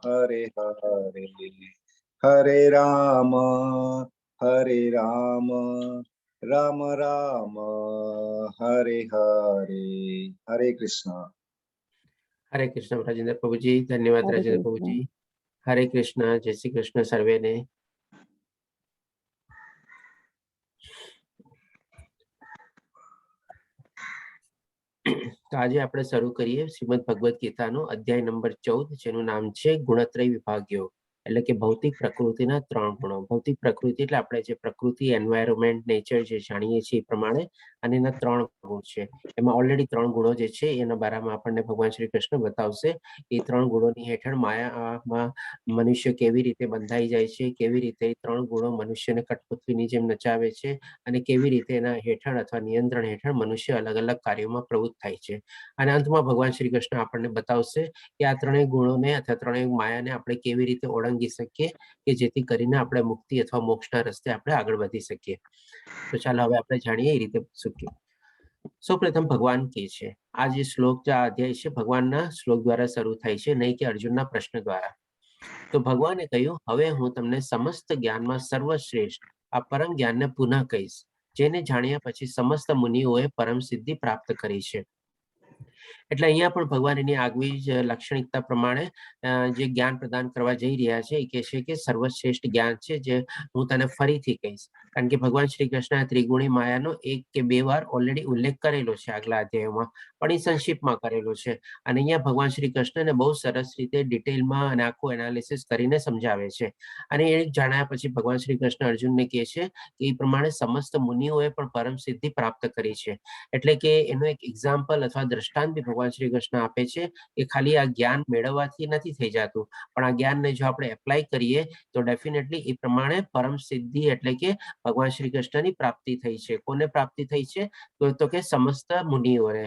हरे हरे हरे राम राम राम हरे हरे। हरे कृष्ण। हरे कृष्ण राजेंद्र प्रभु जी, धन्यवाद राजेंद्र प्रभु जी। हरे कृष्ण, जय श्री कृष्ण सर्वे ने। तो आज આપણે શરૂ કરીએ શ્રીમદ ભગવદ ગીતાનો અધ્યાય નંબર 14, જેનું નામ છે ગુણત્રય વિભાગ યોગ, એટલે કે ભૌતિક પ્રકૃતિના 3 ગુણો। ભૌતિક પ્રકૃતિ એટલે આપણે જે પ્રકૃતિ, એન્વાયરમેન્ટ, નેચર જે જાણીએ છીએ એ પ્રમાણે, અને એના 3 ગુણ છે। એમાં ઓલરેડી 3 ગુણો જે છે એના બારામાં આપણને ભગવાન શ્રી કૃષ્ણ બતાવશે। એ 3 ગુણોની હેઠળ માયામાં મનુષ્ય કેવી રીતે બંધાઈ જાય છે, કેવી રીતે 3 ગુણો મનુષ્યને કઠપુતળીની જેમ નચાવે છે, અને કેવી રીતે એના હેઠળ અથવા નિયંત્રણ હેઠળ મનુષ્ય અલગ અલગ કાર્યોમાં પ્રવૃત્ત થાય છે। અને અંતમાં ભગવાન શ્રી કૃષ્ણ આપણને બતાવશે કે આ 3 ગુણોને અથવા 3 માયાને આપણે કેવી રીતે ઓળંગી શકીએ કે જેથી કરીને આપણે મુક્તિ અથવા મોક્ષના રસ્તે આપણે આગળ વધી શકીએ। તો ચાલો હવે આપણે જાણીએ એ રીતે શીખીએ। સૌપ્રથમ ભગવાન કહે છે, આ જે શ્લોક, જે અધ્યાય છે, ભગવાનના શ્લોક દ્વારા શરૂ થાય છે, નહીં કે અર્જુનના પ્રશ્ન દ્વારા। તો ભગવાને કહ્યું, હવે હું તમને સમસ્ત જ્ઞાનમાં સર્વશ્રેષ્ઠ આ પરમ જ્ઞાનને પુનઃ કહીશ, જેને જાણ્યા પછી સમસ્ત મુનિઓએ પરમ સિદ્ધિ પ્રાપ્ત કરી છે। એટલે અહીંયા પણ ભગવાન એની આગવી જ લાક્ષણિકતા પ્રમાણે જે જ્ઞાન પ્રદાન કરવા જઈ રહ્યા છે એ કહે છે કે સર્વશ્રેષ્ઠ જ્ઞાન છે, જે હું તને ફરીથી કહીશ। કારણ કે ભગવાન શ્રી કૃષ્ણ ત્રિગુણી માયાનો 1 કે 2 વાર ઓલરેડી ઉલ્લેખ કરેલો છે આગલા અધ્યાયમાં, પણ એ સંક્ષિપ્તમાં કરેલો છે। અને અહીંયા ભગવાન શ્રી કૃષ્ણને બહુ સરસ રીતે ડિટેલમાં અને આખું એનાલિસિસ કરીને સમજાવે છે। અને એ જાણ્યા પછી ભગવાન શ્રી કૃષ્ણ અર્જુનને કહે છે કે એ પ્રમાણે સમસ્ત મુનિઓએ પણ પરમ સિદ્ધિ પ્રાપ્ત કરી છે। એટલે કે એનો એક એક્ઝામ્પલ અથવા દ્રષ્ટાંત બી ભગવાન શ્રી કૃષ્ણ આપે છે કે ખાલી આ જ્ઞાન મેળવવાથી નથી થઈ જતું, પણ આ જ્ઞાનને જો આપણે એપ્લાય કરીએ તો ડેફિનેટલી એ પ્રમાણે પરમ સિદ્ધિ એટલે કે ભગવાન શ્રી કૃષ્ણની પ્રાપ્તિ થઈ છે। કોને પ્રાપ્તિ થઈ છે? તો કે સમસ્ત મુનિઓને,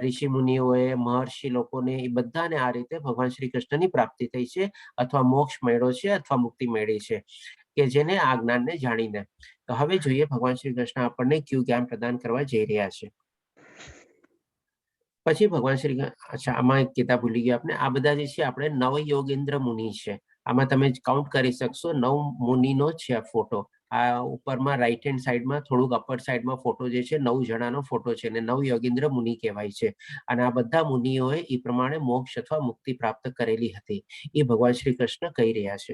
ઋષિ મુનિઓએ, મહર્ષિ લોકોને, એ બધાને આ રીતે ભગવાન શ્રી કૃષ્ણની પ્રાપ્તિ થઈ છે, અથવા મોક્ષ મેળવ્યો છે, અથવા મુક્તિ મેળવી છે, કે જેને આ જ્ઞાનને જાણીને। તો હવે જોઈએ ભગવાન શ્રી કૃષ્ણ આપણને કયું જ્ઞાન પ્રદાન કરવા જઈ રહ્યા છે। પછી ભગવાન શ્રી, અચ્છા આમાં એક કહેતા ભૂલી ગયા આપણે, આ બધા જે છે આપણે નવ યોગેન્દ્ર મુનિ છે। આમાં તમે કાઉન્ટ કરી શકશો, 9 મુનિનો છે આ ફોટો। આ ઉપરમાં રાઈટ હેન્ડ સાઈડમાં થોડુંક અપર સાઈડમાં ફોટો જે છે 9 જણાનો ફોટો છે, અને 9 યોગેન્દ્ર મુનિ કહેવાય છે। અને આ બધા મુનિઓએ એ પ્રમાણે મોક્ષ અથવા મુક્તિ પ્રાપ્ત કરેલી હતી, એ ભગવાન શ્રી કૃષ્ણ કહી રહ્યા છે।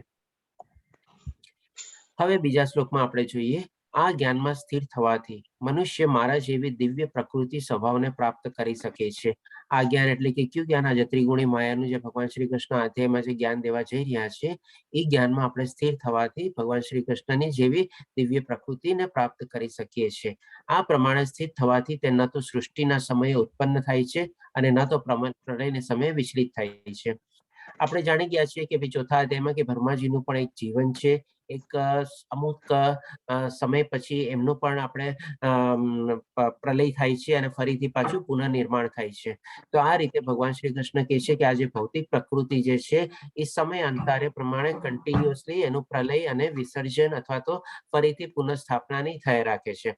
હવે બીજા શ્લોકમાં આપણે જોઈએ, આ જ્ઞાનમાં સ્થિર થવાથી મનુષ્ય મારા જેવી દિવ્ય પ્રકૃતિ સ્વભાવને પ્રાપ્ત કરી શકે છે। આ જ્ઞાન એટલે કે કયું જ્ઞાન? આજે ત્રિગુણી માયાનું જે ભગવાન શ્રી કૃષ્ણ અધ્યાયમાં જે જ્ઞાન દેવા જઈ રહ્યા છે, એ જ્ઞાનમાં આપણે સ્થિર થવાથી ભગવાન શ્રી કૃષ્ણની જેવી દિવ્ય પ્રકૃતિને પ્રાપ્ત કરી શકીએ છીએ। આ પ્રમાણે સ્થિત થવાથી તે ન તો સૃષ્ટિના સમયે ઉત્પન્ન થાય છે, અને ન તો પ્રલયના સમયે વિચલિત થાય છે। આપણે જાણી ગયા છીએ કે ભાઈ ચોથા અધ્યાયમાં કે બ્રહ્માજીનું પણ એક જીવન છે, એક અમુક સમય પછી એમનું પણ આપણે પ્રલય થાય છે, અને ફરીથી પાછું પુનઃનિર્માણ થાય છે। તો આ રીતે ભગવાન શ્રી કૃષ્ણ કહે છે કે આ જે ભૌતિક પ્રકૃતિ જે છે એ સમય અંતરે પ્રમાણે કન્ટિન્યુઅસલી એનું પ્રલય અને વિસર્જન અથવા તો ફરીથી પુનઃસ્થાપનાની થઈ રાખે છે।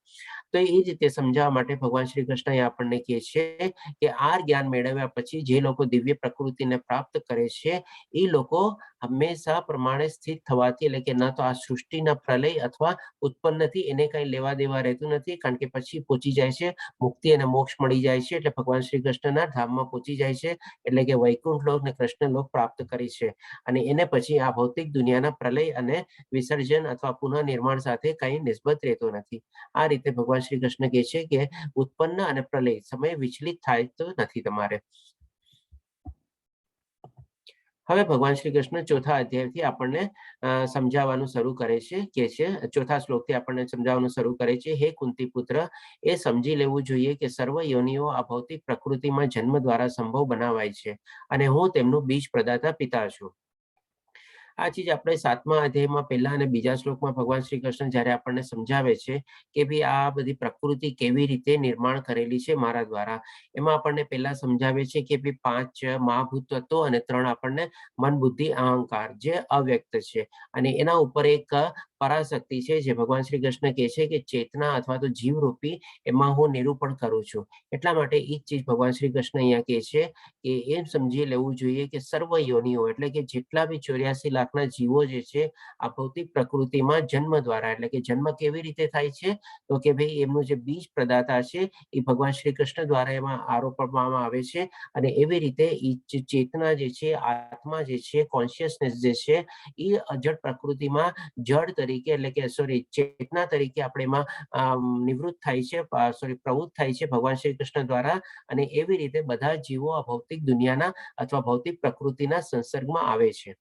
તો એ રીતે સમજાવવા માટે ભગવાન શ્રી કૃષ્ણ આપણને કહે છે કે આ જ્ઞાન મેળવ્યા પછી જે લોકો દિવ્ય પ્રકૃતિને પ્રાપ્ત કરે છે, એ લોકો હંમેશા પ્રમાણે સ્થિત થવાથી, એટલે કે ન તો આ સૃષ્ટિના પ્રલય અથવા ઉત્પન્નથી એને કઈ લેવા દેવા રહેતું નથી, કારણ કે પછી પહોંચી જાય છે મુક્તિ અને મોક્ષ મળી જાય છે, એટલે ભગવાન શ્રી કૃષ્ણના ધામમાં પહોંચી જાય છે, એટલે કે વૈકુંઠ લોક અને કૃષ્ણ લોક પ્રાપ્ત કરી છે। અને એને પછી આ ભૌતિક દુનિયાના પ્રલય અને વિસર્જન અથવા પુનઃનિર્માણ સાથે કઈ નિસ્બત રહેતો નથી। આ રીતે ભગવાન શ્રી કૃષ્ણ કહે છે કે ઉત્પન્ન અને પ્રલય સમય વિચલિત થાય તો નથી તમારે। હવે ભગવાન શ્રી કૃષ્ણ ચોથા અધ્યાયથી આપણને સમજાવવાનું શરૂ કરે છે, કે છે ચોથા શ્લોકથી આપણને સમજાવવાનું શરૂ કરે છે, હે કુંતી પુત્ર, એ સમજી લેવું જોઈએ કે સર્વ યોનિઓ આ ભૌતિક પ્રકૃતિમાં જન્મ દ્વારા સંભવ બનાવાય છે, અને હું તેમનું બીજ પ્રદાતા પિતા છું। આ ચીજ આપણે 7મા અધ્યાયમાં પહેલા અને બીજા શ્લોકમાં ભગવાન શ્રી કૃષ્ણ જ્યારે આપણને સમજાવે છે કે ભાઈ આ બધી પ્રકૃતિ કેવી રીતે નિર્માણ કરેલી છે મારા દ્વારા, એમાં આપણને પહેલા સમજાવે છે કે ભાઈ 5 મહાભૂત તત્વો અને 3 આપણને મન, બુદ્ધિ, અહંકાર જે અવ્યક્ત છે, અને એના ઉપર એક પરાશક્તિ છે જે ભગવાન શ્રી કૃષ્ણ કહે છે કે ચેતના અથવા તો જીવરૂપી, એમાં હું નિરૂપણ કરું છું. એટલા માટે એ જ ચીજ ભગવાન શ્રી કૃષ્ણ અહીંયા કહે છે કે એમ સમજી લેવું જોઈએ કે સર્વ યોનિઓ એટલે કે જેટલા બી 84 લાખના જીવો જે છે આ ભૌતિક પ્રકૃતિમાં જન્મ દ્વારા, એટલે કે જન્મ કેવી રીતે થાય છે તો કે ભાઈ એમનું જે બીજ પ્રદાતા છે એ ભગવાન શ્રી કૃષ્ણ દ્વારા એમાં આરોપવામાં આવે છે, અને એવી રીતે એ ચેતના જે છે, આત્મા જે છે, કોન્શિયસનેસ જે છે એ અજડ પ્રકૃતિમાં જડ તરીકે એટલે કે સોરી ચેતના તરીકે આપણે એમાં નિવૃત્ત થાય છે, પ્રવૃત્ત થાય છે ભગવાન શ્રી કૃષ્ણ દ્વારા, અને એવી રીતે બધા જીવો આ ભૌતિક દુનિયાના અથવા ભૌતિક પ્રકૃતિના સંસર્ગમાં આવે છે.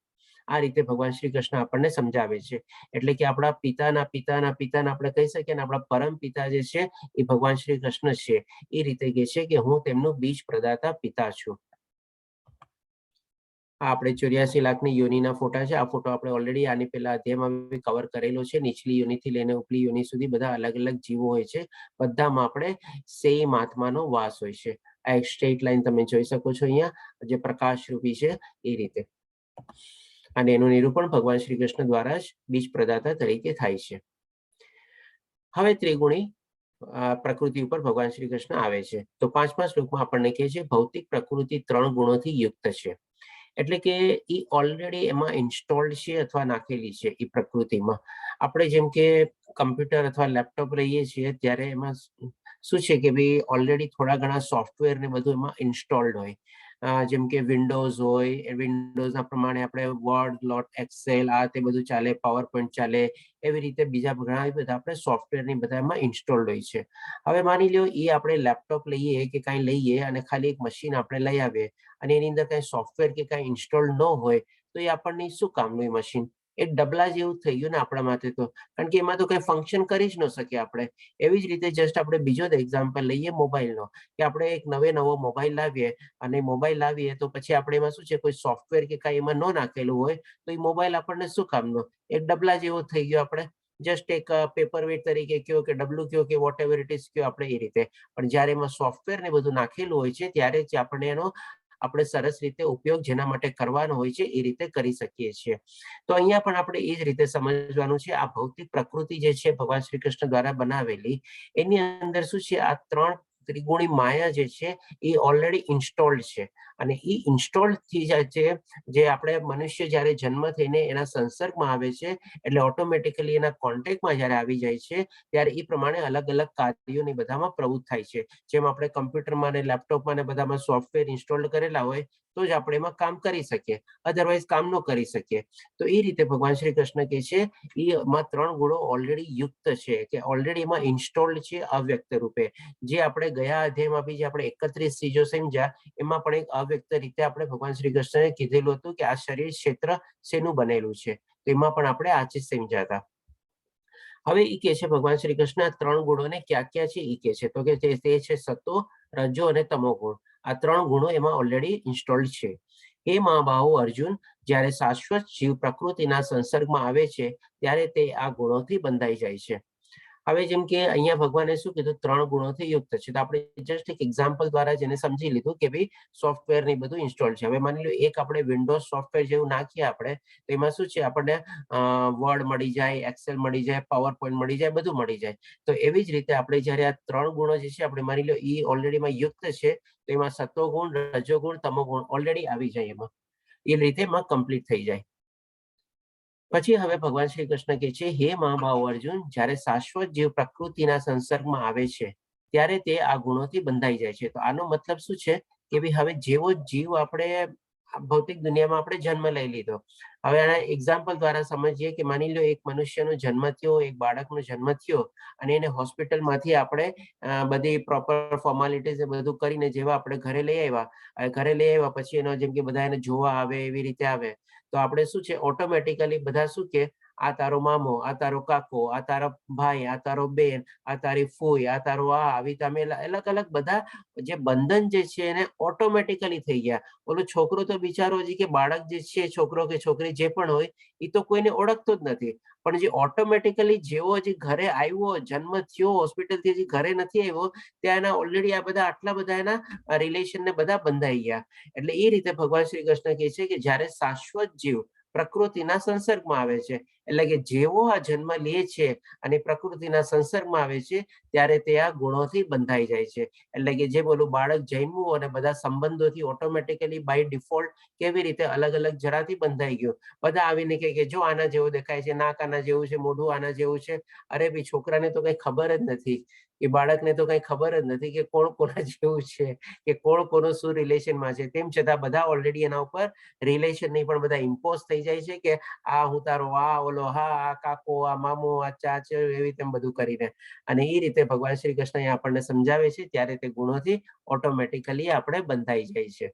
આ રીતે ભગવાન શ્રી કૃષ્ણ આપણને સમજાવે છે. એટલે કે આપણા પિતાના પિતાના પિતાના આપણે કહી શકીએ ને આપણા પરમ પિતા જે છે એ ભગવાન શ્રી કૃષ્ણ છે. એ રીતે કહે છે કે હું તેમનું બીજ પ્રદાતા પિતા છું. આ આપણે 84 લાખની યોનિના ફોટા છે. આ ફોટો આપણે ઓલરેડી આની પહેલા અધ્યાયમાં કવર કરેલો છે. નીચલી યોનિથી લઈને ઉપલી યોનિ સુધી બધા અલગ અલગ જીવો હોય છે. બધામાં આપણે સેમ આત્માનો વાસ હોય છે. આ એક સ્ટ્રેટ લાઈન તમે જોઈ શકો છો અહીંયા, જે પ્રકાશ રૂપી છે એ રીતે. અને એનું નિરૂપણ ભગવાન શ્રી કૃષ્ણ દ્વારા જ બીજ પ્રદાતા તરીકે થાય છે. હવે ત્રિગુણી પ્રકૃતિ ઉપર ભગવાન શ્રી કૃષ્ણ આવે છે. તો 5મા શ્લોકમાં આપણને કહે છે ભૌતિક પ્રકૃતિ 3 ગુણોથી યુક્ત છે. એટલે કે એ ઓલરેડી એમાં ઇન્સ્ટોલ્ડ છે અથવા નાખેલી છે એ પ્રકૃતિમાં. આપણે જેમ કે કમ્પ્યુટર અથવા લેપટોપ રહીએ છીએ ત્યારે એમાં શું છે કે ભાઈ ઓલરેડી થોડા ઘણા સોફ્ટવેર ને બધું એમાં ઇન્સ્ટોલ્ડ હોય. જેમ કે વિન્ડોઝ હોય, વિન્ડોઝના પ્રમાણે આપણે વર્ડ, લોટ, એક્સેલ આ તે બધું ચાલે, પાવર પોઈન્ટ ચાલે, એવી રીતે બીજા ઘણા બધા આપણે સોફ્ટવેરની બધા એમાં ઇન્સ્ટોલ્ડ હોય છે. હવે માની લો એ આપણે લેપટોપ લઈએ કે કાંઈ લઈએ અને ખાલી એક મશીન આપણે લઈ આવીએ અને એની અંદર કાંઈ સોફ્ટવેર કે કાંઈ ઇન્સ્ટોલ ન હોય તો એ આપણને શું કામનું એ મશીન? એક ડબલા જેવું થઈ ગયું ને આપણા માટે તો, કારણ કે એમાં તો કંઈ ફંક્શન કરી જ ન શકીએ આપણે. એવી જ રીતે જસ્ટ આપણે બીજો જ એક્ઝામ્પલ લઈએ મોબાઈલનો, કે આપણે એક નવો મોબાઈલ લાવીએ અને મોબાઈલ લાવીએ તો પછી આપણે એમાં શું છે કોઈ સોફ્ટવેર કે કાંઈ એમાં ન નાખેલું હોય તો એ મોબાઈલ આપણને શું કામનો? એક ડબલા જેવો થઈ ગયો આપણે. જસ્ટ એક પેપર વેટ તરીકે કયો કે ડબલું કયો કે વોટ એવર ઇટ ઇઝ કયો આપણે એ રીતે. પણ જ્યારે એમાં સોફ્ટવેર ને બધું નાખેલું હોય છે ત્યારે જ આપણે એનો આપણે સરસ રીતે ઉપયોગ જેના માટે કરવાનો હોય છે એ રીતે કરી શકીએ છીએ. તો અહીંયા પણ આપણે એ જ રીતે સમજવાનું છે. આ ભૌતિક પ્રકૃતિ જે છે ભગવાન શ્રી કૃષ્ણ દ્વારા બનાવેલી, એની અંદર શું છે આ 3 ત્રિગુણી માયા જે છે એ ઓલરેડી ઇન્સ્ટોલ્ડ છે. અને એ ઇન્સ્ટોલ્ડ થઈ જાય છે, જે આપણે મનુષ્ય જ્યારે જન્મ થઈને એના સંસર્ગમાં આવે છે એટલે ઓટોમેટિકલી એના કોન્ટેક્ટમાં જ્યારે આવી જાય છે ત્યારે એ પ્રમાણે અલગ અલગ કાર્યોની બધામાં પ્રવૃત્ત થાય છે. જેમ આપણે કમ્પ્યુટરમાં ને લેપટોપમાં ને બધામાં સોફ્ટવેર ઇન્સ્ટોલ કરેલા હોય તો જ આપણે એમાં કામ કરી શકીએ, અધરવાઇઝ કામ ન કરી શકીએ. તો એ રીતે ભગવાન શ્રી કૃષ્ણ કહે છે એમાં 3 ગુણો ઓલરેડી યુક્ત છે, કે ઓલરેડી એમાં ઇન્સ્ટોલ્ડ છે અવ્યક્ત રૂપે. જે આપણે ગયા અધ્યાયમાં બી જે આપણે 31 ચીજો સમજ્યા એમાં પણ એક અવ્યક્ત રીતે આપણે ભગવાન શ્રી કૃષ્ણએ કીધેલું હતું કે આ શરીર ક્ષેત્ર શેનું બનેલું છે. તો એમાં પણ આપણે આ ચીજ સમજ્યા હતા. હવે એ કહે છે ભગવાન શ્રી કૃષ્ણ આ 3 ગુણોને ક્યાં ક્યાં છે એ કહે છે, તો કે તે છે સતો, રજો અને તમો ગુણ. આ 3 ગુણો એમાં ઓલરેડી ઇન્સ્ટોલ્ડ છે. હે મહાબાહુ અર્જુન, જ્યારે શાશ્વત જીવ પ્રકૃતિના સંસર્ગમાં આવે છે ત્યારે તે આ ગુણોથી બંધાઈ જાય છે. હવે જેમ કે અહીંયા ભગવાને શું કીધું 3 ગુણોથી યુક્ત છે, તો આપણે જસ્ટ એક એક્ઝામ્પલ દ્વારા જેને સમજી લીધું કે ભાઈ સોફ્ટવેર ને બધું ઇન્સ્ટોલ છે. હવે માની લો એક આપણે વિન્ડોઝ સોફ્ટવેર જેવું નાખીએ આપણે, તો એમાં શું છે આપણને વર્ડ મળી જાય, એક્સેલ મળી જાય, પાવર પોઈન્ટ મળી જાય, બધું મળી જાય. તો એવી જ રીતે આપણે જ્યારે આ 3 ગુણો જે છે આપણે માની લો એ ઓલરેડીમાં યુક્ત છે, તો એમાં સત્વગુણ, રજોગુણ, તમોગુણ ઓલરેડી આવી જાય એમાં. એ રીતે એમાં કમ્પ્લીટ થઈ જાય. પછી હવે ભગવાન શ્રી કૃષ્ણ કહે છે હે મહાબાહુ અર્જુન, જ્યારે શાશ્વત જીવ પ્રકૃતિના સંસર્ગમાં આવે છે ત્યારે તે આ ગુણોથી બંધાઈ જાય છે. તો આનો મતલબ શું છે કે ભાઈ હવે જેવો જીવ આપણે ભૌતિક દુનિયામાં આપણે જન્મ લઈ લીધો. હવે આના એક્ઝામ્પલ દ્વારા સમજીએ કે માની લો એક મનુષ્યનો જન્મ થયો, એક બાળકનો જન્મ થયો અને એને હોસ્પિટલમાંથી આપણે બધી પ્રોપર ફોર્માલિટીઝ બધું કરીને જેવા આપણે ઘરે લઈ આવ્યા પછી એનો જેમ કે બધા એને જોવા આવે એવી રીતે આવે તો આપણે શું છે ઓટોમેટિકલી બધા શું કે આ તારો મામો, આ તારો કાકો, આ તારા ભાઈ, આ તારો બેન, આ તારી ફોઈ, આ તારો આવી તમે અલગ અલગ બધા જે બંધન જે છે એને ઓટોમેટિકલી થઈ ગયા. ઓલો છોકરો તો બિચારો હજી કે બાળક જે છે, છોકરો કે છોકરી જે પણ હોય, એ તો કોઈને ઓળખતો જ નથી. પણ જે ઓટોમેટિકલી જેવો હજી ઘરે આવ્યો, જન્મ થયો, હોસ્પિટલથી હજી ઘરે નથી આવ્યો, ત્યાં એના ઓલરેડી આ બધા આટલા બધા એના રિલેશન ને બધા બંધાઈ ગયા. એટલે એ રીતે ભગવાન શ્રી કૃષ્ણ કહે છે કે જ્યારે શાશ્વત જીવ પ્રકૃતિના સંસર્ગમાં આવે છે, એટલે કે જેવો આ જન્મ લે છે અને પ્રકૃતિના સંસર્ગમાં આવે છે ત્યારે તે આ ગુણોથી બંધાઈ જાય છે. એટલે કે જે બોલું બાળક જન્મ્યું અને બધા સંબંધોથી ઓટોમેટિકલી બાય ડિફોલ્ટ કેવી રીતે અલગ અલગ જરાથી બંધાઈ ગયો. બધા આવીને કહે કે જો આના જેવો દેખાય છે, નાક આના જેવું છે, મોઢું આના જેવું છે. અરે ભાઈ, છોકરાને તો કઈ ખબર જ નથી, એ બાળકને તો કઈ ખબર જ નથી કે કોણ કોના જેવું છે, કે કોણ કોનું શું રિલેશનમાં છે. તેમ છતાં બધા ઓલરેડી એના ઉપર રિલેશન નહીં પણ બધા ઇમ્પોઝ થઈ જાય છે કે આ હું તારો, આ ઓલો, હા આ કાકો, આ મામો, આ ચાચો, એવી તેમ બધું કરીને. અને એ રીતે ભગવાન શ્રી કૃષ્ણ આપણને સમજાવે છે ત્યારે તે ગુણોથી ઓટોમેટિકલી આપણે બંધાઈ જાય છે.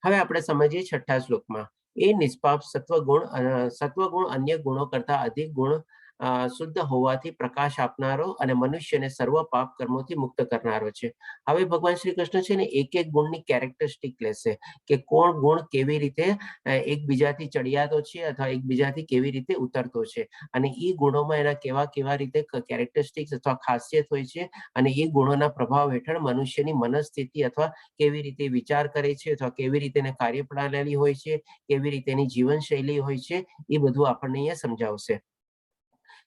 હવે આપણે સમજીએ છઠ્ઠા શ્લોકમાં. એ નિષ્પાપ સત્વગુણ અન્ય ગુણો કરતા અધિક ગુણ શુદ્ધ હોવાથી પ્રકાશ આપનારો અને મનુષ્યને સર્વ પાપ કર્મોથી મુક્ત કરનારો છે. હવે ભગવાન શ્રી કૃષ્ણ છે ને એક એક ગુણની કેરેક્ટરિસ્ટિક લેશે કે કોણ ગુણ કેવી રીતે એકબીજાથી ચડિયાતો છે અથવા એકબીજાથી કેવી રીતે ઉતરતો છે, અને એ ગુણોમાં એના કેવા કેવા રીતે કેરેક્ટરિસ્ટિક્સ અથવા ખાસિયત હોય છે, અને એ ગુણોના પ્રભાવ હેઠળ મનુષ્યની મનસ્થિતિ અથવા કેવી રીતે વિચાર કરે છે અથવા કેવી રીતે એને કાર્યપ્રણાલી હોય છે, કેવી રીતે એની જીવનશૈલી હોય છે, એ બધું આપણને અહીંયા સમજાવશે.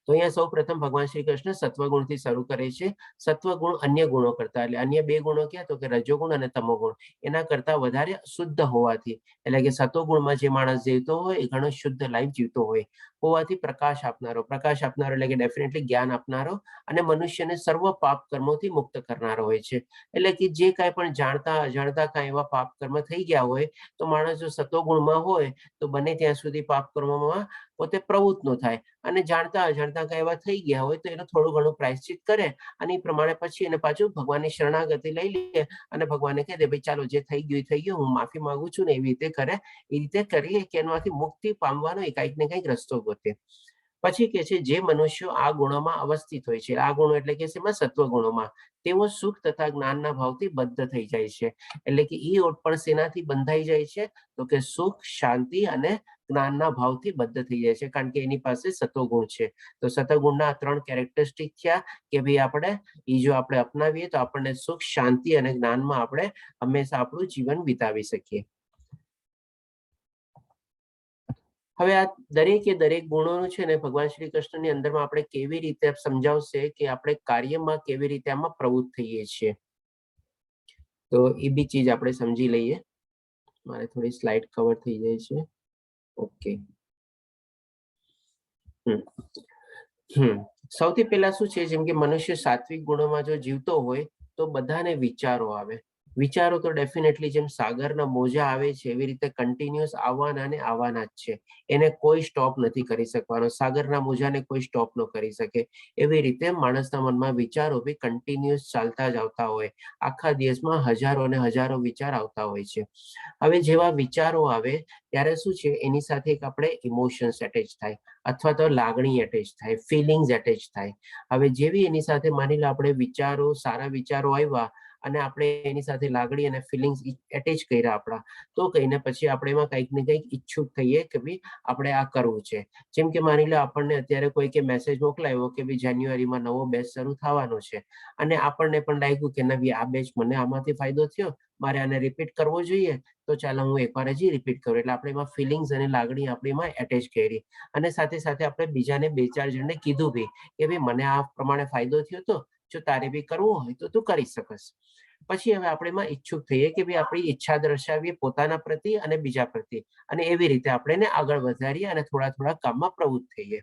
તો અહીંયા સૌ પ્રથમ ભગવાન શ્રી કૃષ્ણ સત્વગુણથી શરૂ કરે છે. સત્વગુણ અન્ય ગુણો કરતા, એટલે અન્ય બે ગુણો ક્યાં, તો કે રજોગુણ અને તમોગુણ, એના કરતા વધારે શુદ્ધ હોવાથી, એટલે કે સત્વગુણમાં જે માણસ જીવતો હોય એ ઘણો શુદ્ધ લાઈફ જીવતો હોવાથી પ્રકાશ આપનારો એટલે કે ડેફિનેટલી જ્ઞાન આપનારો અને મનુષ્યને સર્વ પાપ કર્મોથી મુક્ત કરનારો હોય છે. એટલે કે જે કાંઈ પણ જાણતા અજાણતા કાંઈ એવા પાપ કર્મ થઈ ગયા હોય તો માણસ જો સત્વગુણમાં હોય તો બને ત્યાં સુધી પાપ કર્મોમાં પોતે પ્રવૃત્ત ન થાય, અને જાણતા અજાણતા કાંઈ એવા થઈ ગયા હોય તો એનો થોડું ઘણું પ્રાયશ્ચિત કરે અને એ પ્રમાણે પછી એને પાછું ભગવાનની શરણાગતિ લઈ લે અને ભગવાનને કહે દે ભાઈ ચાલો જે થઈ ગયું, હું માફી માંગુ છું, ને એવી રીતે કરે. એ રીતે કરીએ કે એનાથી મુક્તિ પામવાનો એ કંઈક ને કંઈક રસ્તો ગોતે. પછી કે છે જે મનુષ્યો આ ગુણોમાં અવસ્થિત હોય છે, આ ગુણો એટલે કે છે સત્વ ગુણોમાં, તેઓ સુખ તથા જ્ઞાનના ભાવથી બદ્ધ થઈ જાય છે. એટલે કે એ ઓટ પણ શેનાથી બંધાઈ જાય છે, તો કે સુખ, શાંતિ અને જ્ઞાનના ભાવથી બદ્ધ થઈ જાય છે, કારણ કે એની પાસે સત્વગુણ છે. તો સત્વગુણના આ ત્રણ કેરેક્ટરિસ્ટિક થયા કે ભાઈ આપણે જો આપણે અપનાવીએ તો આપણને સુખ, શાંતિ અને જ્ઞાનમાં આપણે હંમેશા આપણું જીવન વિતાવી શકીએ. હવે આ દરેકે દરેક ગુણોનું છે ને ભગવાન શ્રી કૃષ્ણની અંદરમાં આપણે કેવી રીતે સમજાવશે કે આપણે કાર્યમાં કેવી રીતે આમાં પ્રવૃત્ત થઈએ છીએ. તો એ બી ચીજ આપણે સમજી લઈએ. મારે થોડી સ્લાઇડ કવર થઈ જાય છે. ઓકે. સૌથી પહેલા શું છે, જેમ કે મનુષ્ય સાત્વિક ગુણોમાં જો જીવતો હોય તો બધાને વિચારો આવે. વિચારો તો ડેફિનેટલી જેમ સાગરના મોજા આવે છે એવી રીતે કન્ટિન્યુઅસ આવવાના ને આવવાના જ છે. એને કોઈ સ્ટોપ નથી કરી શકવાનો. સાગરના મોજાને કોઈ સ્ટોપ ન કરી શકે. એવી રીતે માણસના મનમાં વિચારો બી કન્ટિન્યુઅસ ચાલતા જ આવતા હોય. આખા દિવસમાં હજારો અને હજારો વિચાર આવતા હોય છે. હવે જેવા વિચારો આવે ત્યારે શું છે, એની સાથે એક આપણે ઇમોશન્સ એટેચ થાય અથવા તો લાગણી એટેચ થાય, ફિલિંગ્સ એટેચ થાય. હવે જેવી એની સાથે માની લો આપણે વિચારો, સારા વિચારો આવ્યા અને આપણે એની સાથે લાગણી અને ફિલિંગ્સ એટેચ કર્યા આપણા, તો કહીને પછી આપણે એમાં કંઈક ને કંઈક ઈચ્છુક થઈએ કે ભાઈ આપણે આ કરવું છે. જેમ કે માની લો આપણને અત્યારે કોઈકે મેસેજ મોકલાવ્યો કે ભાઈ જાન્યુઆરીમાં નવો બેચ શરૂ થવાનો છે, અને આપણને પણ લાગ્યું કે નવી આ બેચ મને આમાંથી ફાયદો થયો, મારે આને રિપીટ કરવો જોઈએ, તો ચાલો હું એકવાર હજી રિપીટ કરું. એટલે આપણે એમાં ફિલિંગ્સ અને લાગણી આપણી એમાં એટેચ કરી, અને સાથે સાથે આપણે બીજાને 2-4 જણને કીધું બી કે ભાઈ મને આ પ્રમાણે ફાયદો થયો તો, જો તારે બી કરવું હોય તો તું કરી શકસ. પછી હવે આપણે એમાં ઈચ્છુક થઈએ કે ભાઈ આપણી ઈચ્છા દર્શાવીએ પોતાના પ્રતિ અને બીજા પ્રતિ, અને એવી રીતે આપણે એને આગળ વધારીએ અને થોડા થોડા કામમાં પ્રવૃત્ત થઈએ.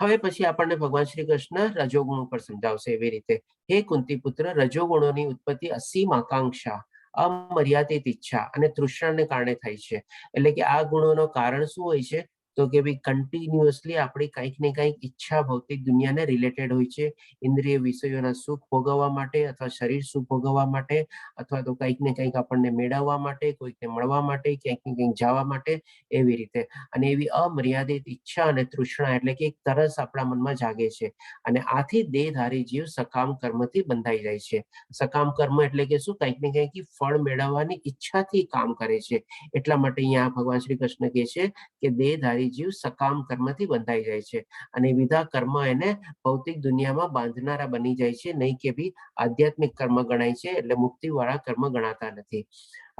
હવે પછી આપણને ભગવાન શ્રી કૃષ્ણ રજોગુણ ઉપર સમજાવશે એવી રીતે. હે કુંતી પુત્ર, રજોગુણોની ઉત્પત્તિ અસીમ આકાંક્ષા, અમર્યાદિત ઈચ્છા અને તૃષ્ણાને કારણે થાય છે. એટલે કે આ ગુણોનો કારણ શું હોય છે, તો કે ભાઈ કન્ટિન્યુઅસલી આપણી કંઈક ને કંઈક ઈચ્છા ભૌતિક દુનિયાને રિલેટેડ હોય છે, ઇન્દ્રિય વિષયોના સુખ ભોગવવા માટે અથવા શરીર સુખ ભોગવવા માટે અથવા તો કંઈક ને કંઈક આપણને મેળવવા માટે, કોઈકને મળવા માટે, ક્યાંક ને ક્યાંક જવા માટે, એવી રીતે. અને એવી અમર્યાદિત ઈચ્છા અને તૃષ્ણા એટલે કે એક તરસ આપણા મનમાં જાગે છે. અને આથી દેહધારી જીવ સકામ કર્મથી બંધાઈ જાય છે. સકામ કર્મ એટલે કે શું? કંઈક ને કંઈક ફળ મેળવવાની ઈચ્છાથી કામ કરે છે. એટલા માટે અહીંયા ભગવાન શ્રી કૃષ્ણ કહે છે કે દેહધારી જીવ સકામ કર્મથી બંધાઈ જાય છે. અને વિધા કર્મ એને ભૌતિક દુનિયામાં બાંધનારા બની જાય છે, નહીં કે ભી આધ્યાત્મિક કર્મ ગણાય છે, એટલે મુક્તિવાળા કર્મ ગણાતા નથી.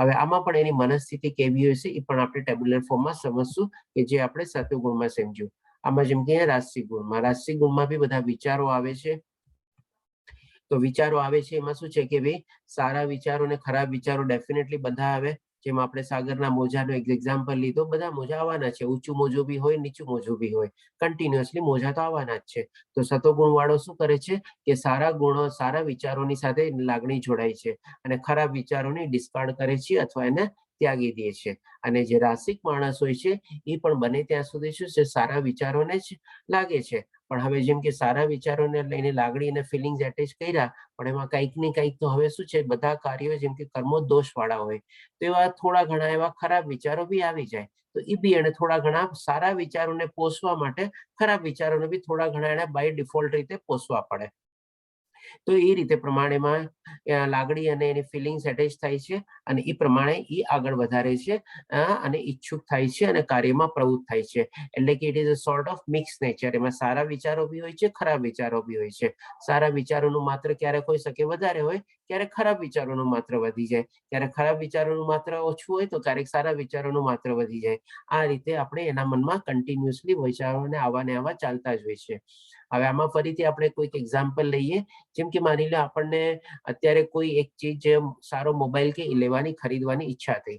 હવે આમાં પણ એની મનસ્થિતિ કેવી હોય છે એ પણ આપણે ટેબ્યુલર ફોર્મમાં સમજશું, કે જે આપણે સત્વગુણમાં સમજ્યું. આમાં જેમ કે રાજસિક ગુણમાં બી બધા વિચારો આવે છે. તો વિચારો આવે છે એમાં શું છે કે ભાઈ સારા વિચારો અને ખરાબ વિચારો ડેફિનેટલી બધા આવે. જેમ આપણે સાગરના મોજાનો એક એક્ઝામ્પલ લીધો, બધા મોજા આવવાના છે. ઊંચું મોજું બી હોય, નીચું મોજું બી હોય, કન્ટિન્યુઅસલી મોજા તો આવવાના જ છે. તો સત્વગુણ વાળો શું કરે છે કે સારા ગુણો, સારા વિચારોની સાથે લાગણી જોડાય છે અને ખરાબ વિચારોને ડિસ્કાર્ડ કરે છે અથવા એને ત્યાગી દે છે. અને જે રાસિક માણસ હોય છે એ પણ બને ત્યાં સુધી શું છે, સારા વિચારોને જ લાગે છે. પણ હવે જેમ કે સારા વિચારોને લઈને લાગણી અને ફિલિંગ્સ એટેચ કર્યા, પણ એમાં કંઈક ને કંઈક તો હવે શું છે, બધા કાર્યો જેમ કે કર્મો દોષ વાળા હોય, તો એવા થોડા ઘણા એવા ખરાબ વિચારો બી આવી જાય. તો એ બી એને થોડા ઘણા સારા વિચારોને પોષવા માટે ખરાબ વિચારોને બી થોડા ઘણા એને બાય ડિફોલ્ટ રીતે પોષવા પડે. તો એ રીતે પ્રમાણેમાં લાગણી અને એની ફિલિંગ્સ એટેચ થાય છે અને એ પ્રમાણે એ આગળ વધારે છે અને ઈચ્છુક થાય છે અને કાર્યમાં પ્રવૃત્ત થાય છે. એટલે કે it is a sort of mix nature. એમાં સારા વિચારો બી હોય છે, ખરાબ વિચારો બી હોય છે. સારા વિચારોનું માત્ર ક્યારેક હોઈ શકે વધારે હોય, ક્યારેક ખરાબ વિચારોનું માત્ર વધી જાય, ક્યારેક ખરાબ વિચારોનું માત્ર ઓછું હોય તો ક્યારેક સારા વિચારોનું માત્ર વધી જાય. આ રીતે આપણે એના મનમાં કન્ટિન્યુઅસલી વિચારોને આવા ને આવા ચાલતા જ હોય છે. હવે આમાં ફરીથી આપણે કોઈક એક્ઝામ્પલ લઈએ. જેમ કે માની લો આપણને અત્યારે કોઈ એક ચીજ સારો મોબાઈલ કે લેવાની ખરીદવાની ઈચ્છા થઈ.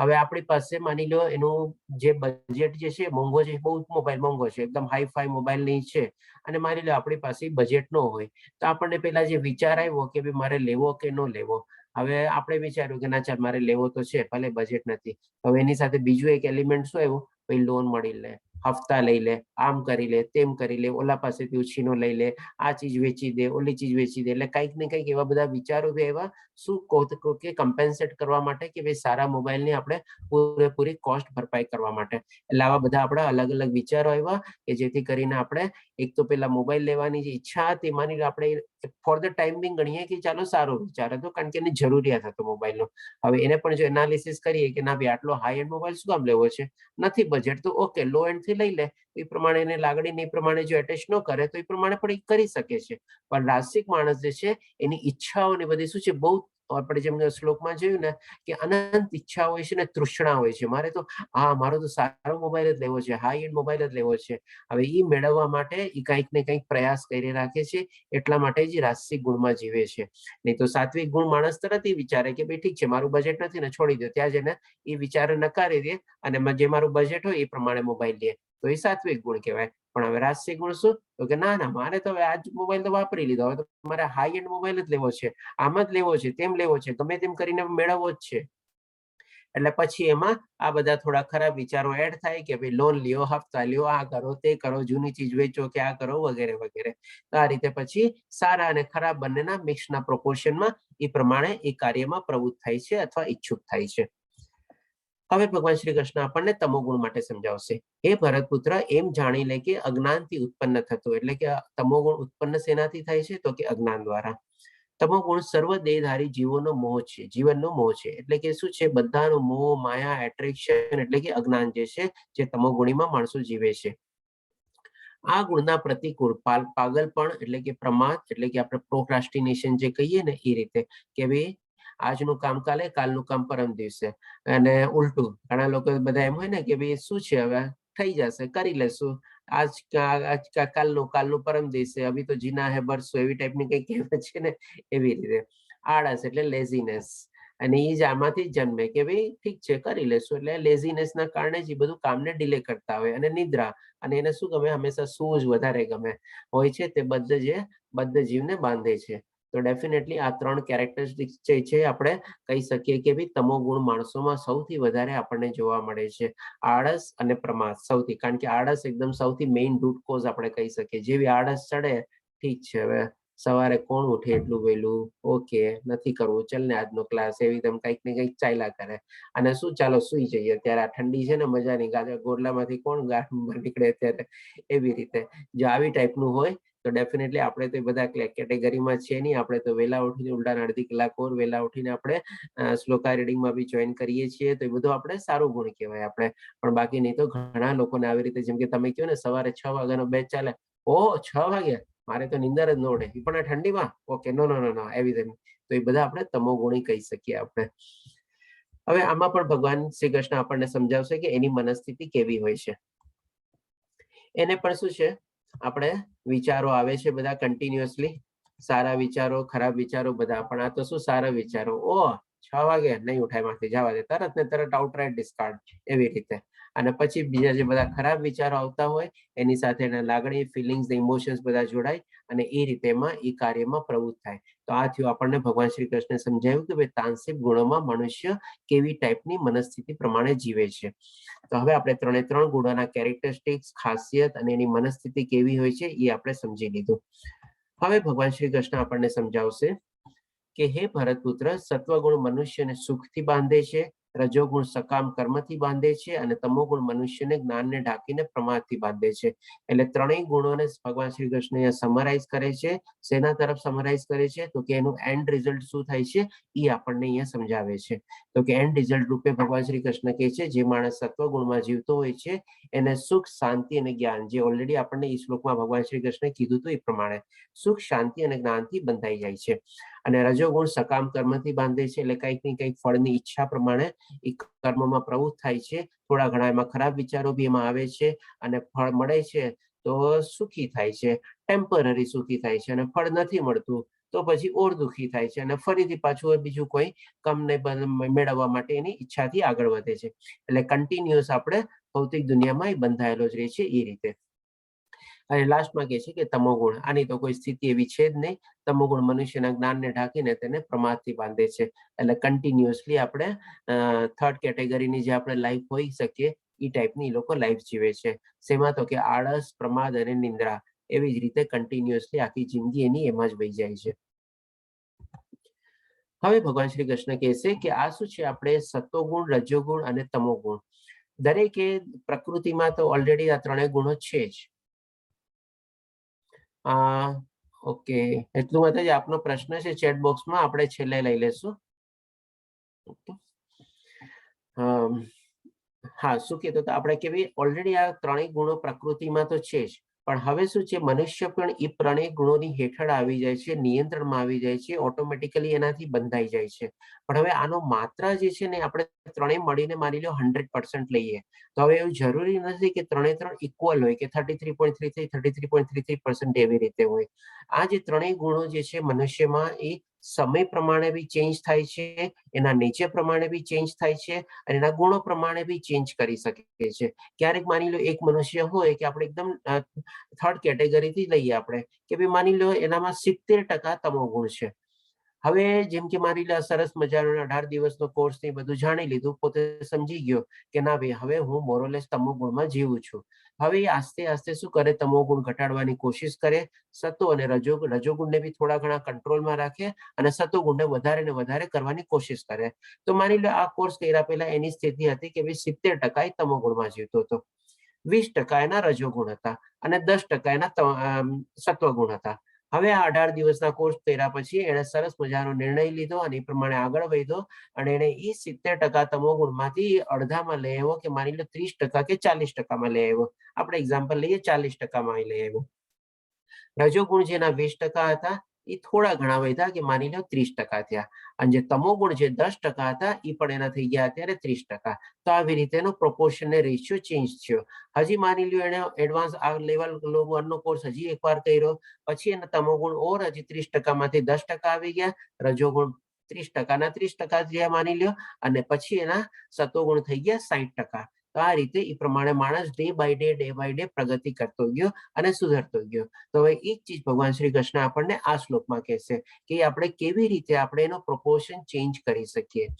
હવે આપણી પાસે માની લો એનું જે બજેટ જે છે મોંઘો છે, બહુ મોબાઈલ મોંઘો છે, એકદમ હાઈ-ફાઈ મોબાઈલની છે, અને માની લો આપણી પાસે બજેટ ન હોય, તો આપણને પેલા જે વિચાર આવ્યો કે ભાઈ મારે લેવો કે ન લેવો. હવે આપણે વિચાર્યું કે ના ચાલ મારે લેવો તો છે, ભલે બજેટ નથી. હવે એની સાથે બીજું એક એલિમેન્ટ શું આવ્યું, ભાઈ લોન મળી લે, હપ્તા લઈ લે, આમ કરી લે, તેમ કરી લે, ઓલા પાસેથી ઉછીનો લઈ લે, આ ચીજ વેચી દે, ઓલી ચીજ વેચી દે. એટલે કંઈક ને કંઈક એવા બધા વિચારો બી એવા શું કે કમ્પેન્સેટ કરવા માટે કે ભાઈ સારા મોબાઈલની આપણે પૂરેપૂરી કોસ્ટ ભરપાઈ કરવા માટે. એટલે આવા બધા આપણા અલગ અલગ વિચારો આવ્યા કે જેથી કરીને આપણે એક તો પેલા મોબાઈલ લેવાની જે ઈચ્છા હતી, માની લો આપણે ફોર ધ ટાઈમ બિંગ ગણીએ કે ચાલો સારો વિચાર હતો, કારણ કે એની જરૂરિયાત હતો મોબાઈલનો. હવે એને પણ જો એનાલિસિસ કરીએ કે ના ભાઈ આટલો હાઈ એન્ડ મોબાઈલ શું કામ લેવો છે, નથી બજેટ તો ઓકે લો એન્ડ થી લઈ લે. એ પ્રમાણે એને લાગણી એ પ્રમાણે જો એટેચ ન કરે તો એ પ્રમાણે પણ એ કરી શકે છે. પણ રાસિક માણસ જે છે એની ઈચ્છાઓને બધી શું છે, બહુ આપણે જેમ શ્લોકમાં જોયું ને કે અનંત ઈચ્છા હોય છે ને તૃષ્ણા હોય છે. મારે તો મારો તો સારો મોબાઈલ જ લેવો છે, હાઈ એન્ડ મોબાઈલ જ લેવો છે. હવે એ મેળવવા માટે એ કંઈક ને કંઈક પ્રયાસ કરી રાખે છે. એટલા માટે જ રાસિક ગુણમાં જીવે છે. નહીં તો સાત્વિક ગુણ માણસ તરત એ વિચારે કે ભાઈ ઠીક છે, મારું બજેટ નથી ને છોડી દો, ત્યાં જ એને એ વિચાર નકારી દે અને જે મારું બજેટ હોય એ પ્રમાણે મોબાઈલ લે. તો એ સાત્વિક ગુણ કહેવાય. પણ હવે રાજસિક ગુણ શું, તો કે ના મારે તો હવે આ મોબાઈલ તો વાપરી લીધો, હવે તો મારે હાઈ એન્ડ મોબાઈલ જ લેવો છે, આમ જ લેવો છે, તેમ લેવો છે, ગમે તેમ કરીને મેળવવો જ છે. એટલે પછી એમાં આ બધા થોડા ખરાબ વિચારો એડ થાય કે ભાઈ લોન લ્યો, હપ્તા લ્યો, આ કરો, તે કરો, જૂની ચીજ વેચો કે આ કરો વગેરે વગેરે. તો આ રીતે પછી સારા અને ખરાબ બંનેના મિક્સના પ્રોપોર્શનમાં એ પ્રમાણે એ કાર્યમાં પ્રવૃત્ત થાય છે અથવા ઈચ્છુક થાય છે. હવે ભગવાન શ્રી કૃષ્ણ આપણને તમોગુણ માટે સમજાવશે. હે ભરતપુત્ર, એમ જાણી લે કે અજ્ઞાનથી ઉત્પન્ન થતો, એટલે કે તમોગુણ ઉત્પન્ન શેનાથી થાય છે, તો કે અજ્ઞાન દ્વારા. તમોગુણ સર્વ દેહધારી જીવોનો મોહ છે, જીવનનો મોહ છે. એટલે કે શું છે, બધાનો મોહ, માયા, એટ્રેક્શન એટલે કે અજ્ઞાન જે છે, જે તમોગુણીમાં માણસો જીવે છે. આ ગુણના પ્રતિકૂળ પાગલપણ એટલે કે પ્રમાદ, એટલે કે આપણે પ્રોક્રાસ્ટિનેશન જે કહીએ ને એ રીતે કે ભાઈ આજનું કામ કાલે, કાલનું કામ પરમ દિવસે. અને ઉલટું ઘણા લોકો બધા એમ હોય ને કે ભાઈ શું છે, હવે થઈ જશે, કરી લેશું, કાલનું પરમ દિવસે, અભી તો જીના હે બરસો, એવી ટાઈપની કઈ કહેવત છે ને, એવી રીતે. આળસ એટલે લેઝીનેસ, અને એ જ આમાંથી જન્મે કે ભાઈ ઠીક છે કરી લેશું. એટલે લેઝીનેસ ના કારણે જ એ બધું કામને ડિલે કરતા હોય. અને નિદ્રા, અને એને શું ગમે, હંમેશા સૂવું જ વધારે ગમે હોય છે, તે બદ્ધ જીવને બાંધે છે. તો ડેફિનેટલી આ 3 કેરેક્ટરિસ્ટિક્સ જે છે આપણે કહી શકીએ કે ભાઈ તમોગુણ માણસોમાં સૌથી વધારે આપણને જોવા મળે છે. આળસ અને પ્રમાદ સૌથી, કારણ કે આળસ એકદમ સૌથી મેઇન રૂટ કોઝ આપણે કહી શકીએ. જેવી આળસ ચડે, ઠીક છે, હવે સવારે કોણ ઉઠે એટલું વહેલું, ઓકે નથી કરવું, ચલ ને આજનો ક્લાસ, એવી તેમ કંઈક ને કંઈક ચાલ્યા કરે. અને શું ચાલો સુઈ જઈએ, ત્યારે આ ઠંડી છે ને મજાની, ગોરલામાંથી કોણ ગાંઠ નીકળે ત્યારે, એવી રીતે જો આવી ટાઈપનું હોય તો ડેફિનેટલી આપણે તો બધા કેટેગરીમાં છે નહીં. આપણે તો વહેલા ઉઠીને ઉલટા અડધી કલાક ઓર વહેલા ઉઠીને આપણે શ્લોકા રીડિંગમાં બી જોઈન કરીએ છીએ, તો એ બધું આપણે સારું ગુણ કહેવાય આપણે. પણ બાકી નહીં તો ઘણા લોકોને આવી રીતે, જેમ કે તમે કહો ને સવારે 6 વાગ્યાનો બેચ ચાલે, ઓહો 6 વાગ્યા, મારે તો નીંદર જ ન ઉડે, એ પણ આ ઠંડીમાં, ઓકે નો નો નો નો, એવી રીતે. તો એ બધા આપણે તમોગુણી કહી શકીએ આપણે. હવે આમાં પણ ભગવાન શ્રી કૃષ્ણ આપણને સમજાવશે કે એની મનસ્થિતિ કેવી હોય છે. એને પણ શું છે, આપણે વિચારો આવે છે બધા કન્ટિન્યુઅસલી, સારા વિચારો, ખરાબ વિચારો બધા. પણ આ તો શું સારા વિચારો, ઓહ 6 વાગે નહીં ઉઠાય, માંથી જવા દે, તરત ને તરત આઉટરાઇટ ડિસ્કાર્ડ, એવી રીતે. અને પછી બીજા જે બધા ખરાબ વિચારો આવતા હોય એની સાથે એના લાગણી, ફિલિંગ્સ, ઇમોશન્સ બધા જોડાય અને એ રીતે એ કાર્યમાં પ્રવૃત્ત થાય. તો આ થયું આપણને ભગવાન શ્રી કૃષ્ણે સમજાવ્યું કે ભાઈ તામસિક ગુણોમાં મનુષ્ય કેવી ટાઈપની મનસ્થિતિ પ્રમાણે જીવે છે. તો હવે આપણે 3 ગુણોના કેરેક્ટરિસ્ટિક્સ, ખાસિયત અને એની મનસ્થિતિ કેવી હોય છે એ આપણે સમજી લીધું. હવે ભગવાન શ્રી કૃષ્ણ આપણને સમજાવશે કે હે ભરતપુત્ર, સત્વગુણ મનુષ્યને સુખથી બાંધે છે, રજોગુણ સકામ કર્મથી બાંધે છે અને તમોગુણ મનુષ્યને જ્ઞાનને ઢાંકીને પ્રમાદથી બાંધે છે. એટલે 3 ગુણોને ભગવાન શ્રી કૃષ્ણ અહીંયા સમરાઇઝ કરે છે. શેના તરફ સમરાઇઝ કરે છે? તો કે એનું એન્ડ રિઝલ્ટ શું થાય છે એ આપણને અહીંયા સમજાવે છે. તો કે એન્ડ રિઝલ્ટ રૂપે ભગવાન શ્રી કૃષ્ણ કહે છે જે માણસ સત્વગુણમાં જીવતો હોય છે એને સુખ, શાંતિ અને જ્ઞાન, જે ઓલરેડી આપણને એ શ્લોકમાં ભગવાન શ્રી કૃષ્ણે કીધું હતું એ પ્રમાણે સુખ, શાંતિ અને જ્ઞાનથી બંધાઈ જાય છે. અને રજોગુણ સકામ કર્મથી બાંધે છે, એટલે કંઈક ને કંઈક ફળની ઈચ્છા પ્રમાણે એ કર્મમાં પ્રવૃત્ત થાય છે. થોડા ઘણા એમાં ખરાબ વિચારો બી એમાં આવે છે અને ફળ મળે છે તો સુખી થાય છે, ટેમ્પરરી સુખી થાય છે. અને ફળ નથી મળતું તો પછી ઓર દુઃખી થાય છે અને ફરીથી પાછું બીજું કોઈ કમને મેળવવા માટે એની ઈચ્છાથી આગળ વધે છે. એટલે કન્ટિન્યુઅસ આપણે ભૌતિક દુનિયામાં એ બંધાયેલો જ રહે છે એ રીતે. અને લાસ્ટમાં કહે છે કે તમોગુણ, આની તો કોઈ સ્થિતિ એવી છે જ નહીં. તમોગુણ મનુષ્યના જ્ઞાનને ઢાંકીને તેને પ્રમાદથી બાંધે છે. એટલે કન્ટિન્યુઅસલી આપણે 3rd કેટેગરીની જે આપણે લાઈફ હોઈ શકીએ એ ટાઈપની લોકો લાઈફ જીવે છે. શેમાં? તો કે આળસ, પ્રમાદ અને નિંદ્રા, એવી જ રીતે કન્ટિન્યુઅસલી આખી જિંદગી એની એમાં જ વહી જાય છે. હવે ભગવાન શ્રી કૃષ્ણ કહે છે કે આ શું છે, આપણે સત્વગુણ, રજોગુણ અને તમોગુણ, દરેકે પ્રકૃતિમાં તો ઓલરેડી આ 3 ગુણો છે જ. ઓકે, એટલું માટે જ આપનો પ્રશ્ન છે ચેટ બોક્સમાં આપણે છેલ્લે લઈ લેશું. હા, શું કીધું? તો આપણે કેવી ઓલરેડી આ 3 ગુણો પ્રકૃતિમાં તો છે જ, પણ હવે શું છે, મનુષ્ય પણ એ 3 ગુણોની હેઠળ આવી જાય છે, નિયંત્રણમાં આવી જાય છે, ઓટોમેટિકલી એનાથી બંધાઈ જાય છે. પણ હવે આનો માત્રા જે છે ને આપણે 3 મળીને માની લો 100% લઈએ, તો હવે એવું જરૂરી નથી કે 3 ઇક્વલ હોય, કે 33.33, 33.33% એવી રીતે હોય. આ જે 3 ગુણો જે છે મનુષ્યમાં એ સમય પ્રમાણે બી ચેન્જ થાય છે, એના નેચર પ્રમાણે બી ચેન્જ થાય છે અને એના ગુણો પ્રમાણે બી ચેન્જ કરી શકે છે. ક્યારેક માની લો એક મનુષ્ય હોય કે આપણે એકદમ 3rd કેટેગરીથી લઈએ આપણે, કે ભાઈ માની લો એનામાં 70% તમોગુણ છે. હવે જેમ કે માની લો સરસ મજાનો 18 દિવસનો કોર્સ ને બધું જાણી લીધું, પોતે સમજી ગયો કે ના ભાઈ હવે હું મોરલેસ તમોગુણમાં જીવું છું. હવે એ આસ્તે આસ્તે શું કરે, તમોગુણ ઘટાડવાની કોશિશ કરે, સત્વ અને રજોગુણને બી થોડા ઘણા કંટ્રોલમાં રાખે અને સત્વગુણને વધારે ને વધારે કરવાની કોશિશ કરે. તો માની લો આ કોર્સ કર્યા પહેલા એની સ્થિતિ હતી કે ભાઈ 70% એ તમોગુણમાં જીવતો હતો, 20% એના રજોગુણ હતા અને 10% એના સત્વગુણ હતા. હવે આ 18 દિવસના કોર્સ કર્યા પછી એને સરસ મજાનો નિર્ણય લીધો અને એ પ્રમાણે આગળ વધ્યો અને એને એ 70% તમોગુણમાંથી અડધામાં લઈ આવ્યો, કે માની લો 30% કે 40%માં લઈ આવ્યો. આપણે એક્ઝામ્પલ લઈએ 40%માં લઈ આવ્યો. રજોગુણ જેના 20% હતા એ થોડા ઘણા વધ્યા, કે માની લો 30% થયા. અને જે તમોગુણ જે 10% હતા એ પણ એના થઈ ગયા અત્યારે 30%. તો આવી રીતે એનો પ્રોપોર્શન ને રેશિયો ચેન્જ થયો. હજી માની લો એને એડવાન્સ આ લેવલ 1 નો કોર્સ હજી એકવાર કર્યો, પછી એના તમોગુણ ઓર હજી 30%માંથી 10% આવી ગયા, રજોગુણ 30% ના 30% થયા માની લો, અને પછી એના સત્વગુણ થઈ ગયા 60%. તો આ રીતે એ પ્રમાણે માણસ ડે બાય ડે પ્રગતિ કરતો ગયો અને સુધરતો ગયો. તો હવે એ જ ચીજ ભગવાન શ્રી કૃષ્ણ આપણને આ શ્લોકમાં કહેશે કે આપણે કેવી રીતે આપણે એનો પ્રોપોર્શન ચેન્જ કરી શકીએ.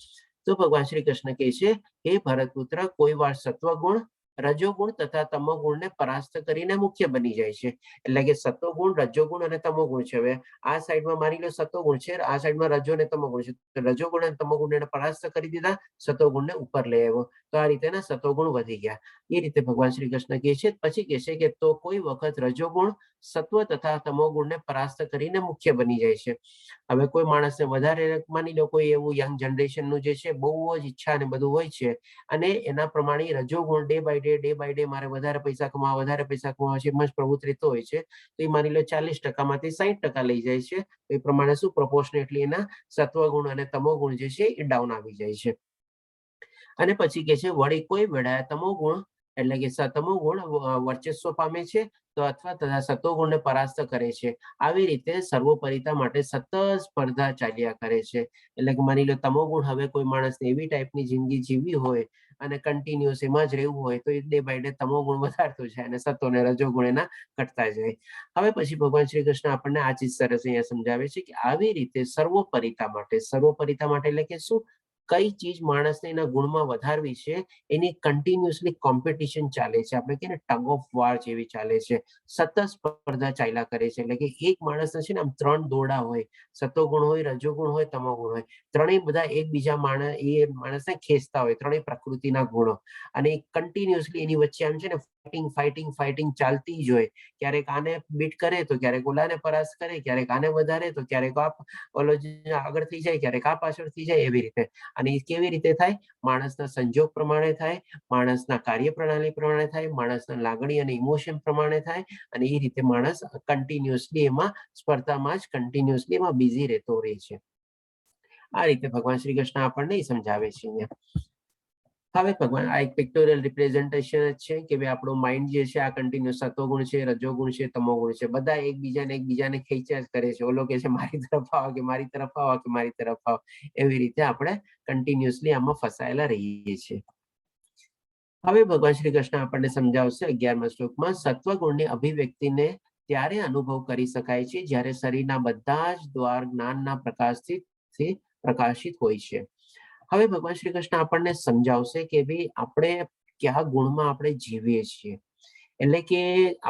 તો ભગવાન શ્રી કૃષ્ણ કહે છે, હે ભરતપુત્ર, કોઈ વાર સત્વગુણ, રજોગુણ તથા તમોગુણને પરાસ્ત કરીને મુખ્ય બની જાય છે. એટલે કે સત્વગુણ, રજોગુણ અને તમોગુણ છે. હવે આ સાઈડમાં માની લો સત્વગુણ છે, આ સાઈડમાં રજો અને તમોગુણ છે. રજોગુણ અને તમોગુણ એને પરાસ્ત કરી દીધા, સત્વગુણને ઉપર લઈ આવ્યો. તો આ રીતે સત્વગુણ વધી ગયા. એ રીતે ભગવાન શ્રી કૃષ્ણ કહે છે. પછી કહે છે કે તો કોઈ વખત રજોગુણ, સત્વ તથા તમોગુણને પરાસ્ત કરીને મુખ્ય બની જાય છે. હવે કોઈ માણસને વધારે માની લો કોઈ એવું યંગ જનરેશનનું જે છે બહુ જ ઈચ્છા ને બધું હોય છે, અને એના પ્રમાણે રજોગુણ ડે બાય ડે મારે વધારે પૈસા કમાવા છે, એમાં જ પ્રવૃત્ત રહેતો હોય છે. તો એ માની લો 40%માંથી 60% લઈ જાય છે. એ પ્રમાણે શું પ્રોપોર્શનેટલી એના સત્વગુણ અને તમોગુણ જે છે એ ડાઉન આવી જાય છે. અને પછી કે છે વળી કોઈ વેળાએ તમોગુણ એટલે કે તમોગુણ વર્ચસ્વ પામે છે, તો અથવા તથા સત્વગુણને પરાસ્ત કરે છે. આવી રીતે સર્વોપરિતા માટે સતત સ્પર્ધા ચાલ્યા કરે છે. એટલે કે માની લો તમોગુણ હવે કોઈ માણસને એવી ટાઈપની જિંદગી જીવવી હોય અને કન્ટિન્યુઅસ એમાં જ રહેવું હોય, તો એ ડે બાય ડે તમોગુણ વધારતો જાય અને સત્વ અને રજોગુણ એના ઘટતા જાય. હવે પછી ભગવાન શ્રી કૃષ્ણ આપણને આ ચીજ સરસ અહીંયા સમજાવે છે કે આવી રીતે સર્વોપરિતા માટે એટલે કે શું, કઈ ચીજ માણસને એના ગુણમાં વધારવી છે એની કન્ટિન્યુઅસલી કોમ્પિટિશન ચાલે છે. આપણે કહીએ ને ટગ ઓફ વોર જેવી ચાલે છે, સતત સ્પર્ધા ચાલ્યા કરે છે. એટલે કે એક માણસને છે ને આમ 3 દોરડા હોય, સત્વગુણ હોય, રજોગુણ હોય, તમોગુણ હોય, ત્રણેય બધા એકબીજા માણસને ખેંચતા હોય, ત્રણેય પ્રકૃતિના ગુણો, અને કન્ટિન્યુઅસલી એની વચ્ચે આમ છે ને ફાઇટિંગ ચાલતી જ હોય. ક્યારેક આને બીટ કરે તો ક્યારેક ઓલાને પરાસ્ત કરે, ક્યારેક આને વધારે તો ક્યારેક ઓલો આગળ થઈ જાય, ક્યારેક આ પાછળ થઈ જાય, એવી રીતે. અને એ કેવી રીતે થાય? માણસના સંજોગ પ્રમાણે થાય, માણસના કાર્ય પ્રણાલી પ્રમાણે થાય, માણસના લાગણી અને ઇમોશન પ્રમાણે થાય, અને એ રીતે માણસ કન્ટિન્યુઅસલી એમાં સ્પર્ધામાં જ કન્ટિન્યુઅસલી એમાં બિઝી રહેતો રહે છે. આ રીતે ભગવાન શ્રી કૃષ્ણ આપણને સમજાવે છે અહીંયા. હવે ભગવાન આ એક પિક્ટોરિયલ રિપ્રેઝન્ટેશન જ છે કે ભાઈ આપણું માઇન્ડ જે છે આ કન્ટિન્યુઅસ સત્વગુણ છે, રજોગુણ છે, તમોગુણ છે, બધા એકબીજાને ખેંચ્યા જ કરે છે. ઓલો કે છે મારી તરફ આવો, કે મારી તરફ આવો, કે મારી તરફ આવો. એવી રીતે આપણે કન્ટિન્યુઅસલી આમાં ફસાયેલા રહીએ છીએ. હવે ભગવાન શ્રી કૃષ્ણ આપણને સમજાવશે 11મા શ્લોકમાં, સત્વગુણની અભિવ્યક્તિને ત્યારે અનુભવ કરી શકાય છે જ્યારે શરીરના બધા જ દ્વાર જ્ઞાનના પ્રકાશથી પ્રકાશિત હોય છે. હવે ભગવાન શ્રી કૃષ્ણ આપણને સમજાવશે કે ભાઈ આપણે કયા ગુણમાં આપણે જીવીએ છીએ. એટલે કે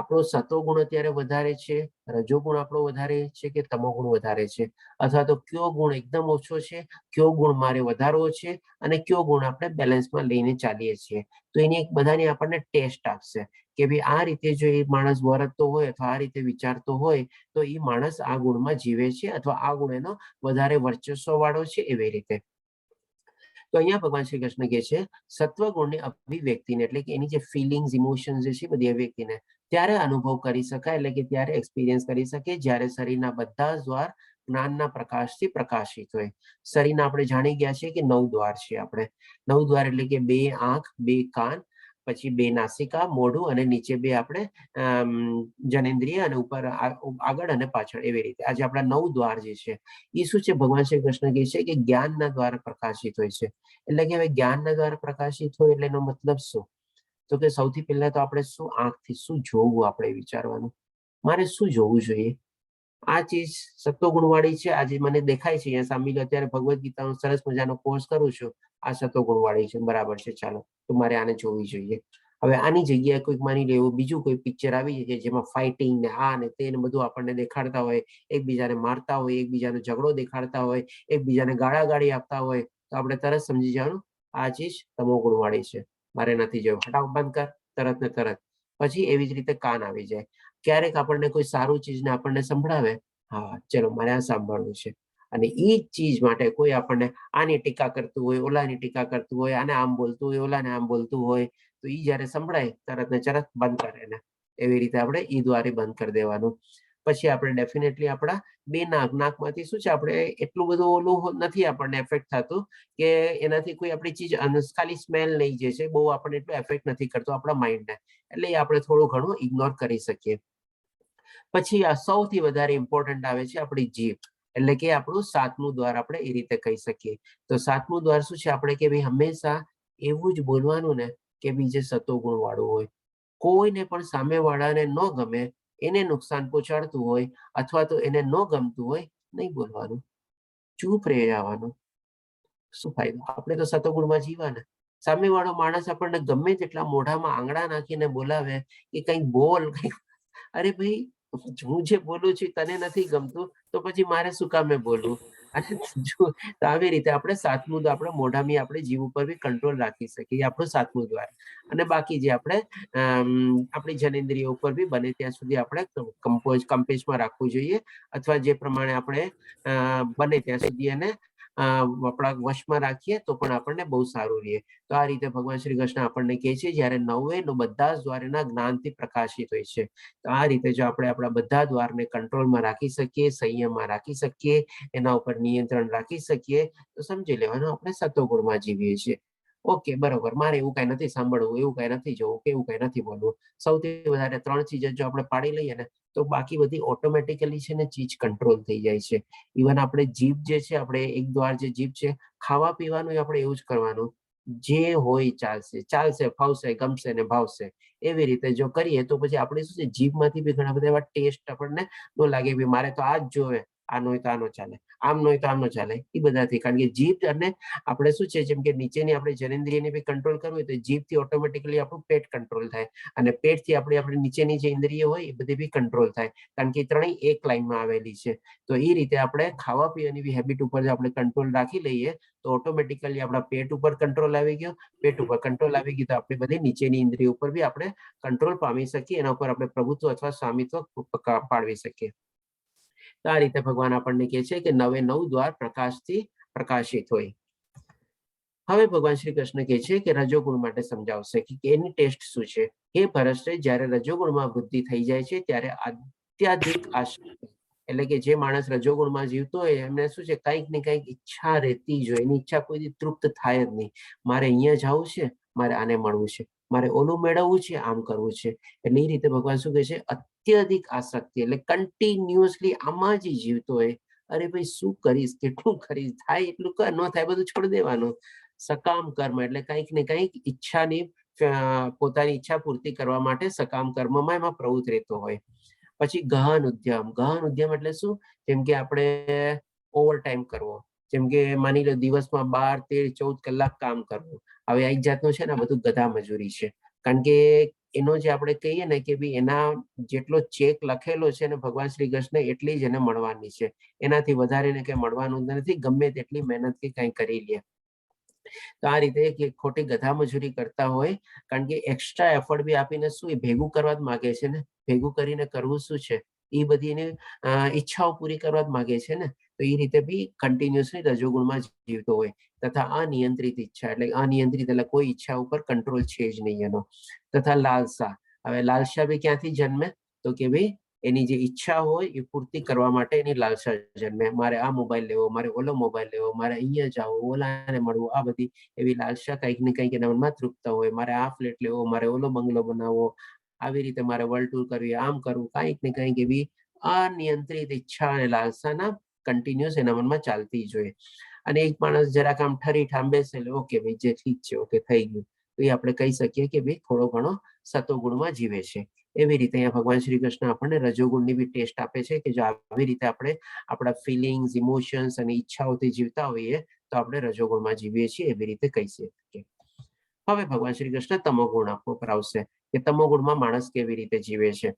આપણો સત્વગુણ અત્યારે વધારે છે, રજોગુણ આપણો વધારે છે કે તમોગુણ વધારે છે, અથવા તો કયો ગુણ એકદમ ઓછો છે, કયો ગુણ મારે વધારવો છે, અને કયો ગુણ આપણે બેલેન્સમાં લઈને ચાલીએ છીએ. તો એની એક બધાની આપણને ટેસ્ટ આપશે કે ભાઈ આ રીતે જો એ માણસ વર્તતો હોય અથવા આ રીતે વિચારતો હોય તો એ માણસ આ ગુણમાં જીવે છે અથવા આ ગુણ એનો વધારે વર્ચસ્વ વાળો છે, એવી રીતે. તો અહીંયા ભગવાન શ્રી કૃષ્ણ કહે છે સત્વગુણની અભિવ્યક્તિને એટલે કે એની જે ફિલિંગ્સ, ઇમોશન્સ જે છે બધી અભિવ્યક્તિને ત્યારે અનુભવ કરી શકાય, એટલે કે ત્યારે એક્સપિરિયન્સ કરી શકે જ્યારે શરીરના બધા જ દ્વાર જ્ઞાનના પ્રકાશથી પ્રકાશિત હોય. શરીરના આપણે જાણી ગયા છીએ કે 9 દ્વાર છે. આપણે 9 દ્વાર એટલે કે 2 આંખ, 2 કાન, પછી 2 નાસિકા, મોઢું, અને નીચે 2 આપણે જનેન્દ્રિય, અને ઉપર આગળ અને પાછળ, એવી રીતે આજે આપણા 9 દ્વાર જે છે એ શું છે? ભગવાન શ્રી કૃષ્ણ કહે છે કે જ્ઞાનના દ્વારા પ્રકાશિત હોય છે. એટલે કે હવે જ્ઞાનના દ્વારા પ્રકાશિત હોય એટલે એનો મતલબ શું? તો કે સૌથી પહેલા તો આપણે શું આંખથી શું જોવું, આપણે વિચારવાનું, મારે શું જોવું જોઈએ? આ ચીજ સત્વગુણ વાળી છે. આજે મને દેખાય છે અહીંયા સામે અત્યારે ભગવદ્ ગીતાનો સરસ મજાનો કોર્સ કરું છું, આ સત્વગુણ વાળી છે, બરાબર છે, ચાલો તો મારે આને જોવી જોઈએ. હવે આની જગ્યાએ કોઈક માની લે એવું બીજું કોઈ પિક્ચર આવી જાય જેમાં ફાઇટિંગ ને આ ને તે ને બધું આપણને દેખાડતા હોય, એકબીજાને મારતા હોય, એકબીજાનો ઝઘડો દેખાડતા હોય, એકબીજાને ગાળાગાળી આપતા હોય, તો આપણે તરત સમજી જવાનું આ ચીજ તમોગુણ વાળી છે, મારે નથી જોયું, ફટાફટ બંધ કર, તરત ને તરત. પછી એવી જ રીતે કાન આવી જાય. ક્યારેક આપણને કોઈ સારું ચીજને આપણને સંભળાવે, હા ચલો મારે આ સાંભળવું છે, અને એ જ ચીજ માટે કોઈ આપણને આની ટીકા કરતું હોય, ઓલાની ટીકા કરતું હોય, આને આમ બોલતું હોય, ઓલાને આમ બોલતું હોય, તો એ જયારે સંભળાય તરત ને તરત બંધ કરે એને. એવી રીતે આપણે ઈ દ્વારે બંધ કરી દેવાનું. પછી આપણે ડેફિનેટલી આપણા 2 નાકમાંથી શું છે, આપણે એટલું બધું ઓલું નથી આપણને એફેક્ટ થતું કે એનાથી કોઈ આપણી ચીજ ખાલી સ્મેલ નહીં જે છે બહુ આપણને એટલું એફેક્ટ નથી કરતો આપણા માઇન્ડને, એટલે એ આપણે થોડું ઘણું ઇગ્નોર કરી શકીએ. પછી આ સૌથી વધારે ઇમ્પોર્ટન્ટ આવે છે આપણી જીભ, એટલે કે આપણું 7મું દ્વાર આપણે એ રીતે કહી શકીએ. તો 7મું દ્વાર શું છે? આપણે કે ભાઈ હંમેશા એવું જ બોલવાનું ને કે બી જે સતોગુણ વાળું હોય. કોઈને પણ સામેવાળાને ન ગમે, એને નુકસાન પહોંચાડતું હોય અથવા તો એને ન ગમતું હોય, નહીં બોલવાનું, ચૂપ રહી જવાનું. શું ફાયદો? આપણે તો સતોગુણમાં જીવાના. સામેવાળો માણસ આપણને ગમે તેટલા મોઢામાં આંગળા નાખીને બોલાવે કે કંઈક બોલ, કંઈક, અરે ભાઈ, હું જે બોલું છું તને નથી ગમતું તો પછી મારે શું કામે બોલવું? અને જો તો આવી રીતે આપણે સાતમું દ્વાર, આપણે મોઢામાં આપણે જીવ ઉપર બી કંટ્રોલ રાખી શકીએ, એ આપણું સાતમું દ્વાર. અને બાકી જે આપણે આપણી જનેન્દ્રિય ઉપર બી બને ત્યાં સુધી આપણે કંપેશમાં રાખવું જોઈએ, અથવા જે પ્રમાણે આપણે બને ત્યાં સુધી એને આપણા વશમાં રાખીએ તો પણ આપણને બહુ સારું રહે. તો આ રીતે ભગવાન શ્રી કૃષ્ણ આપણને કહે છે, જ્યારે નવે બધા જ દ્વાર એના જ્ઞાનથી પ્રકાશિત હોય છે. તો આ રીતે જો આપણે આપણા બધા દ્વારને કંટ્રોલમાં રાખી શકીએ, સંયમમાં રાખી શકીએ, એના ઉપર નિયંત્રણ રાખી શકીએ, તો સમજી લેવાનું આપણે સતોગુણમાં જીવીએ છીએ. ઓકે, બરોબર, મારે એવું કઈ નથી સાંભળવું, એવું કઈ નથી જોવું, કે એવું કઈ નથી બોલવું. સૌથી વધારે 3 ચીજ જો આપણે પાડી લઈએ ને તો બાકી બધી ઓટોમેટિકલી છે ને ચીજ કંટ્રોલ થઈ જાય છે. ઇવન આપણે જીભ જે છે, આપણે એક દ્વાર જે જીભ છે, ખાવા પીવાનું આપણે એવું જ કરવાનું, જે હોય ચાલશે, ચાલશે, ફાવશે, ગમશે ને ભાવશે. એવી રીતે જો કરીએ તો પછી આપણે શું છે, જીભમાંથી બી ઘણા બધા એવા ટેસ્ટ આપણને ન લાગે કે મારે તો આ જ જોવે, આનો હોય તો આનો ચાલે, આમનો હોય તો આમનો ચાલે, એ બધાથી. કારણ કે જીભ અને આપણે શું છે, જેમ કે નીચેની આપણે જનેન્દ્રિયને બી કંટ્રોલ કરવું હોય તો જીભથી ઓટોમેટિકલી આપણું પેટ કંટ્રોલ થાય, અને પેટથી આપણે નીચેની જે ઇન્દ્રિય હોય એ બધી બી કંટ્રોલ થાય, કારણ કે ત્રણેય એક લાઈનમાં આવેલી છે. તો એ રીતે આપણે ખાવા પીવાની બી હેબિટ ઉપર જો આપણે કંટ્રોલ રાખી લઈએ તો ઓટોમેટિકલી આપણા પેટ ઉપર કંટ્રોલ આવી ગયો. પેટ ઉપર કંટ્રોલ આવી ગયું તો આપણી બધી નીચેની ઇન્દ્રિય ઉપર બી આપણે કંટ્રોલ પામી શકીએ, એના ઉપર આપણે પ્રભુત્વ અથવા સ્વામિત્વ પાડવી શકીએ. તો આ રીતે ભગવાન આપણને કહે છે કે 9 દ્વાર પ્રકાશથી પ્રકાશિત હોય. હવે ભગવાન શ્રી કૃષ્ણ કહે છે કે રજોગુણ માટે સમજાવશે કે એની ટેસ્ટ શું છે. હે ભરતશ્રેષ્ઠ, જ્યારે રજોગુણમાં વૃદ્ધિ થઈ જાય છે ત્યારે અત્યાધિક આસક્તિ, એટલે કે જે માણસ રજોગુણમાં જીવતો હોય એમને શું છે, કંઈક ને કંઈક ઈચ્છા રહેતી જ હોય, એની ઈચ્છા કોઈ તૃપ્ત થાય જ નહીં. મારે અહીંયા જવું છે, મારે આને મળવું છે, મારે ઓલું મેળવવું છે, આમ કરવું છે. એટલે એ રીતે ભગવાન શું કહે છે, અત્યધિક આસક્તિ, એટલે કન્ટિન્યુઅસલી આમાં જ જીવતો હોય. અરે ભાઈ, શું કરીશ, કેટલું કરીશ, થાય એટલું કર, ન થાય બધું છોડી દેવાનું. સકામ કર્મ એટલે કંઈક ને કંઈક ઈચ્છાની, પોતાની ઈચ્છા પૂર્તિ કરવા માટે સકામ કર્મમાં એમાં પ્રવૃત્ત રહેતો હોય. પછી ગહન ઉદ્યમ. ગહન ઉદ્યમ એટલે શું? જેમ કે આપણે ઓવર ટાઈમ કરવો, જેમ કે માની લો દિવસમાં 12, 13, 14 કલાક કામ કરવું. હવે આ એક જાતનું છે ને બધું ગધા મજૂરી છે, કારણ કે એનો જે આપણે કહીએ ને કે ભાઈ એના જેટલો ચેક લખેલો છે ને ભગવાન શ્રી કૃષ્ણ એટલી જ એને મળવાની છે, એનાથી વધારે ને કઈ મળવાનું નથી, ગમે તેટલી મહેનતથી કઈ કરી લે. તો આ રીતે ખોટી ગધા મજૂરી કરતા હોય, કારણ કે એક્સ્ટ્રા એફર્ટ બી આપીને શું એ ભેગું કરવા જ માગે છે ને, ભેગું કરીને કરવું શું છે, એ બધી એની ઈચ્છાઓ પૂરી કરવા જ માગે છે ને. તો એ રીતે બી કન્ટિન્યુઅસલી રજોગુણમાં જીવતો હોય. તથા અનિયંત્રિત ઈચ્છા, એટલે અનિયંત્રિત એટલે કોઈ ઈચ્છા ઉપર કંટ્રોલ છે જ નહીં એનો. તથા લાલસા. હવે લાલસા બી ક્યાંથી જન્મે? તો કે ભાઈ એની જે ઈચ્છા હોય એ પૂર્તિ કરવા માટે એની લાલસા જન્મે. મારે આ મોબાઈલ લેવો, મારે ઓલો મોબાઈલ લેવો, મારે અહીંયા જવું, ઓલાને મળવું, આ બધી એવી લાલસા કંઈક ને કંઈક એના મનમાં તૃપ્ત હોય. મારે આ ફ્લેટ લેવો, મારે ઓલો બંગલો બનાવવો, આવી રીતે મારે વર્લ્ડ ટૂર કરવી, આમ કરવું, કંઈક ને કંઈક એવી અનિયંત્રિત ઈચ્છા અને લાલસાના કન્ટિન્યુઅસ એના મનમાં ચાલતી જ હોય. અને એક માણસ જરાક આમ ઠરી ઠામ બેસે, ઓકે ભાઈ, જે ઠીક છે, ઓકે થઈ ગયું, તો એ આપણે કહી શકીએ કે ભાઈ થોડો ઘણો સતોગુણમાં જીવે છે. એવી રીતે અહીંયા ભગવાન શ્રી કૃષ્ણ આપણને રજોગુણની બી ટેસ્ટ આપે છે કે જો આવી રીતે આપણે આપણા ફિલિંગ્સ, ઇમોશન્સ અને ઈચ્છાઓથી જીવતા હોઈએ તો આપણે રજોગુણમાં જીવીએ છીએ, એવી રીતે કહી શકીએ. હવે ભગવાન શ્રી કૃષ્ણ તમોગુણ પર આવશે કે તમોગુણમાં માણસ કેવી રીતે જીવે છે.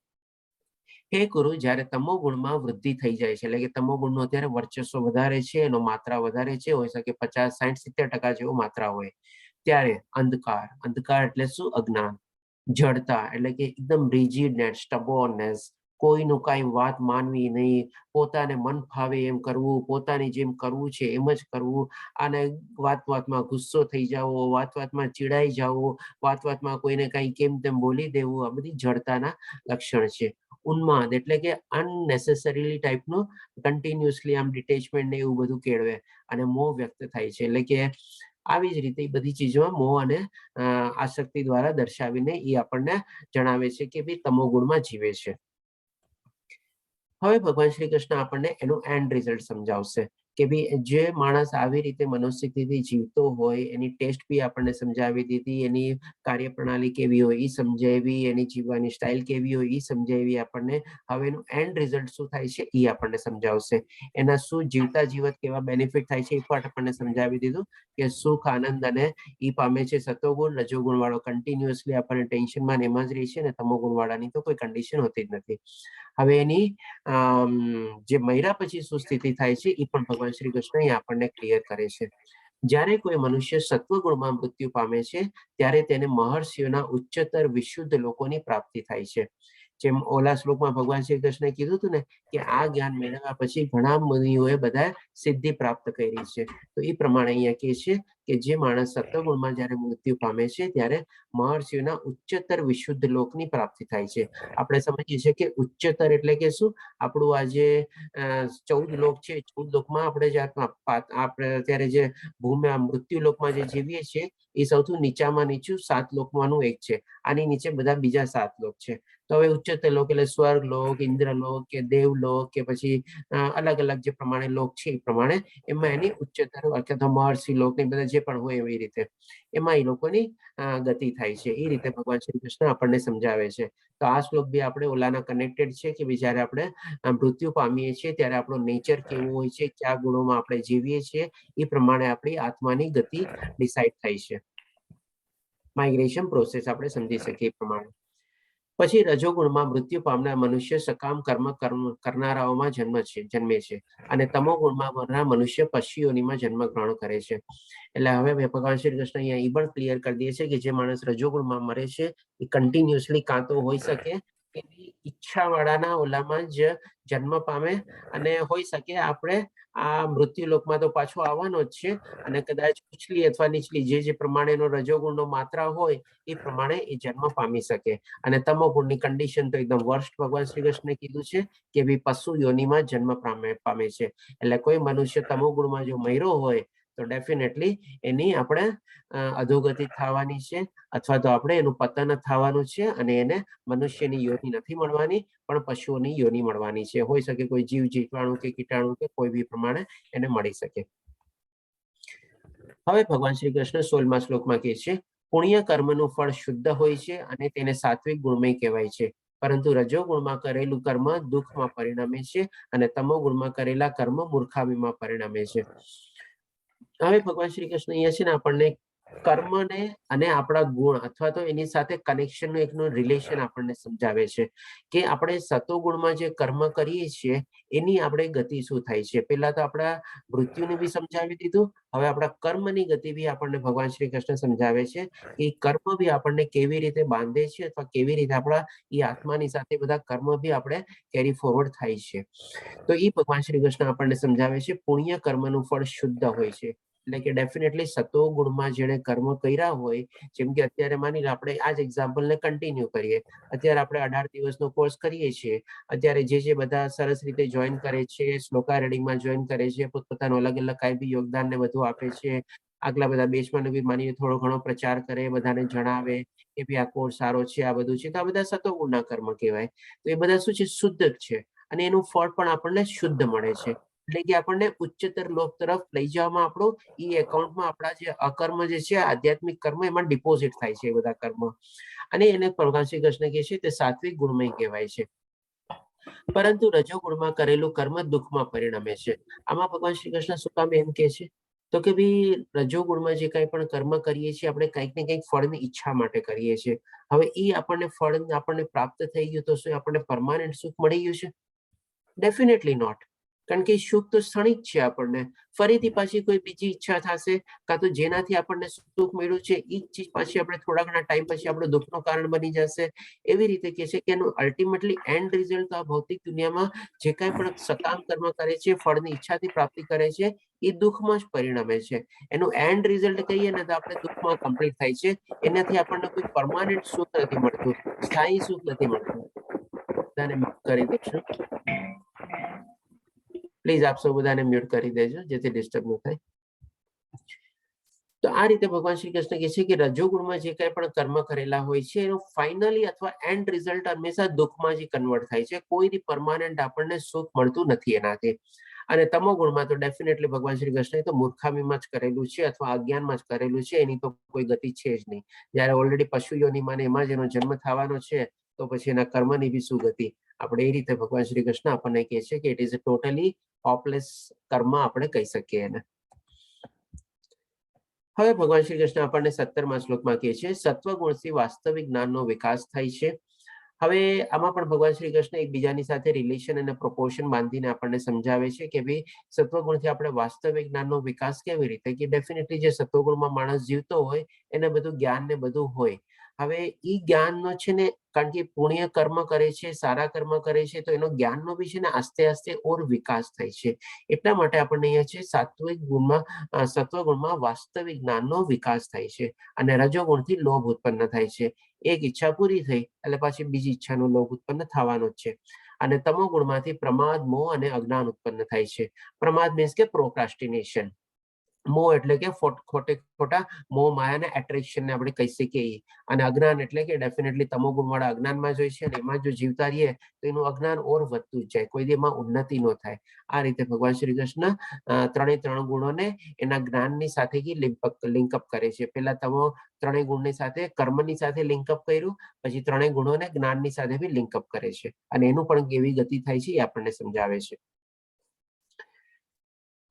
હે ગુરુ, જ્યારે તમોગુણમાં વૃદ્ધિ થઈ જાય છે, એટલે કે તમોગુણનું અત્યારે વર્ચસ્વ વધારે છે, એનો માત્રા વધારે છે, હોઈ શકે 50, 60, 70% જેવું માત્રા હોય, ત્યારે અંધકાર. અંધકાર એટલે શું? અજ્ઞાન. જડતા એટલે કે એકદમ રિજિડનેસ, સ્ટબોર્નનેસ, કોઈનું કાંઈ વાત માનવી નહીં, પોતાને મન ફાવે એમ કરવું, પોતાની જેમ કરવું છે એમ જ કરવું, અને વાત વાતમાં ગુસ્સો થઈ જવો, વાત વાતમાં ચીડાઈ જવો, વાત વાતમાં કોઈને કાંઈ કેમ તેમ બોલી દેવું, આ બધી જડતાના લક્ષણ છે. ઉન્માદ એટલે કે અનનેસેસરીલી ટાઈપનું કન્ટિન્યુઅસલી આમ ડિટેચમેન્ટ ને એવું બધું કેળવે, અને મોહ વ્યક્ત થાય છે. એટલે કે આવી જ રીતે એ બધી ચીજોમાં મોહ અને આસક્તિ દ્વારા દર્શાવીને એ આપણને જણાવે છે કે ભાઈ તમોગુણમાં જીવે છે. હવે ભગવાન શ્રી કૃષ્ણ આપણને એનું એન્ડ રિઝલ્ટ સમજાવશે કે ભાઈ જે માણસ આવી રીતે મનોસ્થિતિથી જીવતો હોય એની ટેસ્ટ બી આપણને સમજાવી દીધી, એની કાર્યપ્રણાલી કેવી હોય એ સમજાવી, એની જીવવાની સ્ટાઇલ કેવી હોય એ સમજાવી આપણને. હવે એનું એન્ડ રિઝલ્ટ શું થાય છે એ આપણને સમજાવશે. એના શું જીવતા જીવત કેવા બેનિફિટ થાય છે એ પણ આપણને સમજાવી દીધું કે સુખ આનંદ અને ઈ પામે છે સતોગુણ. રજોગુણ વાળો કન્ટિન્યુઅસલી આપણને ટેન્શનમાં ને એમાં જ રહે છે, ને તમોગુણ વાળાની તો કોઈ કન્ડિશન હોતી જ નથી. હવે એની જે મર્યા પછી શું સ્થિતિ થાય છે એ પણ ભગવાન શ્રી કૃષ્ણ અહીં આપણને ક્લિયર કરે છે. જ્યારે કોઈ મનુષ્ય સત્વગુણમાં મૃત્યુ પામે છે ત્યારે તેને મહર્ષિઓના ઉચ્ચતર વિશુદ્ધ લોકોની પ્રાપ્તિ થાય છે. જેમ ઓલા શ્લોકમાં ભગવાન શ્રી કૃષ્ણે કીધું હતું ને કે આ જ્ઞાન મેળવ્યા પછી ઘણા મુનિઓએ બધા સિદ્ધિ પ્રાપ્ત કરી છે. તો એ પ્રમાણે અહીંયા કહે છે કે જે માણસ સત્વગુણમાં જ્યારે મૃત્યુ પામે છે ત્યારે મહર્ષિઓના ઉચ્ચતર વિશુદ્ધ લોકની પ્રાપ્તિ થાય છે. આપણે સમજીએ છીએ કે ઉચ્ચતર એટલે કે શું? આપણું આ જે 14 લોક છે, 14 લોકમાં આપણે અત્યારે જે ભૂમિ મૃત્યુ લોકમાં જે જીવીએ છીએ એ સૌથી નીચામાં નીચું 7 લોકમાંનું એક છે. આની નીચે બધા બીજા 7 લોક છે. તો હવે ઉચ્ચતર લોક એટલે સ્વર્ગ લોક, ઇન્દ્રલોક કે દેવલોક કે પછી અલગ અલગ જે પ્રમાણે લોક છે એ પ્રમાણે એમાં એની ઉચ્ચતર અથવા મહર્ષિ લોક ને બધા જે પણ હોય એવી રીતે એમાં એ લોકોની ગતિ થાય છે. એ રીતે ભગવાન શ્રી કૃષ્ણ આપણને સમજાવે છે. તો આ શ્લોક બી આપણે ઓલાના કનેક્ટેડ છે કે જયારે આપણે મૃત્યુ પામીએ છીએ ત્યારે આપણો નેચર કેવું હોય છે, કયા ગુણોમાં આપણે જીવીએ છીએ એ પ્રમાણે આપણી આત્માની ગતિ ડિસાઇડ થાય છે. માઇગ્રેશન પ્રોસેસ આપણે સમજી શકીએ એ પ્રમાણે. પછી રજોગુણમાં મૃત્યુ પામનાર મનુષ્ય સકામ કર્મ કરનારાઓમાં જન્મે છે અને તમોગુણમાં મરનાર મનુષ્ય પશુઓનીમાં જન્મ ગ્રહણ કરે છે. એટલે હવે ભગવાન શ્રી કૃષ્ણ અહીંયા એ પણ ક્લિયર કરી દે છે કે જે માણસ રજોગુણમાં મરે છે એ કન્ટિન્યુઅસલી કાં તો હોઈ શકે કે ઈચ્છા વાળાના ઓલામાં જ જન્મ પામે અને હોઈ શકે આપણે આ મૃત્યુ લોકમાં તો પાછો આવવાનો જ છે અને કદાચ ઉછલી અથવા નીચલી જે પ્રમાણેનો રજોગુણનો માત્રા હોય એ પ્રમાણે એ જન્મ પામી શકે. અને તમોગુણની કન્ડિશન તો એકદમ વર્સ્ટ ભગવાન શ્રી કૃષ્ણે કીધું છે કે ભાઈ પશુ યોનિમાં જન્મ પામે છે. એટલે કોઈ મનુષ્ય તમોગુણમાં જો મર્યો હોય તો ડેફિનેટલી એની આપણે અધોગતિ થવાની છે અથવા તો આપણે એનું પતન થવાનું છે અને એને મનુષ્યની યોનિ નથી મળવાની પણ પશુઓની યોનિ મળવાની છે. હોઈ શકે કોઈ જીવ જીવાણુ કે કીટાણુ કે કોઈ બી પ્રમાણે એને મળી શકે. હવે ભગવાન શ્રી કૃષ્ણ 16મા શ્લોકમાં કહે છે પુણ્ય કર્મનું ફળ શુદ્ધ હોય છે અને તેને સાત્વિક ગુણમય કહેવાય છે. પરંતુ રજોગુણમાં કરેલું કર્મ દુઃખમાં પરિણમે છે અને તમોગુણમાં કરેલા કર્મ મૂર્ખામીમાં પરિણમે છે. હવે ભગવાન શ્રી કૃષ્ણ અહીંયા છે ને આપણને કર્મને અને આપણા ગુણ અથવા તો એની સાથે કનેક્શનનું એકનું રિલેશન આપણને સમજાવે છે કે આપણે સતોગુણમાં જે કર્મ કરીએ છીએ એની આપણે ગતિ શું થાય છે. પહેલા તો આપણા મૃત્યુને બી સમજાવી દીધું, હવે આપણા કર્મની ગતિ બી આપણને ભગવાન શ્રી કૃષ્ણ સમજાવે છે કે કર્મ બી આપણને કેવી રીતે બાંધે છે અથવા કેવી રીતે આપણા એ આત્માની સાથે બધા કર્મ બી આપણે કેરી ફોરવર્ડ થાય છે. તો એ ભગવાન શ્રી કૃષ્ણ આપણને સમજાવે છે પુણ્ય કર્મનું ફળ શુદ્ધ હોય છે. એટલે કે ડેફિનેટલી સતો ગુણમાં જેણે કર્મ કર્યા હોય, જેમ કે અત્યારે માની લો આપણે આ જ એક્ઝામ્પલને કન્ટિન્યુ કરીએ. અત્યારે આપણે 18 દિવસનો કોર્સ કરીએ છીએ. અત્યારે જે બધા સરસ રીતે જોઈન કરે છે, શ્લોકા રીડિંગમાં જોઈન કરે છે, પોતપોતાનું અલગ અલગ કાંઈ બી યોગદાન ને બધું આપે છે. આગલા બધા બેચમાં બી માનીએ થોડો ઘણો પ્રચાર કરે, બધાને જણાવે કે ભાઈ આ કોર્સ સારો છે, આ બધું છે. તો આ બધા સતોગુણના કર્મ કહેવાય. તો એ બધા શું છે? શુદ્ધ છે અને એનું ફળ પણ આપણને શુદ્ધ મળે છે. એટલે કે આપણને ઉચ્ચતર લોક તરફ લઈ જવામાં આપણું ઈ એકાઉન્ટમાં આપણા જે અકર્મ જે છે આધ્યાત્મિક કર્મ એમાં ડિપોઝિટ થાય છે એ બધા કર્મ. અને એને ભગવાન શ્રી કૃષ્ણ કહે છે તે સાત્વિક ગુણમય કહેવાય છે. પરંતુ રજોગુણમાં કરેલું કર્મ દુઃખમાં પરિણમે છે. આમાં ભગવાન શ્રી કૃષ્ણ શું કામ એમ કહે છે? તો કે ભાઈ રજોગુણમાં જે કંઈ પણ કર્મ કરીએ છીએ આપણે કંઈક ને કંઈક ફળની ઈચ્છા માટે કરીએ છીએ. હવે એ આપણને ફળ આપણને પ્રાપ્ત થઈ ગયું તો શું આપણને પરમાનન્ટ સુખ મળી ગયું છે? Definitely not. કારણ કે સુખ તો ક્ષણિક છે. આપણને ફરીથી પાછી કોઈ બીજી ઈચ્છા થશે કાં તો જેનાથી આપણને સુખ મળ્યું છે એ ચીજ પાછી આપણે થોડા ઘણા ટાઈમ પછી આપણું દુઃખનું કારણ બની જશે. એવી રીતે કહે છે કે એનું અલ્ટિમેટલી એન્ડ રિઝલ્ટ આ ભૌતિક દુનિયામાં જે કાંઈ પણ સકામ કર્મ કરે છે, ફળની ઈચ્છાથી પ્રાપ્તિ કરે છે, એ દુઃખમાં જ પરિણમે છે. એનું એન્ડ રિઝલ્ટ કહીએ ને તો આપણે દુઃખમાં કમ્પ્લીટ થાય છે. એનાથી આપણને કોઈ પરમાનન્ટ સુખ નથી મળતું, સ્થાયી સુખ નથી મળતું. બધાને મ્યુટ કરી દઈશું. પ્લીઝ આપ સૌ બધાને મ્યુટ કરી દેજો જેથી ડિસ્ટર્બ ન થાય. તો આ રીતે ભગવાન શ્રી કૃષ્ણ કહે છે કે રજોગુણમાં જે કંઈ પણ કર્મ કરેલા હોય છે એનું ફાઇનલી અથવા એન્ડ રિઝલ્ટ હંમેશા દુઃખમાં જ કન્વર્ટ થાય છે. કોઈ પરમાનન્ટ આપણને સુખ મળતું નથી એનાથી. અને તમો ગુણમાં તો ડેફિનેટલી ભગવાન શ્રી કૃષ્ણએ તો મૂર્ખામીમાં જ કરેલું છે અથવા અજ્ઞાનમાં જ કરેલું છે, એની તો કોઈ ગતિ છે જ નહીં. જ્યારે ઓલરેડી પશુ યોનિમાં એમાં જ એનો જન્મ થવાનો છે તો પછી એના કર્મની બી શું ગતિ. આપણે એ રીતે ભગવાન શ્રી કૃષ્ણ આપણને કહે છે કે it is a totally hopeless કર્મ આપણે કહી શકીએ એને. હવે ભગવાન શ્રી કૃષ્ણ આપણને 17મા શ્લોકમાં કહે છે સત્વગુણથી વાસ્તવિક જ્ઞાનનો વિકાસ થાય છે. હવે આમાં પણ ભગવાન શ્રી કૃષ્ણ એકબીજાની સાથે રિલેશન અને પ્રોપોર્શન બાંધીને આપણને સમજાવે છે કે ભાઈ સત્વગુણથી આપણે વાસ્તવિક જ્ઞાનનો વિકાસ કેવી રીતે, કે ડેફિનેટલી જે સત્વગુણમાં માણસ જીવતો હોય એને બધું જ્ઞાન ને બધું હોય. હવે એ જ્ઞાનનો છે ને, કારણ કે પુણ્ય કર્મ કરે છે, સારા કર્મ કરે છે, તો એનો જ્ઞાનનો બી છે ને આસ્તે આસ્તે ઓર વિકાસ થાય છે. એટલા માટે આપણને અહીંયા છે સાત્વિક ગુણમાં સત્વગુણમાં વાસ્તવિક જ્ઞાનનો વિકાસ થાય છે અને રજોગુણથી લોભ ઉત્પન્ન થાય છે. એક ઈચ્છા પૂરી થઈ એટલે પાછી બીજી ઈચ્છાનો લોભ ઉત્પન્ન થવાનો જ છે. અને તમો ગુણમાંથી પ્રમાદ, મોહ અને અજ્ઞાન ઉત્પન્ન થાય છે. પ્રમાદ મીન્સ કે પ્રોક્રાસ્ટિનેશન. મોહ એટલે કે ખોટા મોહ માયા ને એટ્રેક્શન ને આપણે કહી શકીએ. અને અજ્ઞાન એટલે કે ડેફિનેટલી તમો ગુણ વાળા અજ્ઞાનમાં જ હોય છે અને એમાં જો જીવતા રહીએ તો એનું અજ્ઞાન ઓર વધતું જ જાય, કોઈ દી એમાં ઉન્નતિ ન થાય. આ રીતે ભગવાન શ્રી કૃષ્ણ ત્રણ ગુણોને એના જ્ઞાનની સાથે લિંકઅપ કરે છે. પેલા તમો ત્રણેય ગુણની સાથે કર્મની સાથે લિંકઅપ કર્યું, પછી ત્રણેય ગુણોને જ્ઞાનની સાથે બી લિંકઅપ કરે છે અને એનું પણ કેવી ગતિ થાય છે એ આપણને સમજાવે છે.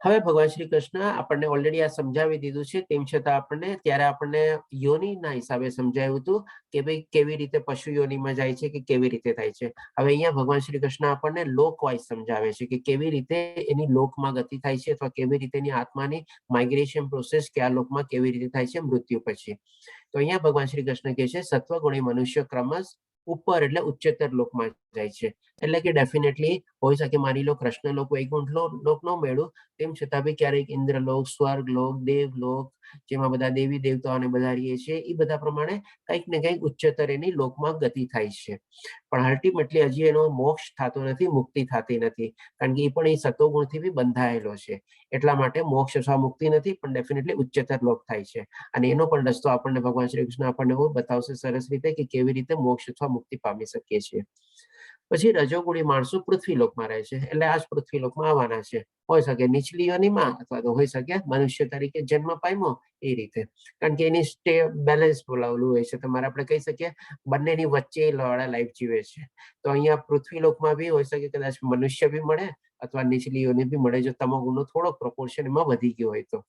હવે ભગવાન શ્રી કૃષ્ણ આપણને ઓલરેડી આ સમજાવી દીધું છે, તેમ છતાં આપણને ત્યારે આપણને યોનિના હિસાબે સમજાવ્યું હતું કે ભાઈ કેવી રીતે પશુ યોનિમાં જાય છે કે કેવી રીતે થાય છે. હવે અહીંયા ભગવાન શ્રી કૃષ્ણ આપણને લોક વાઇઝ સમજાવે છે કે કેવી રીતે એની લોકમાં ગતિ થાય છે અથવા કેવી રીતે એની આત્માની માઇગ્રેશન પ્રોસેસ કે આ લોકમાં કેવી રીતે થાય છે મૃત્યુ પછી. તો અહીંયા ભગવાન શ્રી કૃષ્ણ કહે છે સત્વગુણી મનુષ્ય ક્રમશ ઉપર એટલે ઉચ્ચતર લોકમાં જાય છે. એટલે કે ડેફિનેટલી હોઈ શકે માની લો કૃષ્ણ લોક વૈકુંઠ લોક ન મેળવું, તેમ છતાં બી ક્યારેક ઇન્દ્રલોક, સ્વર્ગલોક, દેવલોક, જેમાં બધા દેવી દેવતાઓને બધા રહીએ છીએ, એ બધા પ્રમાણે કંઈક ને કંઈક ઉચ્ચતર એની લોકમાં ગતિ થાય છે. પણ અલ્ટિમેટલી હજી એનો મોક્ષ થતો નથી, મુક્તિ થતી નથી, કારણ કે એ પણ એ સતોગુણથી બી બંધાયેલો છે. એટલા માટે મોક્ષ અથવા મુક્તિ નથી, પણ ડેફિનેટલી ઉચ્ચતર લોક થાય છે. અને એનો પણ રસ્તો આપણને ભગવાન શ્રી કૃષ્ણ આપણને બતાવશે સરસ રીતે કે કેવી રીતે મોક્ષ અથવા મુક્તિ પામી શકીએ છીએ. પછી રજોગુણી માણસો પૃથ્વીલોકમાં રહે છે, એટલે આ જ પૃથ્વીલોકમાં આવવાના છે. હોઈ શકે નીચલી યોનિમાં અથવા તો હોઈ શકે મનુષ્ય તરીકે જન્મ પામ્યો એ રીતે, કારણ કે એની સ્ટે બેલેન્સ બોલાવેલું હોય છે. તમારે આપણે કહી શકીએ બંનેની વચ્ચે લવાળા લાઈફ જીવે છે. તો અહીંયા પૃથ્વીલોકમાં બી હોઈ શકે કદાચ મનુષ્ય બી મળે અથવા નીચલી યોનિ બી મળે, જો તમો ગુણનો થોડો પ્રોપોર્શન એમાં વધી ગયો હોય તો.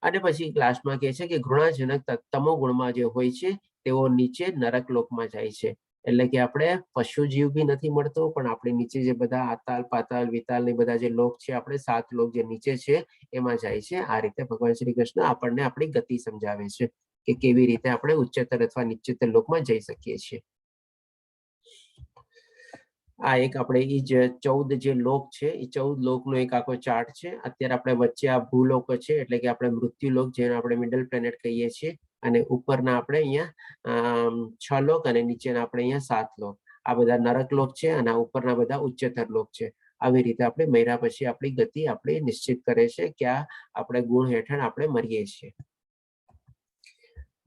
અને પછી ક્લાસમાં કહે છે કે ઘૃણાજનક તમો ગુણમાં જે હોય છે તેઓ નીચે નરક લોકમાં જાય છે. એટલે કે આપણે પશુ જીવ બી નથી મળતો, પણ આપણે નીચે જે બધા આતાલ પાતાલ વિતાલ ને બધા જે લોક છે, આપણે 7 લોક જે નીચે છે એમાં જાય છે. આ રીતે ભગવાન શ્રી કૃષ્ણ આપણને આપણી ગતિ સમજાવે છે કે કેવી રીતે આપણે ઉચ્ચતર અથવા નીચેતર લોકમાં જઈ શકીએ છીએ. આ એક આપણે એ જે 14 જે લોક છે એ 14 લોકનો એક આખો ચાર્ટ છે. અત્યારે આપણે વચ્ચે આ ભૂલોક છે, એટલે કે આપણે મૃત્યુલોક, જેને આપણે મિડલ પ્લેનેટ કહીએ છીએ, અને ઉપરના આપણે અહીંયા 6 લોક અને નીચેના આપણે અહીંયા 7 લોક. આ બધા નરક લોક છે અને આ ઉપરના બધા ઉચ્ચતર લોક છે. આવી રીતે આપણે મર્યા પછી આપણી ગતિ આપણે નિશ્ચિત કરે છે કે આ આપણે ગુણ હેઠળ આપણે મરીએ છીએ.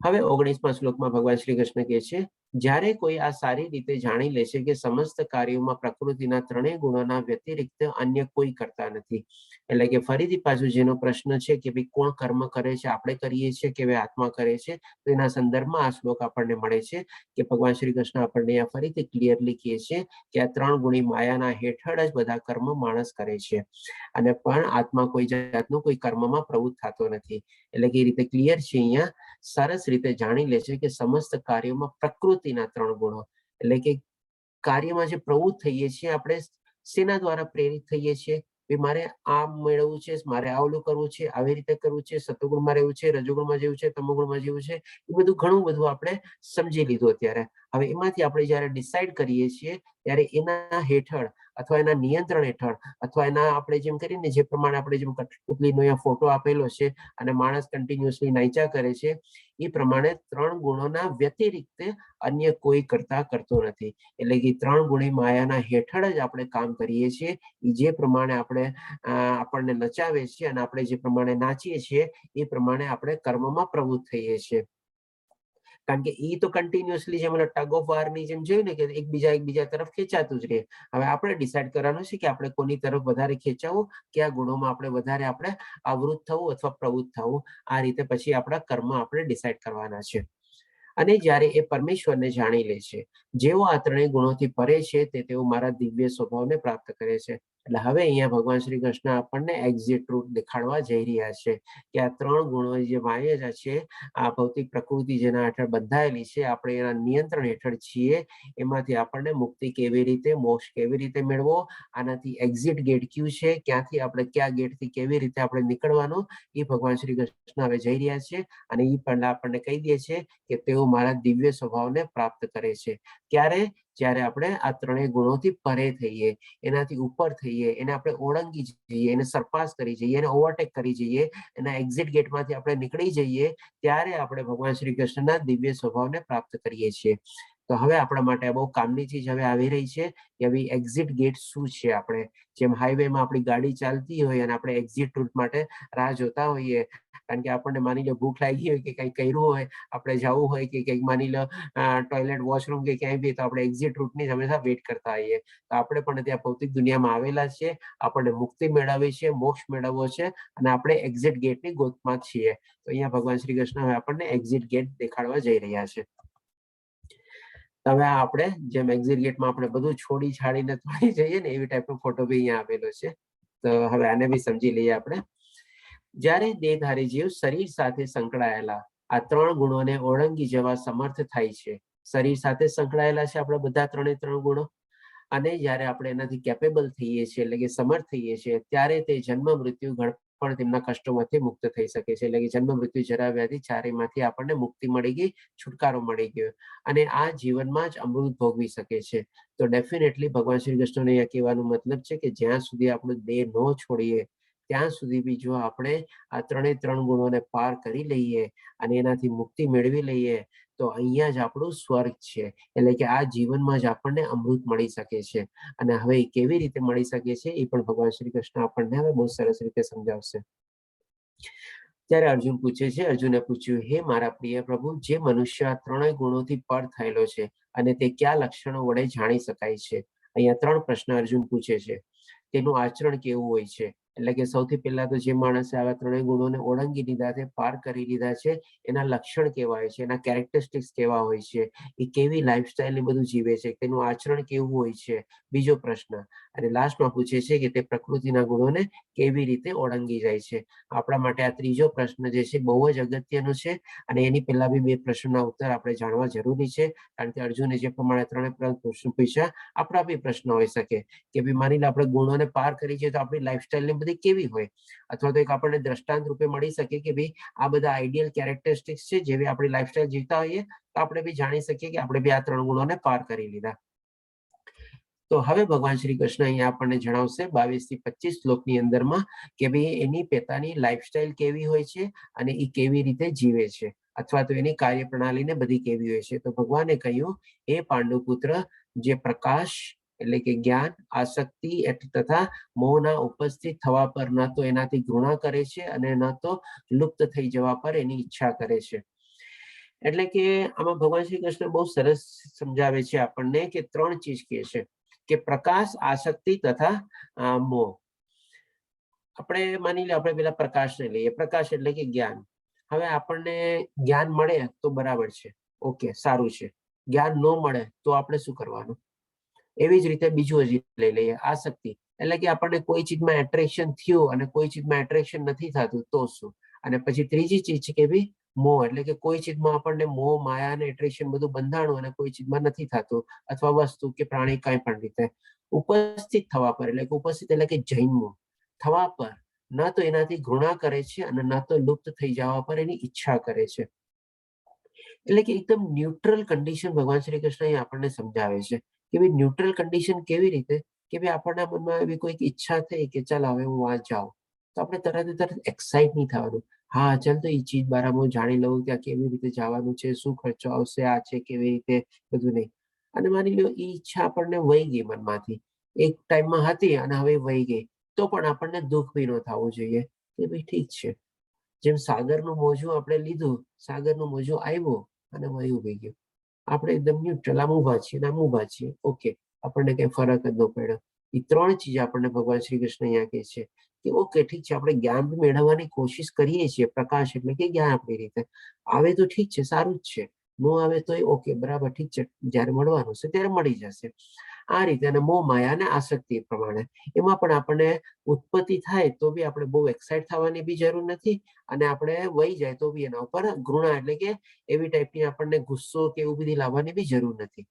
હવે 19મા શ્લોકમાં ભગવાન શ્રી કૃષ્ણ કહે છે જ્યારે કોઈ આ સારી રીતે જાણી લે છે કે સમસ્ત કાર્યોમાં પ્રકૃતિના ત્રણેય ગુણોના વ્યતિરિક્ત અન્ય કોઈ કરતા નથી. એટલે કે ફરીથી પાછું જેનો પ્રશ્ન છે કે ભાઈ કોણ કર્મ કરે છે, આપણે કરીએ છીએ કે આત્મા કરે છે, તો એના સંદર્ભમાં આ શ્લોક આપણને મળે છે કે ભગવાન શ્રી કૃષ્ણ આપણને આ ફરીથી ક્લિયરલી કહે છે કે આ 3 ગુણી માયાના હેઠળ જ બધા કર્મ માણસ કરે છે અને પણ આત્મા કોઈ જાતનું કોઈ કર્મમાં પ્રવૃત્ત થતો નથી. એટલે કે એ રીતે ક્લિયર છે, અહીંયા સરસ રીતે જાણી લે છે કે સમસ્ત કાર્યોમાં પ્રકૃતિના 3 ગુણો, એટલે કે કાર્યમાં જે પ્રવૃત્ત થઈએ છીએ આપણે શેના દ્વારા પ્રેરિત થઈએ છીએ, મારે આમ મેળવવું છે, મારે આવલું કરવું છે, આવી રીતે કરવું છે, સત્વગુણમાં રહેવું છે, રજોગુણમાં જેવું છે, તમોગુણમાં જેવું છે, એ બધું ઘણું બધું આપણે સમજી લીધું અત્યારે. હવે એમાંથી આપણે જયારે ડિસાઈડ કરીએ છીએ ત્યારે એના હેઠળ અથવા એના નિયંત્રણ હેઠળ અથવા એના આપણે જેમ કરીને જે પ્રમાણે આપણે જેમ કઠપુતલીનો અહીંયા ફોટો આપેલો છે અને માણસ કન્ટિન્યુઅસલી નાચા કરે છે, એ પ્રમાણે 3 ગુણોના વ્યતિરિક્ત અન્ય કોઈ કરતો નથી. એટલે કે 3 ગુણી માયાના હેઠળ જ આપણે કામ કરીએ છીએ. જે પ્રમાણે આપણને નચાવે છે અને આપણે જે પ્રમાણે નાચીએ છીએ એ પ્રમાણે આપણે કર્મમાં પ્રવૃત્ત થઈએ છીએ. કારણ કે ઈ તો કન્ટિન્યુઅસલી જેમ ટગ ઓફ વાર ની જેમ જોયું ને કે એકબીજા તરફ ખેંચાતું જ રહે. હવે આપણે ડિસાઈડ કરવાનું છે કે આપણે કોની તરફ વધારે ખેંચાવું, કયા ગુણોમાં આપણે વધારે આવૃત થવું અથવા પ્રવૃત્ત થવું. આ રીતે પછી આપણા કર્મ આપણે ડિસાઈડ કરવાના છે. અને જ્યારે એ પરમેશ્વરને જાણી લે છે, જેઓ આ ત્રણેય ગુણોથી પરે છે તેઓ મારા દિવ્ય સ્વભાવને પ્રાપ્ત કરે છે. એટલે હવે અહીંયા ભગવાન શ્રી કૃષ્ણ આપણને એક્ઝિટ રૂટ દેખાડવા જઈ રહ્યા છે કે આ ત્રણ ગુણો જે માયા છે, આ ભૌતિક પ્રકૃતિ જેના હેઠળ બંધાયેલી છે, આપણે એના નિયંત્રણ હેઠળ છીએ. એમાંથી આપણને મુક્તિ કેવી રીતે, મોક્ષ કેવી રીતે મેળવો, આનાથી એક્ઝિટ ગેટ કયું છે, ક્યાંથી આપણે કયા ગેટથી કેવી રીતે આપણે નીકળવાનું, એ ભગવાન શ્રી કૃષ્ણ હવે જઈ રહ્યા છે. અને એ પહેલા આપણને કહી દે છે કે તેઓ મારા દિવ્ય સ્વભાવને પ્રાપ્ત કરે છે. ક્યારે? જ્યારે આપણે આ ત્રણેય ગુણોથી પરે થઈએ, એનાથી ઉપર થઈએ, એને આપણે ઓળંગી જઈએ, એને સરપાસ કરી જઈએ, એને ઓવરટેક કરી જઈએ, એના એક્ઝિટ ગેટમાંથી આપણે નીકળી જઈએ, ત્યારે આપણે ભગવાન શ્રી કૃષ્ણના દિવ્ય સ્વભાવને પ્રાપ્ત કરીએ છીએ. તો હવે આપણા માટે બહુ કામની ચીજ હવે આવી રહી છે કે હવે એક્ઝિટ ગેટ શું છે. આપણે જેમ હાઈવેમાં આપણી ગાડી ચાલતી હોય અને આપણે એક્ઝિટ રૂટ માટે રાહ જોતા હોઈએ, કારણ કે આપણને માની લો ભૂખ લાગી હોય કે કંઈ કર્યું હોય, આપણે જવું હોય કે કંઈક માની લો ટોયલેટ, વોશરૂમ કે ક્યાંય બી, તો આપણે એક્ઝિટ રૂટની હંમેશા વેટ કરતા હોઈએ. તો આપણે પણ ત્યાં ભૌતિક દુનિયામાં આવેલા છે, આપણને મુક્તિ મેળવવી છે, મોક્ષ મેળવવો છે, અને આપણે એક્ઝિટ ગેટની ગોતમાં છીએ. તો અહીંયા ભગવાન શ્રી કૃષ્ણ હવે આપણને એક્ઝિટ ગેટ દેખાડવા જઈ રહ્યા છે. હવે આપણે જેમ એક્ઝિટ ગેટમાં આપણે બધું છોડી છાડીને થોડી જઈએ ને, એવી ટાઈપનો ફોટો બી અહીંયા આપેલો છે. તો હવે આને બી સમજી લઈએ આપણે. જ્યારે દેહધારી જીવ શરીર સાથે સંકળાયેલા આ ત્રણ ગુણોને ઓળંગી જવા સમર્થ થાય છે. શરીર સાથે સંકળાયેલા છે આપણા બધા ત્રણ ગુણો, અને જ્યારે આપણે એનાથી કેપેબલ થઈએ છીએ, એટલે કે સમર્થ થઈએ છીએ, ત્યારે તે જન્મ મૃત્યુ પણ તેમના કષ્ટોમાંથી મુક્ત થઈ શકે છે. એટલે કે જન્મ મૃત્યુ જરા વ્યાધિ ચારેયમાંથી આપણને મુક્તિ મળી ગઈ, છુટકારો મળી ગયો, અને આ જીવનમાં જ અમૃત ભોગવી શકે છે. તો ડેફિનેટલી ભગવાન શ્રી કૃષ્ણને અહીંયા કહેવાનો મતલબ છે કે જ્યાં સુધી આપણો દેહ ન છોડીએ ત્યાં સુધી બી જો આપણે આ ત્રણ ગુણોને પાર કરી લઈએ અને એનાથી મુક્તિ મેળવી લઈએ, તો અહીંયા જ આપણું સ્વર્ગ છે. એટલે કે આ જીવનમાં જ આપણને અમૃત મળી શકે છે. અને હવે કેવી રીતે મળી શકે છે એ પણ ભગવાન શ્રી કૃષ્ણ આપણને હવે બહુ સરસ રીતે સમજાવશે. ત્યારે અર્જુન પૂછે છે, અર્જુને પૂછ્યું, હે મારા પ્રિય પ્રભુ, જે મનુષ્ય આ ત્રણેય ગુણોથી પર થયેલો છે અને તે કયા લક્ષણો વડે જાણી શકાય છે? અહીંયા 3 પ્રશ્ન અર્જુન પૂછે છે. તેનું આચરણ કેવું હોય છે? એટલે કે સૌથી પહેલા તો જે માણસે આવા ત્રણેય ગુણોને ઓળંગી લીધા છે, પાર કરી લીધા છે, એના લક્ષણ કેવા હોય છે, એના કેરેક્ટરિસ્ટિક્સ કેવા હોય છે, એ કેવી લાઈફસ્ટાઈલ ને બધું જીવે છે, તેનું આચરણ કેવું હોય છે, બીજો પ્રશ્ન. અને લાસ્ટમાં પૂછે છે કે તે પ્રકૃતિના ગુણોને કેવી રીતે ઓળંગી જાય છે. આપણા માટે આ ત્રીજો પ્રશ્ન જે છે બહુ જ અગત્યનો છે, અને એની પહેલા બી 2 પ્રશ્નોના ઉત્તર આપણે જાણવા જરૂરી છે. કારણ કે અર્જુને જે પ્રમાણે 3 પ્રશ્નો પૂછ્યા, આપણા બી પ્રશ્ન હોઈ શકે કે ભાઈ માની લો આપણે ગુણોને પાર કરી છે તો આપણી લાઈફસ્ટાઈલ ને બધી કેવી હોય, અથવા તો એક આપણને દ્રષ્ટાંત રૂપે મળી શકે કે ભાઈ આ બધા આઈડિયલ કેરેક્ટરિસ્ટિક્સ છે, જેવી આપણી લાઈફસ્ટાઈલ જીવતા હોઈએ તો આપણે બી જાણી શકીએ કે આપણે બી આ 3 ગુણોને પાર કરી લીધા. તો હવે ભગવાન શ્રી કૃષ્ણ અહીંયા આપણને જણાવશે 22 થી 25 શ્લોકની અંદરમાં કે ભાઈ એની પોતાની લાઈફસ્ટાઈલ કેવી હોય છે અને એ કેવી રીતે જીવે છે, અથવા તો એની કાર્યપ્રણાલીને બધી કેવી હોય છે. તો ભગવાને કહ્યું, એ પાંડુપુત્ર, જે પ્રકાશ એટલે કે જ્ઞાન, આસક્તિ તથા મોહના ઉપસ્થિત થવા પર ન તો એનાથી ઘૃણા કરે છે અને ન તો લુપ્ત થઈ જવા પર એની ઈચ્છા કરે છે. એટલે કે આમાં ભગવાન શ્રી કૃષ્ણ બહુ સરસ સમજાવે છે આપણને કે 3 ચીજ કહે છે કે પ્રકાશ, આસક્તિ તથા મોહ. આપણે માની લો આપણે પેલા પ્રકાશને લઈએ. પ્રકાશ એટલે કે જ્ઞાન. હવે આપણને જ્ઞાન મળે તો બરાબર છે, ઓકે, સારું છે. જ્ઞાન ન મળે તો આપણે શું કરવાનું? એવી જ રીતે બીજું હજી લઈ લઈએ, આસક્તિ. એટલે કે આપણને કોઈ ચીજમાં એટ્રેક્શન થયું અને કોઈ ચીજમાં એટ્રેક્શન નથી થતું તો શું? અને પછી ત્રીજી ચીજ છે કે ભાઈ મોહ, એટલે કે કોઈ ચીજમાં આપણને મોહ, માયા અને એટ્રેક્શન બધું બંધાણું અને કોઈ ચીજમાં નથી થતું, અથવા વસ્તુ કે પ્રાણી કઈ પણ રીતે ઉપસ્થિત થવા પર, એટલે કે ઉપસ્થિત એટલે કે જન્મ થવા પર ન તો એનાથી ઘૃણા કરે છે અને ન તો લુપ્ત થઈ જવા પર એની ઈચ્છા કરે છે. એટલે કે એકદમ ન્યુટ્રલ કન્ડિશન ભગવાન શ્રી કૃષ્ણ આપણને સમજાવે છે કે ભાઈ ન્યુટ્રલ કન્ડિશન કેવી રીતે કે ભાઈ આપણના મનમાં એવી કોઈક ઈચ્છા થઈ કે ચાલ હવે હું આ જાઉં, તો આપણે તરત એક્સાઇટ નહીં થવાનું. હા, ચાલ તો એ ચીજ બારામાં જાણી લઉં, ત્યાં કેવી રીતે જવાનું છે, શું ખર્ચો આવશે, આ છે કેવી રીતે, બધું નહીં. અને માની લો એ ઈચ્છા આપણને વહી ગઈ મનમાંથી, એક ટાઈમમાં હતી અને હવે વહી ગઈ, તો પણ આપણને દુઃખ બી ન થવું જોઈએ કે ભાઈ ઠીક છે. જેમ સાગરનું મોજું આપણે લીધું, સાગરનું મોજું આવ્યું, અને વહી ઉભી ગયો. આપણે એકદમ ન્યુટ્રલ આમ ઊભા છીએ ને આમ ઊભા છીએ, ઓકે, આપણને કઈ ફરક જ ન પડ્યો. એ 3 ચીજ આપણને ભગવાન શ્રી કૃષ્ણ અહીંયા કહે છે કે ઓકે ઠીક છે, આપણે જ્ઞાન મેળવવાની કોશિશ કરીએ છીએ. પ્રકાશ એટલે કે જ્ઞાન આપણી રીતે આવે તો ઠીક છે, સારું જ છે. ન આવે તો ઓકે, બરાબર, ઠીક છે, જ્યારે મળવાનું છે ત્યારે મળી જશે. આ રીતે. અને મોહ માયા અને આસક્તિ પ્રમાણે એમાં પણ આપણને ઉત્પત્તિ થાય તો બી આપણે બહુ એક્સાઇટ થવાની બી જરૂર નથી, અને આપણે વહી જાય તો બી એના ઉપર ઘૃણા એટલે કે એવી ટાઈપની આપણને ગુસ્સો કે એવું બધી લાવવાની બી જરૂર નથી.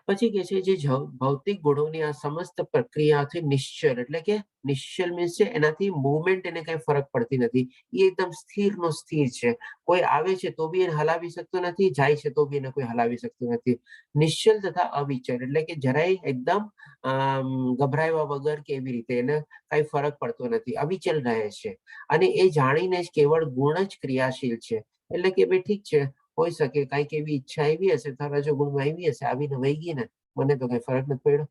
પછી કે છે જે ભૌતિક ગુણોની આ સમસ્ત પ્રક્રિયાથી નિશ્ચલ એટલે કે નિશ્ચલ મીન્સ છે એનાથી મુવમેન્ટ એને કઈ ફરક પડતી નથી. એ એકદમ સ્થિર નો સ્થિર છે. કોઈ આવે છે તો બી એને હલાવી શકતો નથી, જાય છે તો બી એને કોઈ હલાવી શકતું નથી. નિશ્ચલ તથા અવિચલ એટલે કે જરાય એકદમ ગભરાયા વગર કે એવી રીતે એને કઈ ફરક પડતો નથી, અવિચલ રહે છે. અને એ જાણીને જ કેવળ ગુણ જ ક્રિયાશીલ છે. એટલે કે ભાઈ ઠીક છે, હોઈ શકે કઈક એવી ઈચ્છા આવી હશે, રજો ગુણમાં આવી હશે, આવીને વહી ગઈ ને, મને તો કઈ ફરક નથી પડ્યો.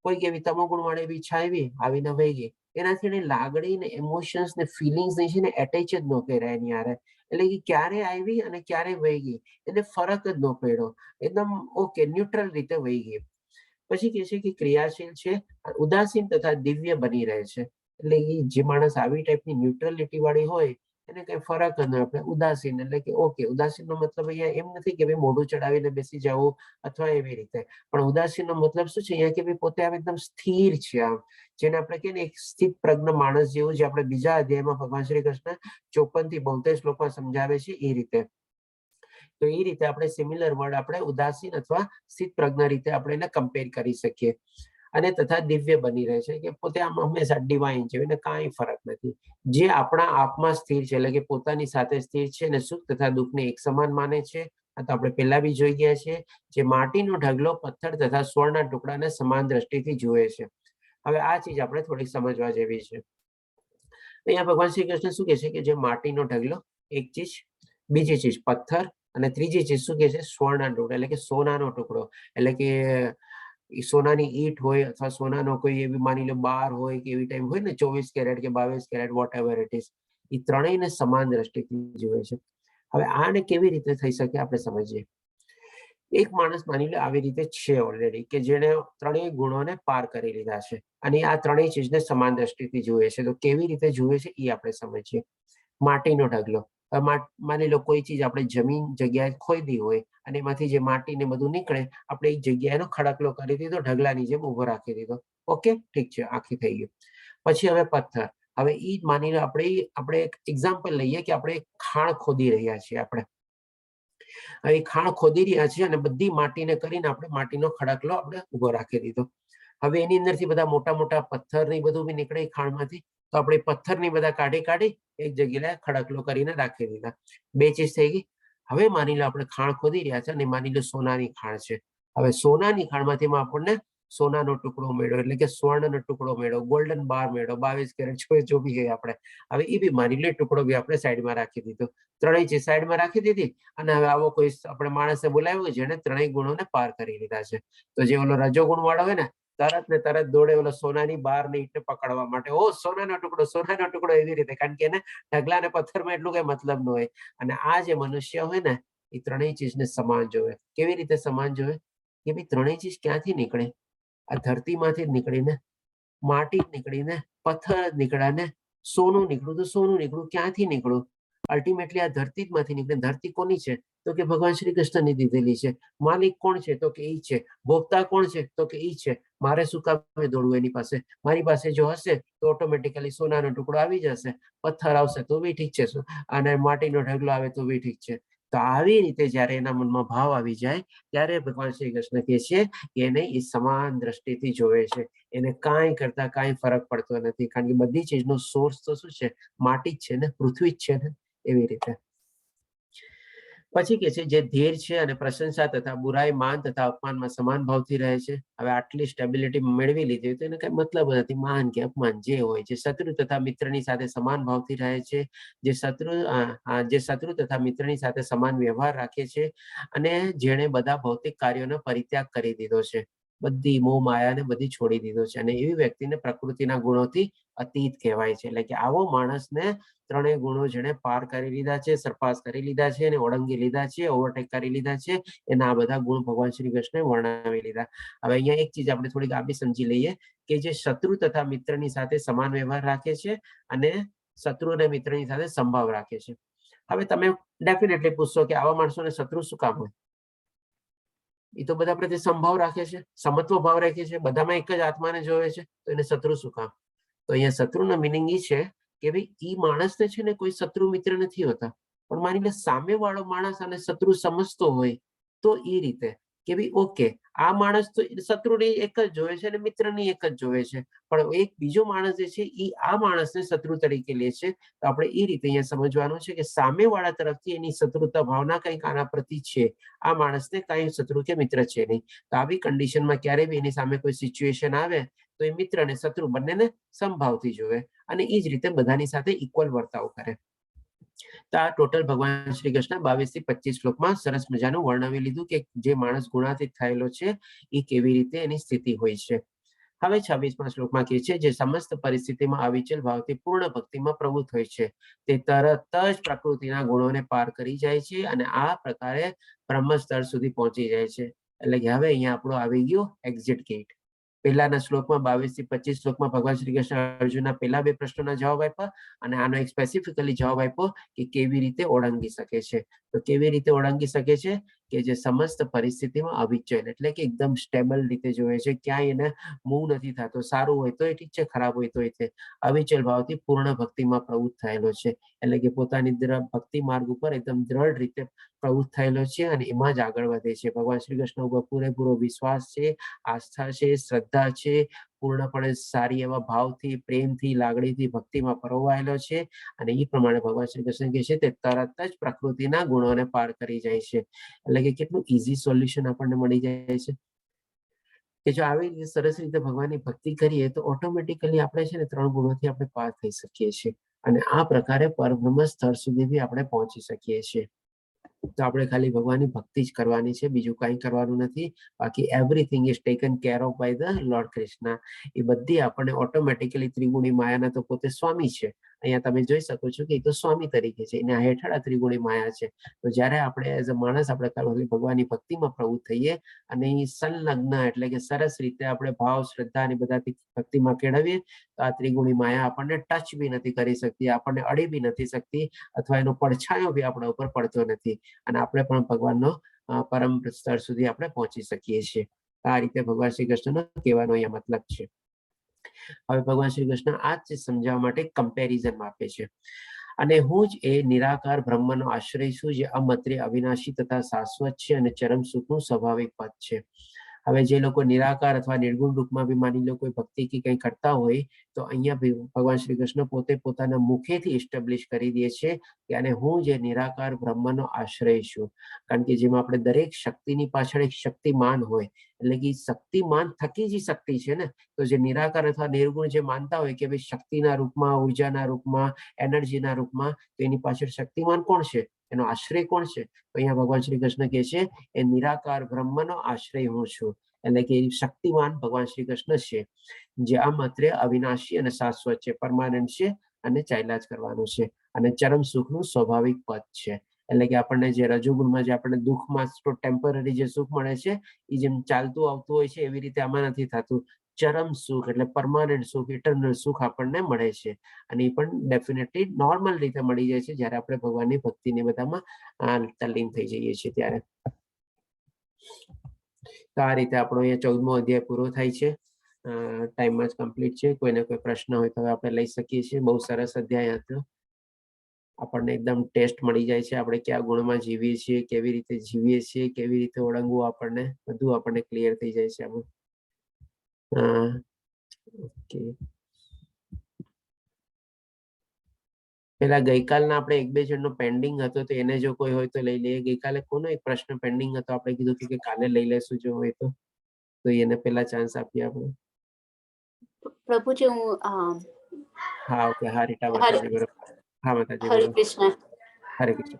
કોઈક એવી તમોગુણ વાળી એવી ઈચ્છા આવી, આવીને વહી ગઈ. એનાથી એની લાગણી ને ઇમોશન્સ ને ફિલિંગ્સ ને છે ને એટેચ જ ન કર્યા એની હારે. એટલે કે ક્યારે આવી અને ક્યારે વહી ગઈ એને ફરક જ ન પડ્યો. એકદમ ઓકે ન્યુટ્રલ રીતે વહી ગઈ. પછી કે છે કે ક્રિયાશીલ છે, ઉદાસીન તથા દિવ્ય બની રહે છે. એટલે એ જે માણસ આવી ટાઈપની ન્યુટ્રલિટી વાળી હોય એને કઈ ફરક જ ન પડે. ઉદાસીન એટલે કે ઓકે, ઉદાસીન નો મતલબ અહીંયા એમ નથી કે ભાઈ મોઢું ચડાવીને બેસી જવું અથવા એવી રીતે, પણ ઉદાસીન નો મતલબ શું છે અહીંયા કે ભાઈ પોતે આમ એકદમ સ્થિર છે. આમ જેને આપણે કહીએ ને એક સ્થિત પ્રજ્ઞ માણસ જેવું, જે આપણે બીજા અધ્યાયમાં ભગવાન શ્રી કૃષ્ણ 54 થી 72 શ્લોકમાં સમજાવે છે એ રીતે. તો એ રીતે આપણે સિમિલર વર્ડ આપણે ઉદાસીન અથવા સ્થિત પ્રજ્ઞ રીતે આપણે એને કમ્પેર કરી શકીએ. અને તથા દિવ્ય બની રહે છે કે પોતે આમ હંમેશા ડિવાઇન છે, એને કાંઈ ફરક નથી. જે આપણા આપમાં સ્થિર છે એટલે કે પોતાની સાથે સ્થિર છે અને સુખ તથા દુઃખને એક સમાન માને છે. આ તો આપણે પહેલા બી જોઈ ગયા છે. જે માટીનો ઢગલો પથ્થર તથા સ્વર્ણના ટુકડાને સમાન દ્રષ્ટિથી જુએ છે. હવે આ ચીજ આપણે થોડીક સમજવા જેવી છે. અહીંયા ભગવાન શ્રી કૃષ્ણ શું કહે છે કે જે માટીનો ઢગલો એક ચીજ, બીજી ચીજ પથ્થર, અને ત્રીજી ચીજ શું કે છે સ્વર્ણના ટુકડા એટલે કે સોનાનો ટુકડો. એટલે કે સોનાની ઈંટ હોય અથવા સોનાનો કોઈ એવી માની લો બાર હોય કે એવી ટાઈમ હોય ને 24 કેરેટ કે 22 carat whatever it is, એ ત્રણેયને સમાન દ્રષ્ટિથી જુએ છે. હવે આને કેવી રીતે થઈ શકે આપણે સમજીએ. એક માણસ માની લો આવી રીતે છે ઓલરેડી કે જેને ત્રણેય ગુણોને પાર કરી લીધા છે અને આ ત્રણેય ચીજને સમાન દ્રષ્ટિથી જુએ છે. તો કેવી રીતે જુએ છે એ આપણે સમજીએ. માટીનો ઢગલો, માની લો કોઈ ચીજ આપણે જમીન જગ્યાએ ખોદી હોય અને એમાંથી જે માટી ને બધું નીકળે, આપણે એ જગ્યાએનો ખડકલો કરી દીધો, ઢગલાની જેમ ઉભો રાખી દીધો. ઓકે ઠીક છે, આખી થઈ ગયું. પછી હવે પથ્થર. હવે ઈ માની લો આપણે એક એક્ઝામ્પલ લઈએ કે આપણે ખાણ ખોદી રહ્યા છીએ. આપણે હવે ખાણ ખોદી રહ્યા છીએ અને બધી માટીને કરીને આપણે માટીનો ખડકલો આપણે ઉભો રાખી દીધો. હવે એની અંદરથી બધા મોટા મોટા પથ્થર ને બધું બી નીકળે ખાણમાંથી. તો આપણે પથ્થરની બધા કાઢી એક જગ્યાએ ખડકલો કરીને રાખી દીધા. બે ચીજ થઈ ગઈ. હવે માની લો આપણે ખાણ ખોદી રહ્યા છે અને માની લો સોનાની ખાણ છે. હવે સોનાની ખાણમાંથી આપણને સોનાનો ટુકડો મળ્યો એટલે કે સ્વર્ણનો ટુકડો મળ્યો, ગોલ્ડન બાર મળ્યો, 22 કેરેટ જો બી હોય આપણે. હવે એ બી માની લો ટુકડો બી આપણે સાઈડમાં રાખી દીધો. ત્રણેય ચીજ સાઈડમાં રાખી દીધી અને હવે આવો કોઈ આપણે માણસે બોલાવ્યો જેને ત્રણેય ગુણોને પાર કરી લીધા છે. તો જે ઓલો રજોગુણ વાળો હોય ને, તરત ને તરત દોડે ઓલો સોનાની બાર ને ઈંટને પકડવા માટે. ઓ સોનાનો ટુકડો એવી રીતે, કારણ કે એને ઢગલા ને પથ્થરમાં એટલું કઈ મતલબ ન હોય. અને આ જે મનુષ્ય હોય ને એ ત્રણેય ચીજને સમાન જોવે. કેવી રીતે સમાન જોવે કે ભાઈ ત્રણેય ચીજ ક્યાંથી નીકળે? આ ધરતીમાંથી જ નીકળીને, માટી જ નીકળીને, પથ્થર જ નીકળ્યા ને સોનું નીકળ્યું. તો સોનું નીકળ્યું ક્યાંથી નીકળ્યું? અલ્ટિમેટલી આ ધરતી જ માંથી નીકળે. ધરતી કોની છે? તો કે ભગવાન શ્રી કૃષ્ણની દીધેલી છે. માલિક કોણ છે? તો કે ઈ છે. ભોગતા કોણ છે? તો કે ઈ છે. મારે શું કામ દોડવું એની પાસે? મારી પાસે જો હશે તો ઓટોમેટિકલી સોનાનો ટુકડો આવી જશે, પથ્થર આવશે તો બી ઠીક છે, અને માટીનો ઢગલો આવે તો બી ઠીક છે. તો આવી રીતે જયારે એના મનમાં ભાવ આવી જાય ત્યારે ભગવાન શ્રી કૃષ્ણ કહે છે કે એને એ સમાન દ્રષ્ટિથી જોવે છે. એને કાંઈ કરતા કાંઈ ફરક પડતો નથી, કારણ કે બધી ચીજનો સોર્સ તો શું છે? માટી જ છે ને, પૃથ્વી જ છે ને. એવી રીતે પછી કે છે જે ધીર છે અને પ્રશંસા તથા બુરાઈ, માન તથા અપમાનમાં સમાન ભાવથી રહે છે. હવે આટલી સ્ટેબિલિટી મેળવી લીધી તો એને કઈ મતલબ નથી માન કે અપમાન જે હોય છે. શત્રુ તથા મિત્રની સાથે સમાન ભાવથી રહે છે. જે શત્રુ તથા મિત્રની સાથે સમાન વ્યવહાર રાખે છે અને જેણે બધા ભૌતિક કાર્યોનો પરિત્યાગ કરી દીધો છે. બધી મોહ માયાને બધી છોડી દીધો છે અને એવી વ્યક્તિને પ્રકૃતિના ગુણોથી અતીત કહેવાય છે. એટલે કે આવો માણસને ત્રણેય ગુણો જેને પાર કરી લીધા છે, સરપાસ કરી લીધા છે અને ઓળંગી લીધા છે, ઓવરટેક કરી લીધા છે, એના આ બધા ગુણ ભગવાન શ્રી કૃષ્ણે વર્ણવી લીધા. હવે અહીંયા એક ચીજ આપણે થોડીક આપી સમજી લઈએ કે જે શત્રુ તથા મિત્રની સાથે સમાન વ્યવહાર રાખે છે અને શત્રુ અને મિત્રની સાથે સંભાવ રાખે છે. હવે તમે ડેફિનેટલી પૂછશો કે આવા માણસોને શત્રુ શું કામ હોય? એ તો બધા પ્રત્યે સંભાવ રાખે છે, સમત્વ ભાવ રાખે છે, બધામાં એક જ આત્માને જોવે છે, તો એને શત્રુ શું કામ? તો અહીંયા શત્રુનો મિનિંગ એ છે કે ભાઈ ઈ માણસને છે ને કોઈ શત્રુ મિત્ર નથી હોતા, પણ માની લે સામે વાળો માણસ અને શત્રુ સમજતો હોય તો એ રીતે કે ભાઈ ઓકે આ માણસ તો શત્રુની એક જ જોવે છે અને મિત્રની એક જ જોવે છે, પણ એક બીજો માણસ જે છે એ આ માણસને શત્રુ તરીકે લે છે. તો આપણે એ રીતે અહીંયા સમજવાનું છે કે સામેવાળા તરફથી એની શત્રુતા ભાવના કંઈક આના પ્રતિ છે, આ માણસને કઈ શત્રુ કે મિત્ર છે નહીં. તો આવી કન્ડિશનમાં ક્યારે બી એની સામે કોઈ સિચ્યુએશન આવે તો એ મિત્ર અને શત્રુ બંનેને સંભાવથી જોવે અને એ જ રીતે બધાની સાથે ઇક્વલ વર્તાવ કરે. તો આ ટોટલ ભગવાન શ્રી કૃષ્ણ 22 થી 25 શ્લોકમાં સરસ મજાનું વર્ણવી લીધું કે જે માણસ ગુણાતીત થયેલો છે એ કેવી રીતે એની સ્થિતિ હોય છે. હવે 26મા શ્લોકમાં કહે છે જે સમસ્ત પરિસ્થિતિમાં અવિચલ ભાવથી પૂર્ણ ભક્તિમાં પ્રવૃત્ત હોય છે તે તરત જ પ્રકૃતિના ગુણોને પાર કરી જાય છે અને આ પ્રકારે બ્રહ્મ સ્તર સુધી પહોંચી જાય છે. એટલે કે હવે અહીંયા આપણું આવી ગયું એક્ઝિટ ગેટ. પહેલાના શ્લોકમાં 22 થી 25 શ્લોકમાં ભગવાન શ્રી કૃષ્ણ અર્જુનના પહેલા બે પ્રશ્નોના જવાબ આપ્યા અને આનો એક સ્પેસિફિકલી જવાબ આપ્યો કે કેવી રીતે ઓળંગી શકે છે. તો કેવી રીતે ઓળંગી શકે છે કે જે સમસ્ત પરિસ્થિતિમાં અવિચલ એટલે કે એકદમ સ્ટેબલ રીતે જોવે છે, ક્યાંય એને મૂવ નથી થતો, સારું હોય તો ઠીક છે, ખરાબ હોય તો તે અવિચલ ભાવથી પૂર્ણ ભક્તિમાં પ્રવૃત્ત થયેલો છે. એટલે કે પોતાની ભક્તિ માર્ગ ઉપર એકદમ દ્રઢ રીતે પ્રવૃત્ત થયેલો છે અને એમાં જ આગળ વધે છે. ભગવાન શ્રી કૃષ્ણ ઉપર પૂરેપૂરો વિશ્વાસ છે, આસ્થા છે, શ્રદ્ધા છે, પૂર્ણપણે સારી એવા ભાવથી, પ્રેમથી, લાગણીથી ભક્તિમાં પરોવાયેલો છે અને એ પ્રમાણે ભગવાન શ્રી કૃષ્ણ કહે છે તે તરત જ પ્રકૃતિના ગુણોને પાર કરી જાય છે. એટલે કે કેટલું ઈઝી સોલ્યુશન આપણને મળી જાય છે કે જો આવી રીતે સરસ રીતે ભગવાનની ભક્તિ કરીએ તો ઓટોમેટિકલી આપણે છે ને 3 ગુણોથી આપણે પાર થઈ શકીએ છીએ અને આ પ્રકારે પરબ્રહ્મ સ્તર સુધી બી આપણે પહોંચી શકીએ છીએ. તો આપણે ખાલી ભગવાનની ભક્તિ જ કરવાની છે, બીજું કંઈ કરવાનું નથી. બાકી everything is taken care of by the lord Krishna. એ બધી આપણને ઓટોમેટિકલી ત્રિગુણી માયાના તો પોતે સ્વામી છે. અહીંયા તમે જોઈ શકો છો કે એ તો સ્વામી તરીકે છે, એના હેઠળ આ ત્રિગુણી માયા છે. તો જ્યારે આપણે એઝ અ માણસ આપણે ભગવાનની ભક્તિમાં પ્રવૃત્ત થઈએ અને એ સંલગ્ન એટલે કે સરસ રીતે આપણે ભાવ, શ્રદ્ધા અને બધાથી ભક્તિમાં કેળવીએ તો આ ત્રિગુણી માયા આપણને ટચ બી નથી કરી શકતી, આપણને અડી બી નથી શકતી અથવા એનો પડછાયો બી આપણા ઉપર પડતો નથી અને આપણે પણ ભગવાનનો પરમ સ્તર સુધી આપણે પહોંચી શકીએ છીએ. આ રીતે ભગવાન શ્રી કૃષ્ણનો કહેવાનો અહીંયા મતલબ છે. હવે ભગવાન શ્રી કૃષ્ણ આ જ સમજાવવા માટે કમ્પેરિઝન આપે છે અને હું જ એ નિરાકાર બ્રહ્મનો આશ્રય છું જે અમત્રે અવિનાશી તથા શાશ્વત છે અને ચરમ સુખનું સ્વાભાવિક પદ છે. હવે જે લોકો નિરાકાર અથવા નિર્ગુણ રૂપમાં બી માની લો કોઈ ભક્તિ કે કંઈ કરતા હોય તો અહીંયા ભગવાન શ્રી કૃષ્ણ પોતે પોતાના મુખેથી એસ્ટાબ્લિશ કરી દે છે કે અને હું જે નિરાકાર બ્રહ્મનો આશ્રય છું. કારણ કે જેમાં આપણે દરેક શક્તિની પાછળ એક શક્તિમાન હોય એટલે કે શક્તિમાન થકી જ શક્તિ છે ને. તો જે નિરાકાર અથવા નિર્ગુણ જે માનતા હોય કે ભાઈ શક્તિના રૂપમાં, ઉર્જાના રૂપમાં, એનર્જીના રૂપમાં, તો એની પાછળ શક્તિમાન કોણ છે, એનો આશ્રય કોણ છે? તો અહીંયા ભગવાન શ્રી કૃષ્ણ કહે છે એ નિરાકાર બ્રહ્મનો આશ્રય હું છું. એટલે કે શક્તિમાન ભગવાન શ્રી કૃષ્ણ છે જે આ માત્ર અવિનાશી અને શાશ્વત છે, પરમાનન્ટ છે અને ચાલ્યા જ કરવાનું છે અને ચરમ સુખનું સ્વાભાવિક પદ છે. એટલે કે આપણને જે રજોગુણમાં જે આપણને દુઃખમાં ટેમ્પરરી જે સુખ મળે છે એ જેમ ચાલતું આવતું હોય છે એવી રીતે આમાં નથી થતું. ચરમ સુખ એટલે પરમાનન્ટ સુખ, ઇટરનલ સુખ આપણને મળે છે અને એ પણ ડેફિનેટલી નોર્મલ રીતે મળી જાય છે જ્યારે આપણે ભગવાનની ભક્તિને બધામાં તલ્લીન થઈ જઈએ છીએ ત્યારે. તો આ રીતે આપણો અહીંયા 14મો અધ્યાય પૂરો થાય છે. ટાઈમમાં જ કમ્પ્લીટ છે. કોઈને કોઈ પ્રશ્ન હોય તો આપણે લઈ શકીએ છીએ. બહુ સરસ અધ્યાય હતો. આપણને એકદમ ટેસ્ટ મળી જાય છે આપણે કયા ગુણમાં જીવીએ છીએ, કેવી રીતે જીવીએ છીએ, કેવી રીતે ઓળંગવું, આપણને બધું આપણને ક્લિયર થઈ જાય છે આમાં. ઓકે, પેલા ગઈકાલના આપણે 1-2 જણનો પેન્ડિંગ હતો તો એને જો કોઈ હોય તો લઈ લઈએ. ગઈકાલે કોનો એક પ્રશ્ન પેન્ડિંગ હતો, આપણે કીધું હતું કે કાલે લઈ લેશું જો હોય તો એને પેલા ચાન્સ આપીએ આપણે. પ્રભુજી હું હા ઓકે, હા રીટા માતાજી બરોબર. હા માતાજી હરે બોલો. કૃષ્ણ. હરે કૃષ્ણ.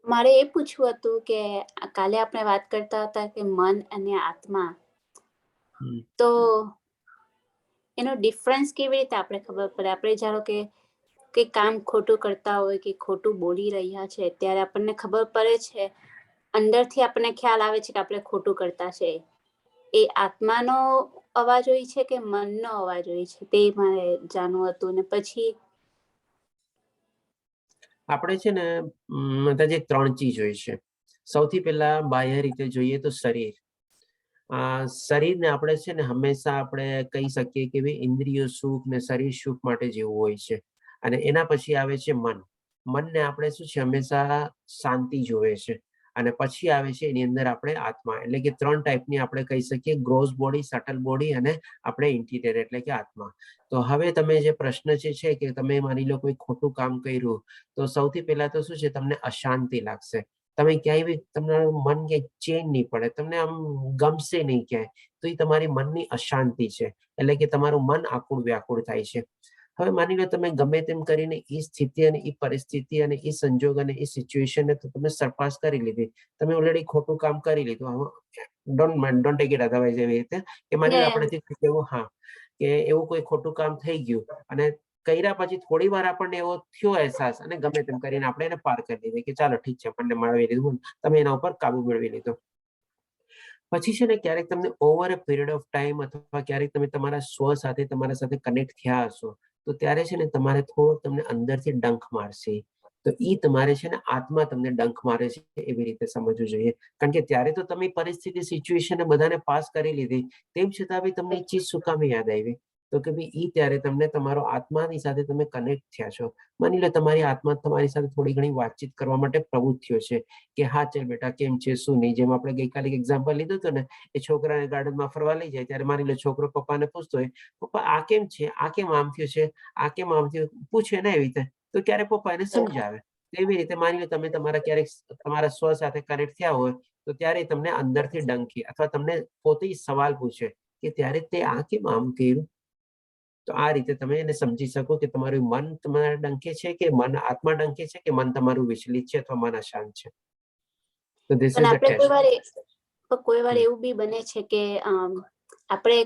મારે એ પૂછવું હતું કે કાલે આપણે વાત કરતા હતા કે મન અને આત્મા તો એનો ડિફરન્સ કેવી રીતે આપણે ખબર પડે? આપણે ધારો કે કામ ખોટું કરતા હોય કે ખોટું બોલી રહ્યા છે ત્યારે આપણને ખબર પડે છે, અંદરથી આપણને ખ્યાલ આવે છે કે આપણે ખોટું કરતા છે. એ આત્માનો અવાજ હોય છે કે મનનો અવાજ હોય છે, તે મારે જાણવું હતું. ને પછી આપણે છે ને માતાજી 3 ચીજ હોય છે. સૌથી પહેલા બાહ્ય રીતે જોઈએ તો શરીર. શરીરને આપણે છે ને હંમેશા આપણે કહી શકીએ કે ભાઈ ઇન્દ્રિયો સુખ ને શરીર સુખ માટે જેવું હોય છે. અને એના પછી આવે છે મન. મનને આપણે શું છે હંમેશા શાંતિ જોવે છે. અને પછી આવે છે એની અંદર આપણે આત્મા, એટલે કે 3 ટાઈપની આપણે કહી શકીએ, ગ્રોસ બોડી, સટલ બોડી અને આપણે ઇન્ટિરિયર એટલે કે આત્મા. તો હવે તમે જે પ્રશ્ન છે કે તમે માની લો કોઈ ખોટું કામ કર્યું, તો સૌથી પહેલા તો શું છે તમને અશાંતિ લાગશે. તમે ક્યાંય બી તમારું મન ક્યાંય ચેન નહીં પડે, તમને આમ ગમશે નહીં ક્યાંય. તો એ તમારી મનની અશાંતિ છે, એટલે કે તમારું મન આકુળ વ્યાકુળ થાય છે. હવે માની લો તમે ગમે તેમ કરીને એ સ્થિતિ અને એ પરિસ્થિતિ અને એ સંજોગ અને એ સિચ્યુએશનને તમે સરપાસ કરી લીધી. તમે ઓલરેડી ખોટું કામ કરી લીધું. ડોન્ટ ટેક ઇટ અધરવાઇઝ એવી રીતે કે માની લો આપણેથી એવું કે એવું કોઈ ખોટું કામ થઈ ગયું અને કર્યા પછી થોડી વાર આપણને એવો થયો અહેસાસ અને ગમે તેમ કરીને આપણે એને પાર કરી દીધી કે ચાલો ઠીક છે, આપણને મળવી લીધું, તમે એના ઉપર કાબુ મેળવી લીધો. પછી છે ને ક્યારેક તમને over a period of time અથવા ક્યારેક તમે તમારા સ્વ સાથે તમારા સાથે કનેક્ટ થયા હશો, તો ત્યારે છે ને તમારે થોડોક તમને અંદરથી ડંખ મારશે. તો એ તમારે છે ને આત્મા તમને ડંખ મારે છે એવી રીતે સમજવું જોઈએ. કારણ કે ત્યારે તો તમે પરિસ્થિતિ સિચ્યુએશન બધાને પાસ કરી લીધી, તેમ છતાં બી તમને એ ચીજ શું કામ યાદ આવી? તો કે ભાઈ ઈ ત્યારે તમને તમારો આત્માની સાથે તમે કનેક્ટ થયા છો. માની લો તમારી આત્મા તમારી સાથે થોડી ઘણી વાતચીત કરવા માટે પ્રવૃત્ત થયો છે કે હા ચાલ બેટા કેમ છે શું નહીં. જેમ આપણે ગઈકાલે એક્ઝામ્પલ લીધું હતું ને, એ છોકરાને ગાર્ડનમાં ફરવા લઈ જાય ત્યારે માની લો છોકરો પપ્પાને પૂછતો હોય, પપ્પા આ કેમ છે, આ કેમ આમ થયું છે, આ કેમ આમ થયું, પૂછે ને એવી રીતે. તો ક્યારે પપ્પા એને સમજાવે. એવી રીતે માની લો તમે તમારા ક્યારેક તમારા સ્વ સાથે કનેક્ટ થયા હોય, તો ત્યારે તમને અંદરથી ડંકી અથવા તમને પોતે સવાલ પૂછે કે ત્યારે તે આ કેમ આમ કર્યું. તો આ રીતે તમે એને સમજી શકો કે તમારું મન તમારા ડંકે છે કે મન આત્મા ડંકે છે કે મન તમારું વિચલિત છે અથવા મન અશાંત છે. તો ધીસ પણ ઇઝ ધ આપણે કોઈ વાર ટેસ્ટ. એવું બી બને છે કે આપણે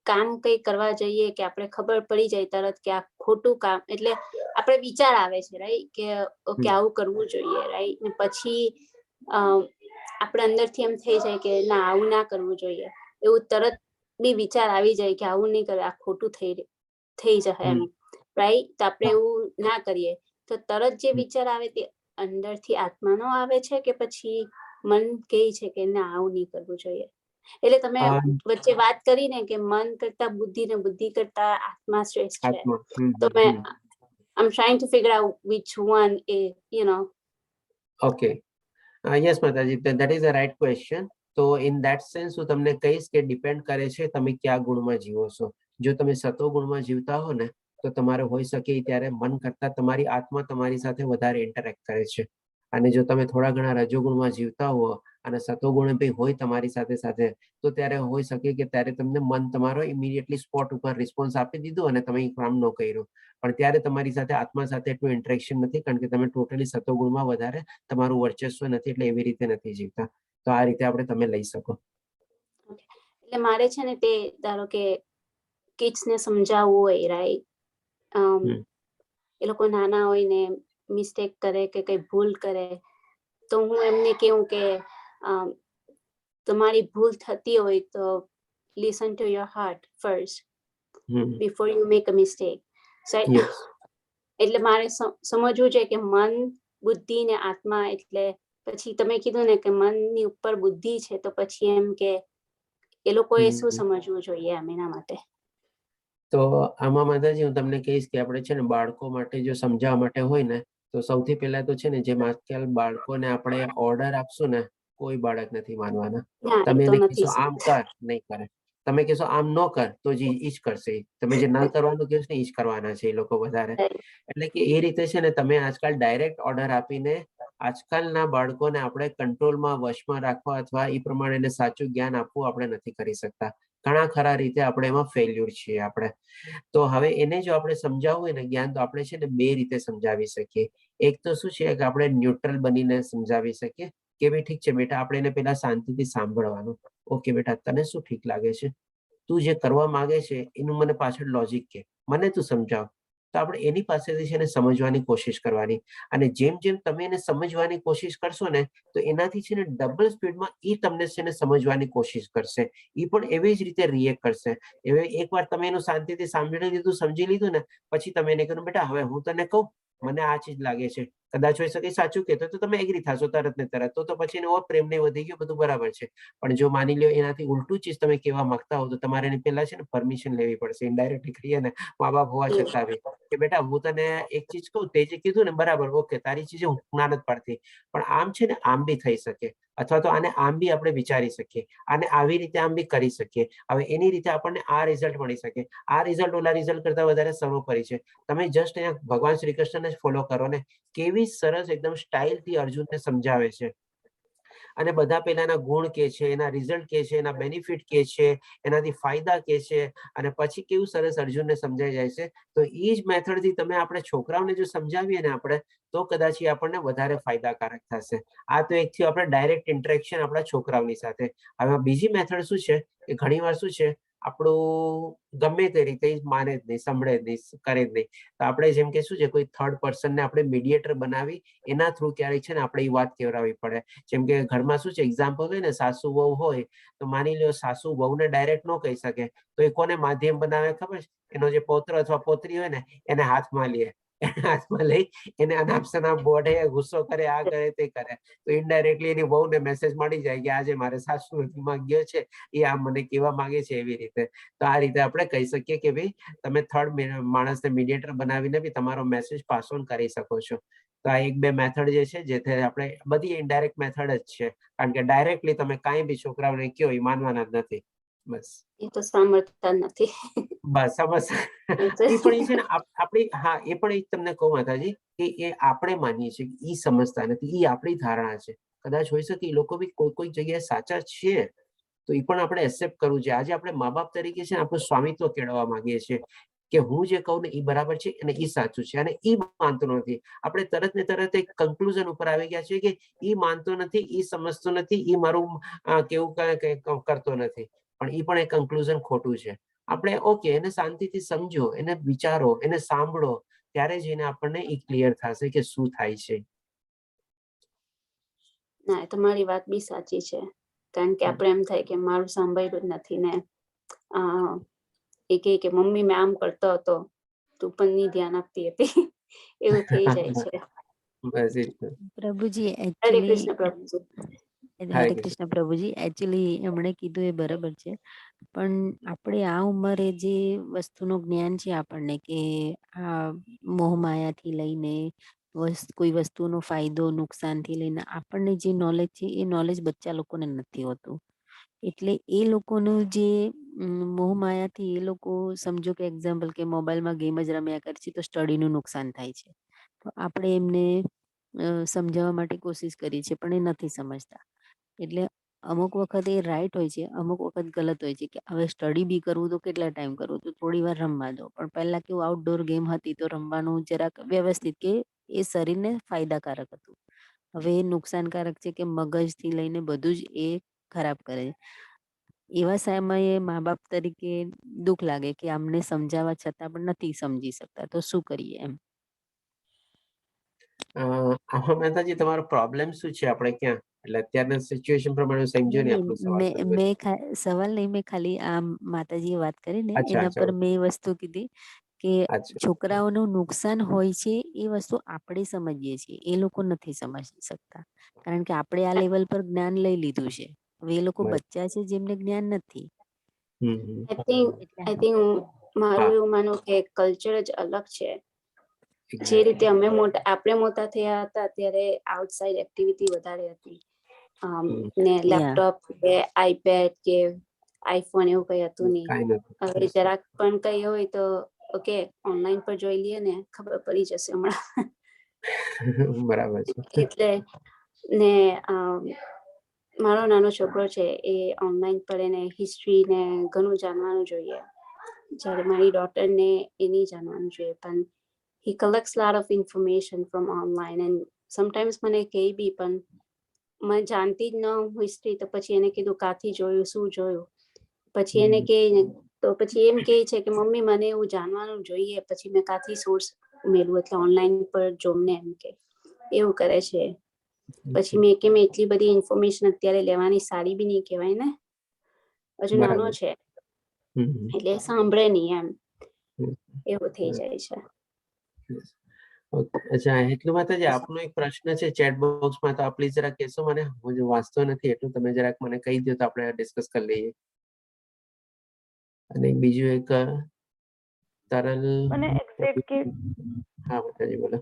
કામ કઈ કરવા જઈએ કે આપણે ખબર પડી જાય તરત કે આ ખોટું કામ, એટલે આપણે વિચાર આવે છે રાઈટ કે ઓકે આવું કરવું જોઈએ રાઈટ. ને પછી આપણે અંદરથી એમ થઈ જાય કે ના આવું ના કરવું જોઈએ, એવું તરત બી વિચાર આવી જાય કે આવું નહીં કરે, આ ખોટું થઈ જશે એમ રાઈટ. તો આપણે એવું ના કરીએ તો તરત જે વિચાર આવે તે અંદરથી આત્માનો આવે છે કે પછી મન કહે છે કે ના આવું નહીં કરવું જોઈએ? એટલે તમે વચ્ચે વાત કરીને કે મન કરતા બુદ્ધિ ને બુદ્ધિ કરતા આત્મા શ્રેષ્ઠ છે. તો મેં I'm trying to figure out which one is, Okay. Yes, Mataji, that is the right question. તો ઇન ધેટ સેન્સ હું તમને કહીશ કે ડિપેન્ડ કરે છે તમે કયા ગુણમાં જીવો છો. જો તમે સતો ગુણમાં જીવતા હો ને તો તમારે હોઈ શકે ત્યારે મન કરતા તમારી આત્મા તમારી સાથે વધારે ઇન્ટરેક્ટ કરે છે. અને જો તમે થોડા ઘણા રજોગુણમાં જીવતા હો અને સતોગુણ બી હોય તમારી સાથે સાથે, તો ત્યારે હોઈ શકે કે ત્યારે તમને મન તમારો ઇમિડિયેટલી સ્પોટ ઉપર રિસ્પોન્સ આપી દીધું અને તમે કામ ન કર્યું. પણ ત્યારે તમારી સાથે આત્મા સાથે એટલું ઇન્ટરેક્શન નથી, કારણ કે તમે ટોટલી સતોગુણમાં વધારે તમારું વર્ચસ્વ નથી, એટલે એવી રીતે નથી જીવતા. તો આ રીતે આપણે તમે લઈ શકો. એટલે મારે છે ને તે ધારો કે કિડ્સ ને સમજાવવું હોય રાઈટ, એ લોકો નાના હોય ને મિસ્ટેક કરે કે કઈ ભૂલ કરે, તો હું એમને કેવું કે તમારી ભૂલ થતી હોય તો listen to your heart first before you make a mistake. એટલે મારે સમજવું છે કે મન, બુદ્ધિ ને આત્મા, એટલે પછી તમે કીધું ને કે મનની ઉપર બુદ્ધિ છે, તો પછી એમ કે એ લોકોએ શું સમજવું જોઈએ આમ એના માટે? તો આમાં માતાજી હું તમને કહીશ કે આપણે છે ને બાળકો માટે જો સમજાવવા માટે હોય ને, તો સૌથી પહેલા તો છે ને જેમ આજકાલ બાળકોને આપણે ઓર્ડર આપશું ને, કોઈ બાળક નથી માનવાના. તમે એને કહેશો આમ કર, નહીં કરે. તમે કહેશો આમ ન કર, તો જ ઈ જ કરશે. તમે જે ના કરવાનું કહેશો ને ઈ જ કરવાના છે એ લોકો વધારે. એટલે કે એ રીતે છે ને તમે આજકાલ ડાયરેક્ટ ઓર્ડર આપીને આજકાલના બાળકોને આપણે કંટ્રોલમાં, વશમાં રાખવા અથવા એ પ્રમાણે એને સાચું જ્ઞાન આપવું આપણે નથી કરી શકતા. ઘણા ખરા રીતે આપણે એમાં ફેલ્યુર છીએ આપણે. તો હવે એને જો આપણે સમજાવવું હોય ને જ્ઞાન, તો આપણે છે ને 2 રીતે સમજાવી શકીએ. એક તો શું છે કે આપણે ન્યુટ્રલ બનીને સમજાવી શકીએ કે ભાઈ ઠીક છે બેટા, આપણે એને પેલા શાંતિથી સાંભળવાનું. ઓકે બેટા, તને શું ઠીક લાગે છે? તું જે કરવા માંગે છે એનું મને પાછળ લોજિક કે, મને તું સમજાવ. તો આપણે એની પાસેથી છે ને સમજવાની કોશિશ કરવાની. અને જેમ જેમ તમે એને સમજવાની કોશિશ કરશો ને, તો એનાથી છે ને ડબલ સ્પીડમાં એ તમને છે ને સમજવાની કોશિશ કરશે. એ પણ એવી જ રીતે રિએક્ટ કરશે. હવે એકવાર તમે એનું શાંતિથી સાંભળી લીધું, સમજી લીધું ને, પછી તમે એને કહ્યું બેટા હવે હું તને કહું, મને આ ચીજ લાગે છે, કદાચ હોઈ શકે સાચું કહેતો, તો તમે એગ્રી થશો તરત ને તરત. તો પછી એને પ્રેમ નહીં વધી ગયો, બધું બરાબર છે. પણ જો માની લો એનાથી ઉલટું ચીજ તમે કહેવા માંગતા હો, તો તમારે એને પહેલા છે ને પરમિશન લેવી પડશે. ઇનડાયરેક્ટલી કહીએ ને, મા બાપ હોવા છતાં બી, કે બેટા હું તને એક ચીજ કહું, તે જે કીધું ને બરાબર, ઓકે, તારી ચીજ હું ના નથી પાડતી, પણ આમ છે ને આમ બી થઈ શકે, અથવા તો આને આમ બી આપણે વિચારી શકીએ, આને આવી રીતે આમ બી કરી શકીએ. હવે એની રીતે આપણને આ રિઝલ્ટ મળી શકે. આ રિઝલ્ટ ઓલા રિઝલ્ટ કરતા વધારે સર્વોપરી છે. તમે જસ્ટ અહીંયા ભગવાન શ્રી કૃષ્ણને જ ફોલો કરો ને, કેવી સરસ એકદમ સ્ટાઇલથી અર્જુનને સમજાવે છે. અને બધા પેલાના ગુણ કે છે, એના રિઝલ્ટ કે છે, એના બેનિફિટ કે છે, એનાથી ફાયદા કે છે, અને પછી કેવું સરસ અર્જુનને સમજાઈ જાય છે. તો એ જ મેથડથી તમે આપણે છોકરાઓને જો સમજાવીએ ને આપણે, તો કદાચ એ આપણને વધારે ફાયદાકારક થશે. આ તો એક થયું આપણે ડાયરેક્ટ ઇન્ટરેક્શન આપણા છોકરાઓની સાથે. હવે બીજી મેથડ શું છે કે ઘણી વાર શું છે, આપણું ગમે તે રીતે માને જ નહીં, સાંભળે જ નહીં, કરે જ નહીં. તો આપણે જેમ કે શું છે, કોઈ થર્ડ પર્સનને આપણે મીડિયેટર બનાવી એના થ્રુ ક્યારેક છે ને આપણે એ વાત કહેવડાવવી પડે. જેમ કે ઘરમાં શું છે, એક્ઝામ્પલ હોય ને, સાસુ વહુ હોય, તો માની લો સાસુ વહુને ડાયરેક્ટ ન કહી શકે, તો એ કોને માધ્યમ બનાવે ખબર છે? એનો જે પૌત્ર અથવા પૌત્રી હોય ને, એને હાથમાં લે, હાથમાં લઈ એને અનાપશનાપ બોઢે, ગુસ્સો કરે, આ કરે તે કરે, તો ઇનડાયરેક્ટલી એની વહુને મેસેજ મળી જાય કે આજે મારે સાસુ માં ગયો છે, એ આ મને કહેવા માંગે છે, એવી રીતે. તો આ રીતે આપણે કહી શકીએ કે ભાઈ તમે થર્ડ માણસને મીડિયેટર બનાવીને બી તમારો મેસેજ પાસ ઓન કરી શકો છો. તો આ એક બે મેથડ જે છે, જેથી આપણે બધી ઇનડાયરેક્ટ મેથડ જ છે, કારણ કે ડાયરેક્ટલી તમે કાંઈ બી છોકરાઓને કહો એ માનવાના જ નથી. બસ એ તો સાંભળતા નથી. બસ સમજ એ પણ એ છે ને આપણી, હા, એ પણ એક તમને કહું માતાજી, કે એ આપણે માનીએ છીએ, એ સમજતા નથી, એ આપણી ધારણા છે. કદાચ હોઈ શકે એ લોકો બી કોઈ કોઈ જગ્યાએ સાચા છે, તો એ પણ આપણે એક્સેપ્ટ કરવું છે. આજે આપણે મા બાપ તરીકે છે ને આપણું સ્વામિત્વ કેળવવા માંગીએ છીએ, કે હું જે કહું ને એ બરાબર છે અને એ સાચું છે, અને એ માનતો નથી. આપણે તરત ને તરત એક કન્ક્લુઝન ઉપર આવી ગયા છે કે એ માનતો નથી, એ સમજતો નથી, એ મારું કેવું કરતો નથી. પણ એ પણ એક કન્ક્લુઝન ખોટું છે. આપણે ઓકે, એને શાંતિથી સમજો, એને વિચારો, એને સાંભળો, ત્યારે જઈને આપણને એ ક્લિયર થશે કે શું થાય છે. ના, તમારી વાત બી સાચી છે, કારણ કે આપણે એમ થાય કે મારું સાંભળ્યું જ નથી ને, એ કે મમ્મી મેં આમ કરતો હતો, તું પણ નહીં ધ્યાન આપતી હતી, એવું થઈ જાય છે. બસ એ જ. પ્રભુજી હરે એકચ્યુઅલી કૃષ્ણ પ્રભુજી. હરે કૃષ્ણ પ્રભુજી, એકચ્યુઅલી એમણે કીધું એ બરાબર છે, પણ આપણે આ ઉંમરે જે વસ્તુનું જ્ઞાન છે આપણને, કે આ મોહમાયાથી લઈને કોઈ વસ્તુનો ફાયદો નુકસાનથી લઈને આપણને જે નોલેજ છે, એ નોલેજ બચ્ચા લોકોને નથી હોતું. એટલે એ લોકોનું જે મોહમાયાથી એ લોકો, સમજો કે એક્ઝામ્પલ કે મોબાઈલમાં ગેમ જ રમ્યા કરે છે, તો સ્ટડીનું નુકસાન થાય છે. તો આપણે એમને સમજાવવા માટે કોશિશ કરી છે, પણ એ નથી સમજતા. એટલે અમુક વખત એ રાઈટ હોય છે, અમુક વખત ગલત હોય છે, કે હવે સ્ટડી બી કરવું તો કેટલા ટાઈમ કરવું, તો થોડી વાર રમવા દો. પણ પહેલા કેવું આઉટડોર ગેમ હતી, તો રમવાનું જરાક વ્યવસ્થિત, કે એ શરીરને ફાયદાકારક હતું. હવે એ નુકસાનકારક છે, કે મગજથી લઈને બધું જ એ ખરાબ કરે છે. એવા સમયે મા બાપ તરીકે દુઃખ લાગે કે આમને સમજાવવા છતાં પણ નથી સમજી શકતા, તો શું કરીએ એમ. આમાં મહેતાજી તમારો પ્રોબ્લેમ શું છે, આપણે ક્યાં, એટલે અત્યારના સિચ્યુએશન પ્રમાણે સમજો ને આપણો સવાલ. મેં સવાલ નહીં, મેં ખાલી આ માતાજીએ વાત કરી ને અચ્છા, એના અચ્છા, પર મેં વસ્તુ કીધી કે અચ્છા. છોકરાઓનું નુકસાન હોય છે, એ વસ્તુ આપણે સમજીએ છીએ, એ લોકો નથી સમજી શકતા, કારણ કે આપણે આ લેવલ પર જ્ઞાન લઈ લીધું છે. હવે એ લોકો બસ. બચ્ચા છે, જેમને જ્ઞાન નથી. આઈ થિંક મારું હા. એવું માનું કે કલ્ચર જ અલગ છે. જે Exactly. રીતે આપણે મોટા થયા હતા, ત્યારે આઉટસાઇડ એક્ટિવિટી વધારે હતી, ને લેપટોપ કે આઈપેડ કે આઈફોન એવું કઈ હતું નહીં. કાંઈ નથી. હવે જરાક પણ કઈ હોય તો ઓકે, ઓનલાઈન પર જોઈ લઈએ ને, ખબર પડી જશે હમણાં. બરાબર છે. એટલે ને મારો નાનો છોકરો છે, એ ઓનલાઈન પર એને હિસ્ટ્રી ને ઘણું જાણવાનું જોઈએ, જ્યારે મારી ડોટરને એ નહીં જાણવાનું જોઈએ. પણ he collects a lot of information from online and sometimes મને કહે બી, પણ મેં જાણતી જ ન હિસ્ટ્રી, તો પછી એને કીધું કાથી જોયું, શું જોયું, પછી એને કે તો પછી એમ કે છે કે મમ્મી મને એવું જાણવાનું જોઈએ, પછી મેં કાથી સોર્સ ઉમેરવું, એટલે ઓનલાઈન પર જોમને એમ કે એવું કરે છે. પછી મેં કે મેં એટલી બધી ઇન્ફોર્મેશન અત્યારે લેવાની સારી બી નહીં કહેવાય ને, હજુ નાનો બરાબર. છે એટલે સાંભળે નહીં એમ, એવું થઈ જાય છે. અચ્છા, એટલું માતાજી આપનો એક પ્રશ્ન છે ચેટ બોક્સમાં, તો આપ પ્લીઝ જરા કહેશો મને? હું જો વાંચતો નથી એટલું, તમે જરાક મને કહી દો તો આપણે ડિસ્કસ કરી લઈએ. અને બીજું એક તરલ, મને એક્ઝેક્ટ ગેટ હા માતાજી બોલો.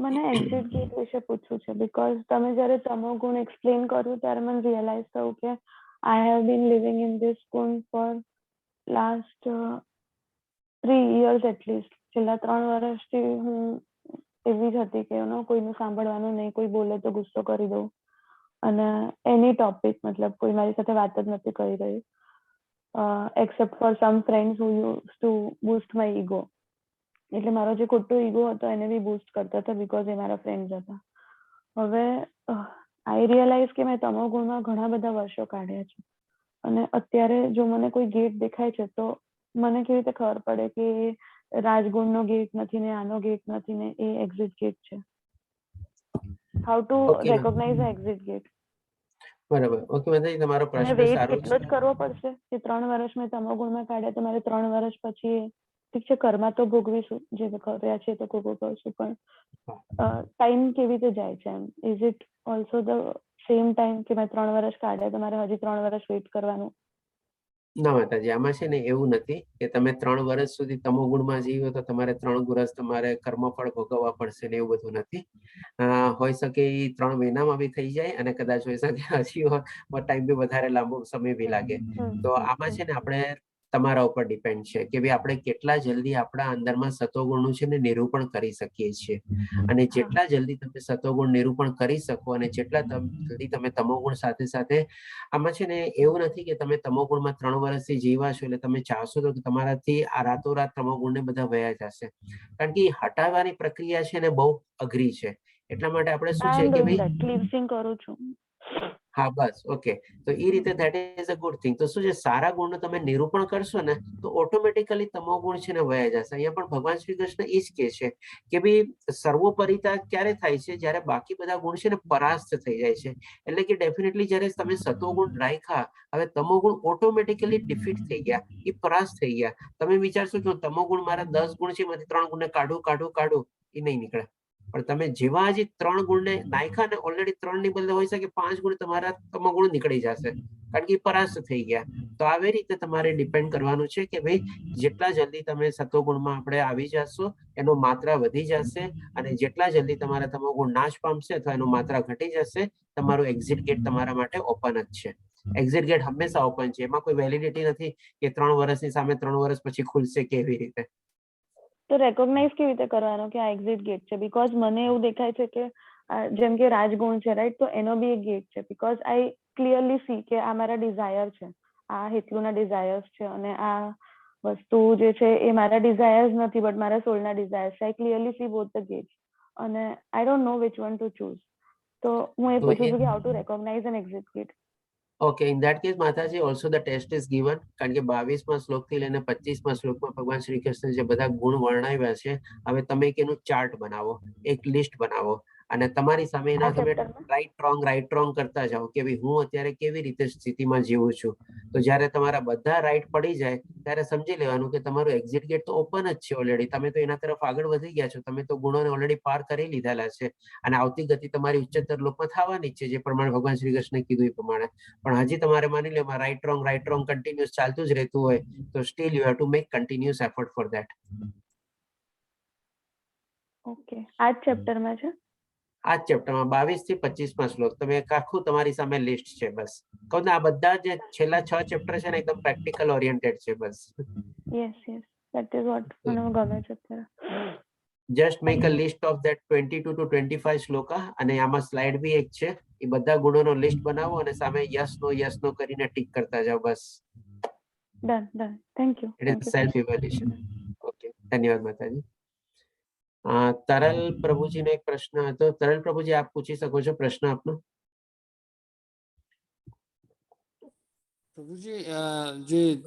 મને એક્ઝેક્ટ ગેટ વિશે પૂછવું છે, બીકોઝ તમે જ્યારે તમો ગુણ એક્સપ્લેન કર્યું ત્યારે મને રિયલાઇઝ થયું કે I have been living in this ગુણ ફોર લાસ્ટ 3 years એટલીસ્ટ. છેલ્લા 3 વર્ષથી હું એવી જ હતી કે કોઈનું સાંભળવાનું નહીં, કોઈ બોલે તો ગુસ્સો કરી દઉં, અને એની ટોપિક મતલબ કોઈ મારી સાથે વાત જ નથી કરી રહ્યું, accept for some friends who use to boost my ego. એટલે મારો જે ખોટો ઈગો હતો એને બી બૂસ્ટ કરતા હતા, બીકોઝ એ મારા ફ્રેન્ડ્સ હતા. હવે આઈ રિયલાઇઝ કે મેં તમો ગુણમાં ઘણા બધા વર્ષો કાઢ્યા છે, અને અત્યારે જો મને કોઈ ગેટ દેખાય છે તો મને કેવી રીતે ખબર પડે કે રાજગુણનો ગેટ નથી ને આનો ગેટ નથી ને એ એક્ઝિટ ગેટ છે? How to recognise a exit gate? બરાબર, ઓકે માતાજી, તમારો અને પ્રશ્ન વેઇટ સારો એટલો છે. જ કરવો પડશે કે 3 વર્ષ મેં તમો ગુણમાં કાઢ્યા તો મારે 3 વર્ષ પછી, ઠીક છે કર્મા તો ભોગવીશું, જે કર્યા છે તો ભોગવવું પડશે, પણ ટાઈમ કેવી રીતે જાય છે એમ? Is it also the same time કે મેં 3 વર્ષ કાઢ્યા તો મારે હજી 3 વર્ષ વેઇટ કરવાનું? ના માતાજી, આમાં છે ને એવું નથી કે તમે 3 વર્ષ સુધી તમો ગુણમાં જીવો તો તમારે 3 વર્ષ તમારે કર્મફળ ભોગવવા પડશે ને, એવું બધું નથી. હોઈ શકે એ 3 મહિનામાં બી થઈ જાય, અને કદાચ હોઈ શકે હજી ટાઈમ બી વધારે લાંબો સમય બી લાગે. તો આમાં છે ને આપણે તમારા ઉપર ડિપેન્ડ છે કે ભાઈ આપણે કેટલા જલ્દી આપણા અંદરમાં સતોગુણનું છે ને નિરૂપણ કરી શકીએ છીએ. અને જેટલા જલ્દી તમે સતોગુણ નિરૂપણ કરી શકો અને જેટલા જલ્દી તમે તમોગુણ સાથે સાથે, આમાં છે ને એવું નથી કે તમે તમોગુણમાં 3 વર્ષથી જીવા છો એટલે તમે ચાહશો તો તમારાથી આ રાતોરાત તમોગુણને બધા વયા જશે, કારણ કે હટાવવાની પ્રક્રિયા છે ને બહુ અઘરી છે. એટલા માટે આપણે શું છે કે ભાઈ ક્લિન્સિંગ કરું છું. હા બસ, ઓકે. તો એ રીતે that is a good thing. તો શું છે, સારા ગુણનું તમે નિરૂપણ કરશો ને તો ઓટોમેટિકલી તમો ગુણ છે ને વયા જશે. અહીંયા પણ ભગવાન શ્રી કૃષ્ણ એ જ કહે છે કે ભાઈ સર્વોપરિતા ક્યારે થાય છે? જ્યારે બાકી બધા ગુણ છે ને પરાસ્ત થઈ જાય છે. એટલે કે ડેફિનેટલી જ્યારે તમે સતોગુણ રાખ્યા, હવે તમોગુણ ઓટોમેટિકલી ડિફીટ થઈ ગયા, એ પરાસ્ત થઈ ગયા. તમે વિચારશો કે તમોગુણ મારા 10 ગુણ છે, એમાંથી 3 ગુણને કાઢું, એ નહીં નીકળે. પણ તમે જેવા હજી 3 ગુણને નાખ્યા ને, ઓલરેડી 3 ની બદલે હોય શકે 5 ગુણ તમારા તમોગુણ નીકળી જશે, કારણ કે પરાસ્ત થઈ ગયા. તો આવી રીતે તમારે ડિપેન્ડ કરવાનું છે કે ભાઈ જેટલા જલ્દી તમે સતોગુણમાં આપણે આવી જશો એનો માત્રા વધી જશે, અને જેટલા જલ્દી તમારા તમોગુણ નાશ પામશે અથવા એનો માત્રા ઘટી જશે, તમારું એક્ઝિટ ગેટ તમારા માટે ઓપન જ છે. એક્ઝિટ ગેટ હંમેશા ઓપન છે, એમાં કોઈ વેલિડિટી નથી કે 3 વર્ષની સામે 3 વર્ષ પછી ખુલશે કેવી રીતે. તો રેકોગ્નાઇઝ કેવી રીતે કરવાનો કે આ એક્ઝિટ ગેટ છે? બીકોઝ મને એવું દેખાય છે કે જેમ કે રાજગુણ છે, રાઈટ, તો એનો બી એક ગેટ છે. બીકોઝ આઈ ક્લિયરલી સી કે આ મારા ડિઝાયર છે, આ હેતલુના ડિઝાયર્સ છે, અને આ વસ્તુ જે છે એ મારા ડિઝાયર્સ નથી બટ મારા સોલના ડિઝાયર્સ છે. I clearly see both the gates, અને I don't know which one to ચૂઝ. તો હું એ પૂછું છું કે how to recognize an exit gate. Okay, in that case Mataji, also the test is given, કારણ કે 22મા શ્લોકથી લઈને 25મા શ્લોકમાં ભગવાન શ્રી કૃષ્ણ જે બધા ગુણ વર્ણવ્યા છે, હવે તમે એક એનું ચાર્ટ બનાવો, એક લિસ્ટ બનાવો, અને તમારી સામે એના તમે રાઈટ રોંગ કરતા જાઓ કે ભાઈ હું અત્યારે કેવી રીતે સ્થિતિમાં જીવું છું. તો જ્યારે તમારા બધા રાઈટ પડી જાય ત્યારે સમજી લેવાનું કે તમારું એક્ઝિટ ગેટ તો ઓપન જ છે ઓલરેડી. તમે તો એના તરફ આગળ વધી ગયા છો, તમે તો ગુણોને ઓલરેડી પાર કરી લીધેલા છે, અને આવતી ગતિ તમારી ઉચ્ચતર લોકમાં થવાની જ છે, જે પ્રમાણે ભગવાન શ્રી કૃષ્ણે કીધું એ પ્રમાણે. પણ હજી તમારે માની લો રાઈટ રોંગ કન્ટિન્યુઅસ ચાલતું જ રહેતું હોય તો steel you have to make continuous effort for that. Okay, આ જ ચેપ્ટરમાં છે? આ જ ચેપ્ટરમાં 22 થી 25મા શ્લોક, તમે આખું તમારી સામે લિસ્ટ છે. બસ કહું ને, આ બધા જે છેલ્લા 6 ચેપ્ટર છે ને એકદમ પ્રેક્ટિકલ ઓરિએન્ટેડ છે. બસ યસ ધેટ ઇઝ વોટ મને ગમે છે અત્યારે. Just make a list of that 22 to 25 Shloka, અને આમાં સ્લાઇડ બી એક છે, એ બધા ગુણોનો લિસ્ટ બનાવો અને સામે યસ નો કરીને ટીક કરતા જાઓ. બસ done. Thank you. It is self evaluation. Okay, ધન્યવાદ માતાજી. તરલ પ્રભુજીનો એક પ્રશ્ન હતો. તરલ પ્રભુજી, આપ પૂછી શકો છો પ્રશ્ન આપનો. પ્રભુજી જે